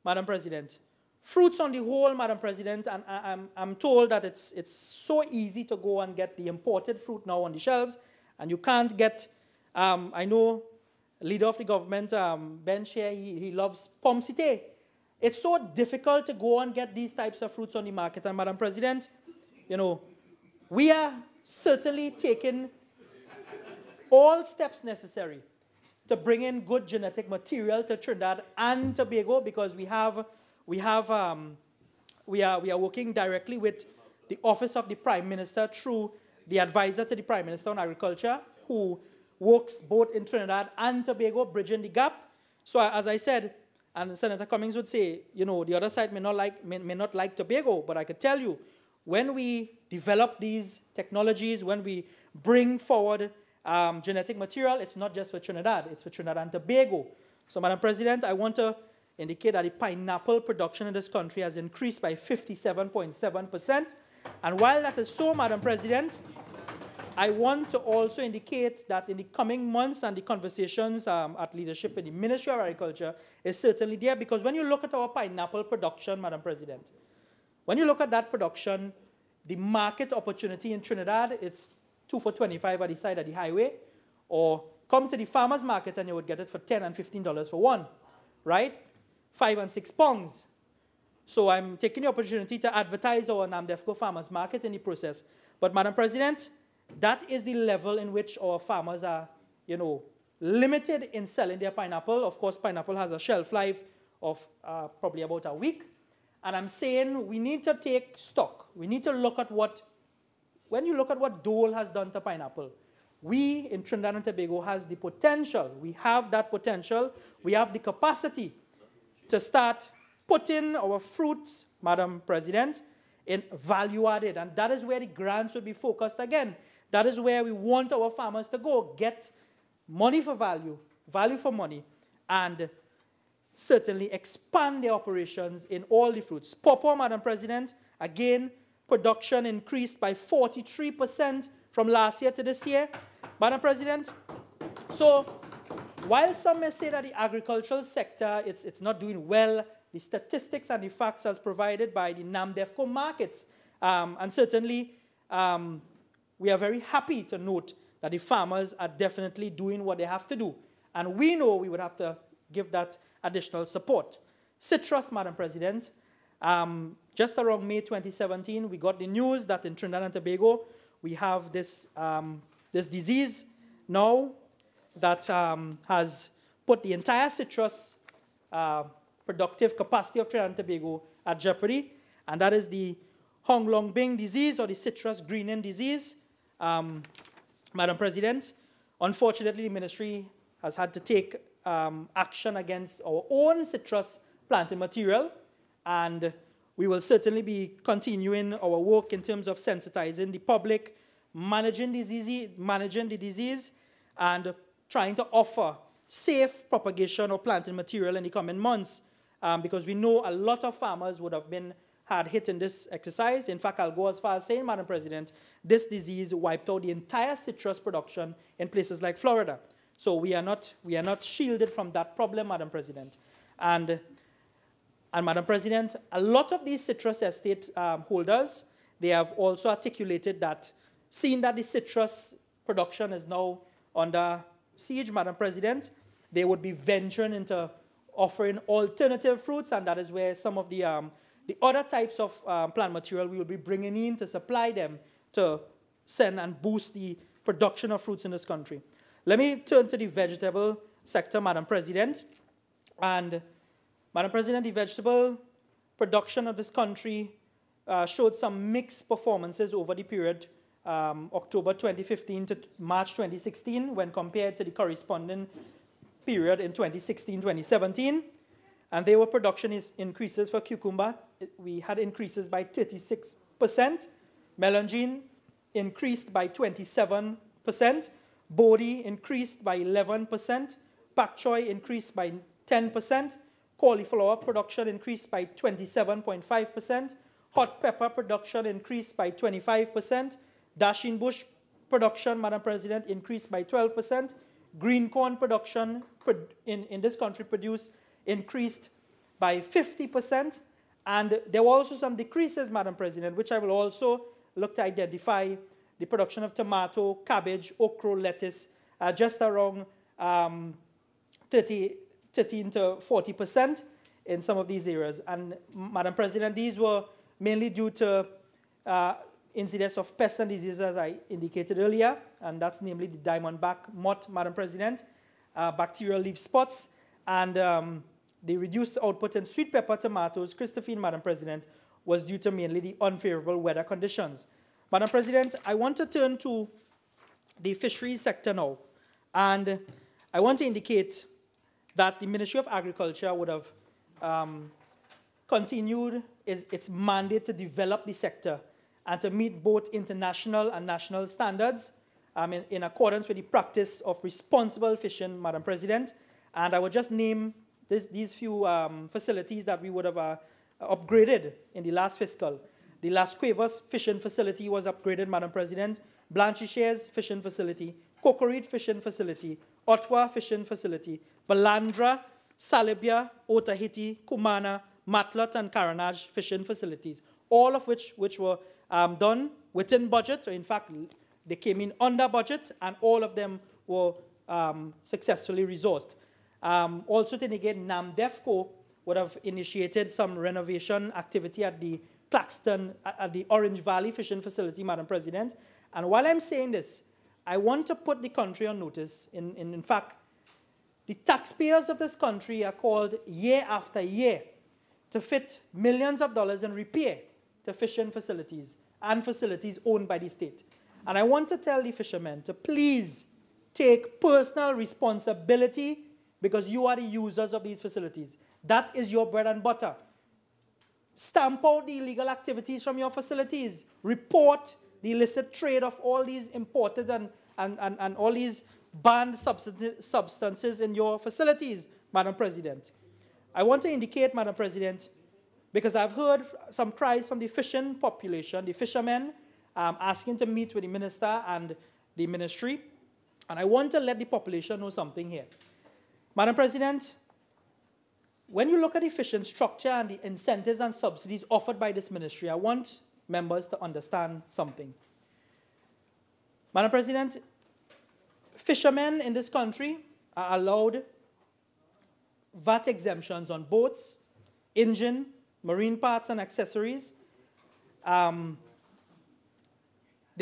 Madam President. Fruits on the whole, Madam President, and I'm told that it's so easy to go and get the imported fruit now on the shelves, and you can't get, I know leader of the government, Ben Share, he loves pomme cité. It's so difficult to go and get these types of fruits on the market, and Madam President, you know, we are certainly taking all steps necessary to bring in good genetic material to Trinidad and Tobago, because we are working directly with the Office of the Prime Minister through the advisor to the Prime Minister on Agriculture, who works both in Trinidad and Tobago, bridging the gap. So as I said, and Senator Cummings would say, you know, the other side may not like Tobago, but I could tell you, when we develop these technologies, when we bring forward genetic material, it's not just for Trinidad, it's for Trinidad and Tobago. So, Madam President, I want to indicate that the pineapple production in this country has increased by 57.7%. And while that is so, Madam President, I want to also indicate that in the coming months, and the conversations at leadership in the Ministry of Agriculture is certainly there, because when you look at our pineapple production, Madam President, when you look at that production, the market opportunity in Trinidad, it's 2 for $25 at the side of the highway, or come to the farmer's market and you would get it for $10 and $15 for one, right? 5 and 6 pounds. So I'm taking the opportunity to advertise our NAMDEFCO farmers market in the process. But Madam President, that is the level in which our farmers are, you know, limited in selling their pineapple. Of course, pineapple has a shelf life of probably about a week. And I'm saying we need to take stock. We need to look at what, when you look at what Dole has done to pineapple, we in Trinidad and Tobago has the potential. We have that potential. We have the capacity to start putting our fruits, Madam President, in value added. And that is where the grants would be focused again. That is where we want our farmers to go, get money for value, value for money, and certainly expand their operations in all the fruits. Pawpaw, Madam President, again, production increased by 43% from last year to this year. Madam President, so while some may say that the agricultural sector, it's not doing well, the statistics and the facts as provided by the NAMDEFCO markets, and certainly we are very happy to note that the farmers are definitely doing what they have to do. And we know we would have to give that additional support. Citrus, Madam President, just around May 2017, we got the news that in Trinidad and Tobago, we have this, this disease now that has put the entire citrus productive capacity of Trinidad and Tobago at jeopardy, and that is the Hong Long Bing disease or the citrus greening disease. Madam President, unfortunately, the ministry has had to take action against our own citrus planting material, and we will certainly be continuing our work in terms of sensitizing the public, managing the disease, and trying to offer safe propagation of planting material in the coming months, because we know a lot of farmers would have been hard hit in this exercise. In fact, I'll go as far as saying, Madam President, this disease wiped out the entire citrus production in places like Florida. So we are not shielded from that problem, Madam President. And Madam President, a lot of these citrus estate holders, they have also articulated that, seeing that the citrus production is now under siege, Madam President, they would be venturing into offering alternative fruits, and that is where some of the other types of plant material we will be bringing in to supply them to send and boost the production of fruits in this country. Let me turn to the vegetable sector, Madam President. And Madam President, the vegetable production of this country showed some mixed performances over the period October 2015 to March 2016 when compared to the corresponding period in 2016-2017. And there were production increases for cucumber. We had increases by 36%. Melangine increased by 27%. Bodi increased by 11%. Pak choy increased by 10%. Cauliflower production increased by 27.5%. Hot pepper production increased by 25%. Dasheen bush production, Madam President, increased by 12%. Green corn production in this country increased by 50%, and there were also some decreases, Madam President, which I will also look to identify. The production of tomato, cabbage, okra, lettuce, just around 13 to 40% in some of these areas. And Madam President, these were mainly due to incidence of pests and diseases, as I indicated earlier, and that's namely the diamondback moth, Madam President, bacterial leaf spots, and the reduced output in sweet pepper tomatoes, Christophine, Madam President, was due to mainly the unfavorable weather conditions. Madam President, I want to turn to the fisheries sector now, and I want to indicate that the Ministry of Agriculture would have continued its mandate to develop the sector and to meet both international and national standards in accordance with the practice of responsible fishing, Madam President. And I will just name these few facilities that we would have upgraded in the last fiscal. The Las Cuevas fishing facility was upgraded, Madam President. Blanchisseur's fishing facility, Cocorite fishing facility, Ottawa fishing facility, Balandra, Salibia, Otahiti, Kumana, Matlat, and Caranage fishing facilities, all of which were done within budget. In fact, they came in under budget, and all of them were successfully resourced. Also, to negate, NAMDEFCO would have initiated some renovation activity at the Claxton, at the Orange Valley fishing facility, Madam President. And while I'm saying this, I want to put the country on notice. In fact, the taxpayers of this country are called year after year to fit millions of dollars in repair to fishing facilities and facilities owned by the state. And I want to tell the fishermen to please take personal responsibility, because you are the users of these facilities. That is your bread and butter. Stamp out the illegal activities from your facilities. Report the illicit trade of all these imported and all these banned substances in your facilities, Madam President. I want to indicate, Madam President, because I've heard some cries from the fishing population, the fishermen, asking to meet with the minister and the ministry. And I want to let the population know something here. Madam President, when you look at the fishing structure and the incentives and subsidies offered by this ministry, I want members to understand something. Madam President, fishermen in this country are allowed VAT exemptions on boats, engine, marine parts and accessories. They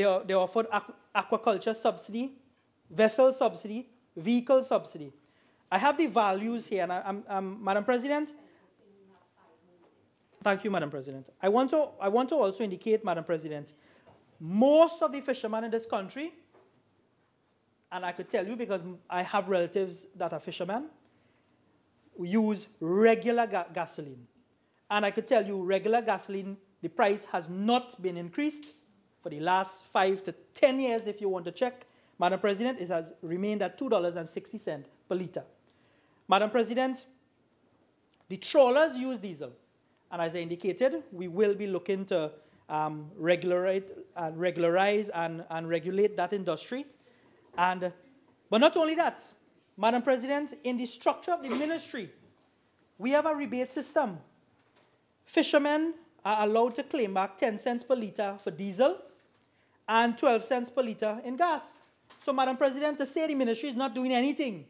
are offered aquaculture subsidy, vessel subsidy, vehicle subsidy. I have the values here, and Madam President. Thank you, Madam President. I want to also indicate, Madam President, most of the fishermen in this country, and I could tell you because I have relatives that are fishermen, use regular gasoline. And I could tell you regular gasoline, the price has not been increased for the last 5 to 10 years, if you want to check. Madam President, it has remained at $2.60 per liter. Madam President, the trawlers use diesel. And as I indicated, we will be looking to regularize and regulate that industry. But not only that, Madam President, in the structure of the ministry, we have a rebate system. Fishermen are allowed to claim back 10 cents per liter for diesel and 12 cents per liter in gas. So, Madam President, to say the ministry is not doing anything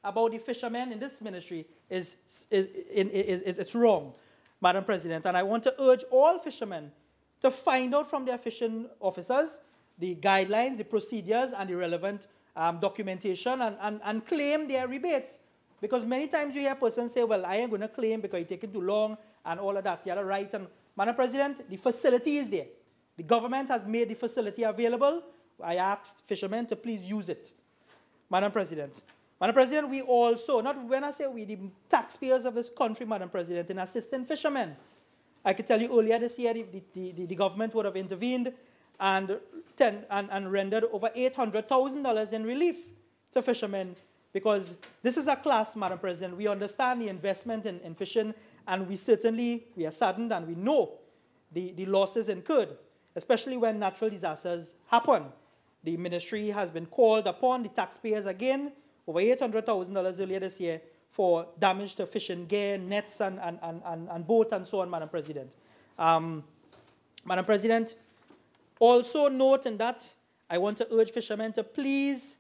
about the fishermen in this ministry it's wrong, Madam President. And I want to urge all fishermen to find out from their fishing officers the guidelines, the procedures, and the relevant documentation and claim their rebates. Because many times you hear persons say, well, I ain't going to claim because it's taking too long and all of that. You have a right. And Madam President, the facility is there. The government has made the facility available. I asked fishermen to please use it. Madam President. Madam President, we also, not when I say we, the taxpayers of this country, Madam President, in assisting fishermen. I could tell you earlier this year, the government would have intervened and rendered over $800,000 in relief to fishermen, because this is a class, Madam President. We understand the investment in fishing, and we are saddened, and we know the losses incurred, especially when natural disasters happen. The ministry has been called upon, the taxpayers again, over $800,000 earlier this year for damage to fishing gear, nets, and boat, and so on, Madam President. Madam President, also note in that, I want to urge fishermen to please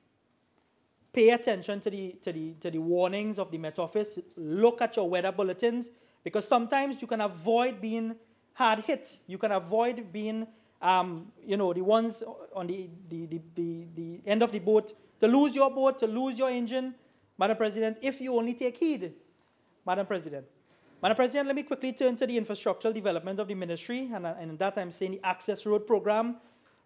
pay attention to the warnings of the Met Office. Look at your weather bulletins, because sometimes you can avoid being hard hit. You can avoid being, the ones on the end of the boat, to lose your boat, to lose your engine, Madam President, if you only take heed, Madam President. Madam President, let me quickly turn to the infrastructural development of the ministry, and in that I'm saying the access road program,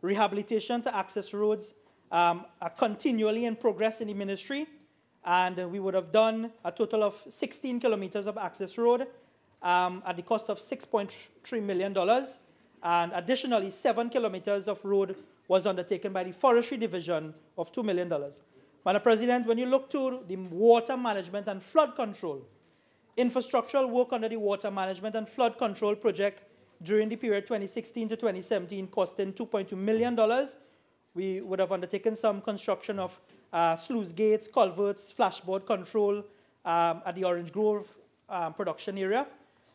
rehabilitation to access roads are continually in progress in the ministry, and we would have done a total of 16 kilometers of access road at the cost of $6.3 million, and additionally 7 kilometers of road was undertaken by the Forestry Division of $2 million. Madam President, when you look to the water management and flood control, infrastructural work under the water management and flood control project during the period 2016 to 2017 costing $2.2 million. We would have undertaken some construction of sluice gates, culverts, flashboard control at the Orange Grove production area,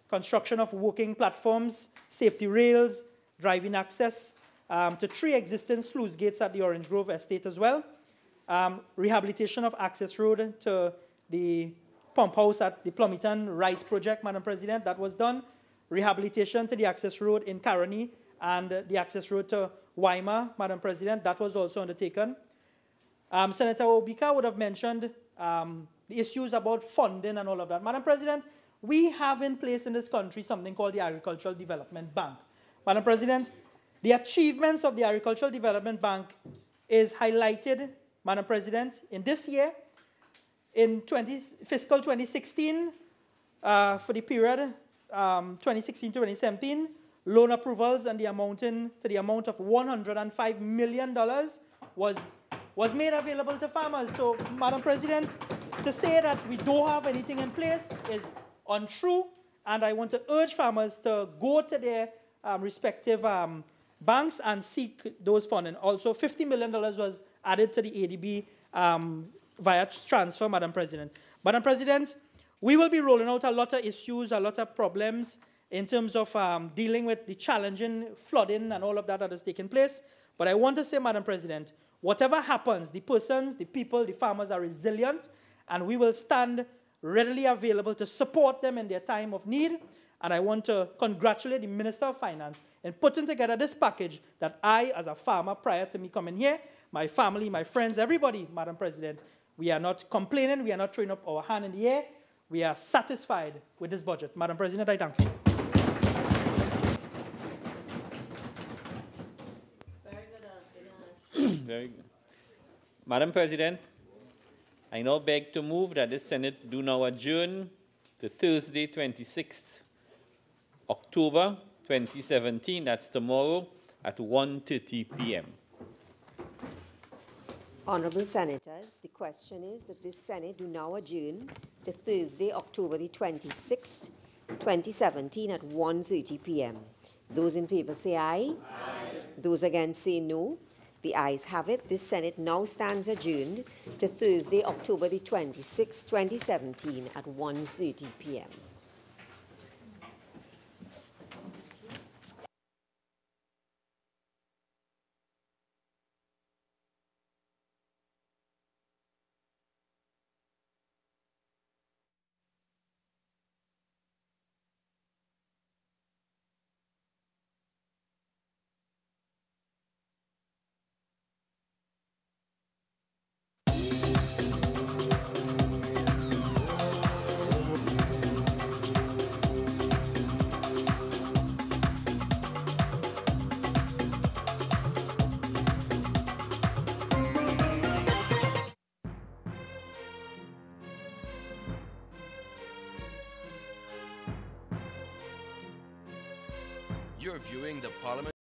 construction of working platforms, safety rails, driving access to 3 existing sluice gates at the Orange Grove estate as well, rehabilitation of access road to the pump house at the Plumiton Rice project, Madam President, that was done, rehabilitation to the access road in Caroni and the access road to Waima, Madam President, that was also undertaken. Senator Obika would have mentioned the issues about funding and all of that. Madam President, we have in place in this country something called the Agricultural Development Bank. Madam President, the achievements of the Agricultural Development Bank is highlighted, Madam President, in this year, in fiscal 2016, for the period 2016-2017, loan approvals and the amount of $105 million was made available to farmers. So, Madam President, to say that we don't have anything in place is untrue, and I want to urge farmers to go to their respective banks and seek those funding. Also, $50 million was added to the ADB via transfer, Madam President. Madam President, we will be rolling out a lot of issues, a lot of problems in terms of dealing with the challenging flooding and all of that is taking place. But I want to say, Madam President, whatever happens, the persons, the people, the farmers are resilient, and we will stand readily available to support them in their time of need. And I want to congratulate the Minister of Finance in putting together this package that I, as a farmer, prior to me coming here, my family, my friends, everybody, Madam President, We are not complaining. We are not throwing up our hand in the air. We are satisfied with this budget. Madam President, I thank you. Very good. Madam President, I now beg to move that the Senate do now adjourn to Thursday, 26th October 2017. That's tomorrow at 1:30 p.m. Honourable Senators, the question is that this Senate do now adjourn to Thursday, October the 26th, 2017 at 1:30 p.m. Those in favour say aye. Aye. Those against say no. The ayes have it. This Senate now stands adjourned to Thursday, October the 26th, 2017 at 1:30 p.m. You're viewing the Parliament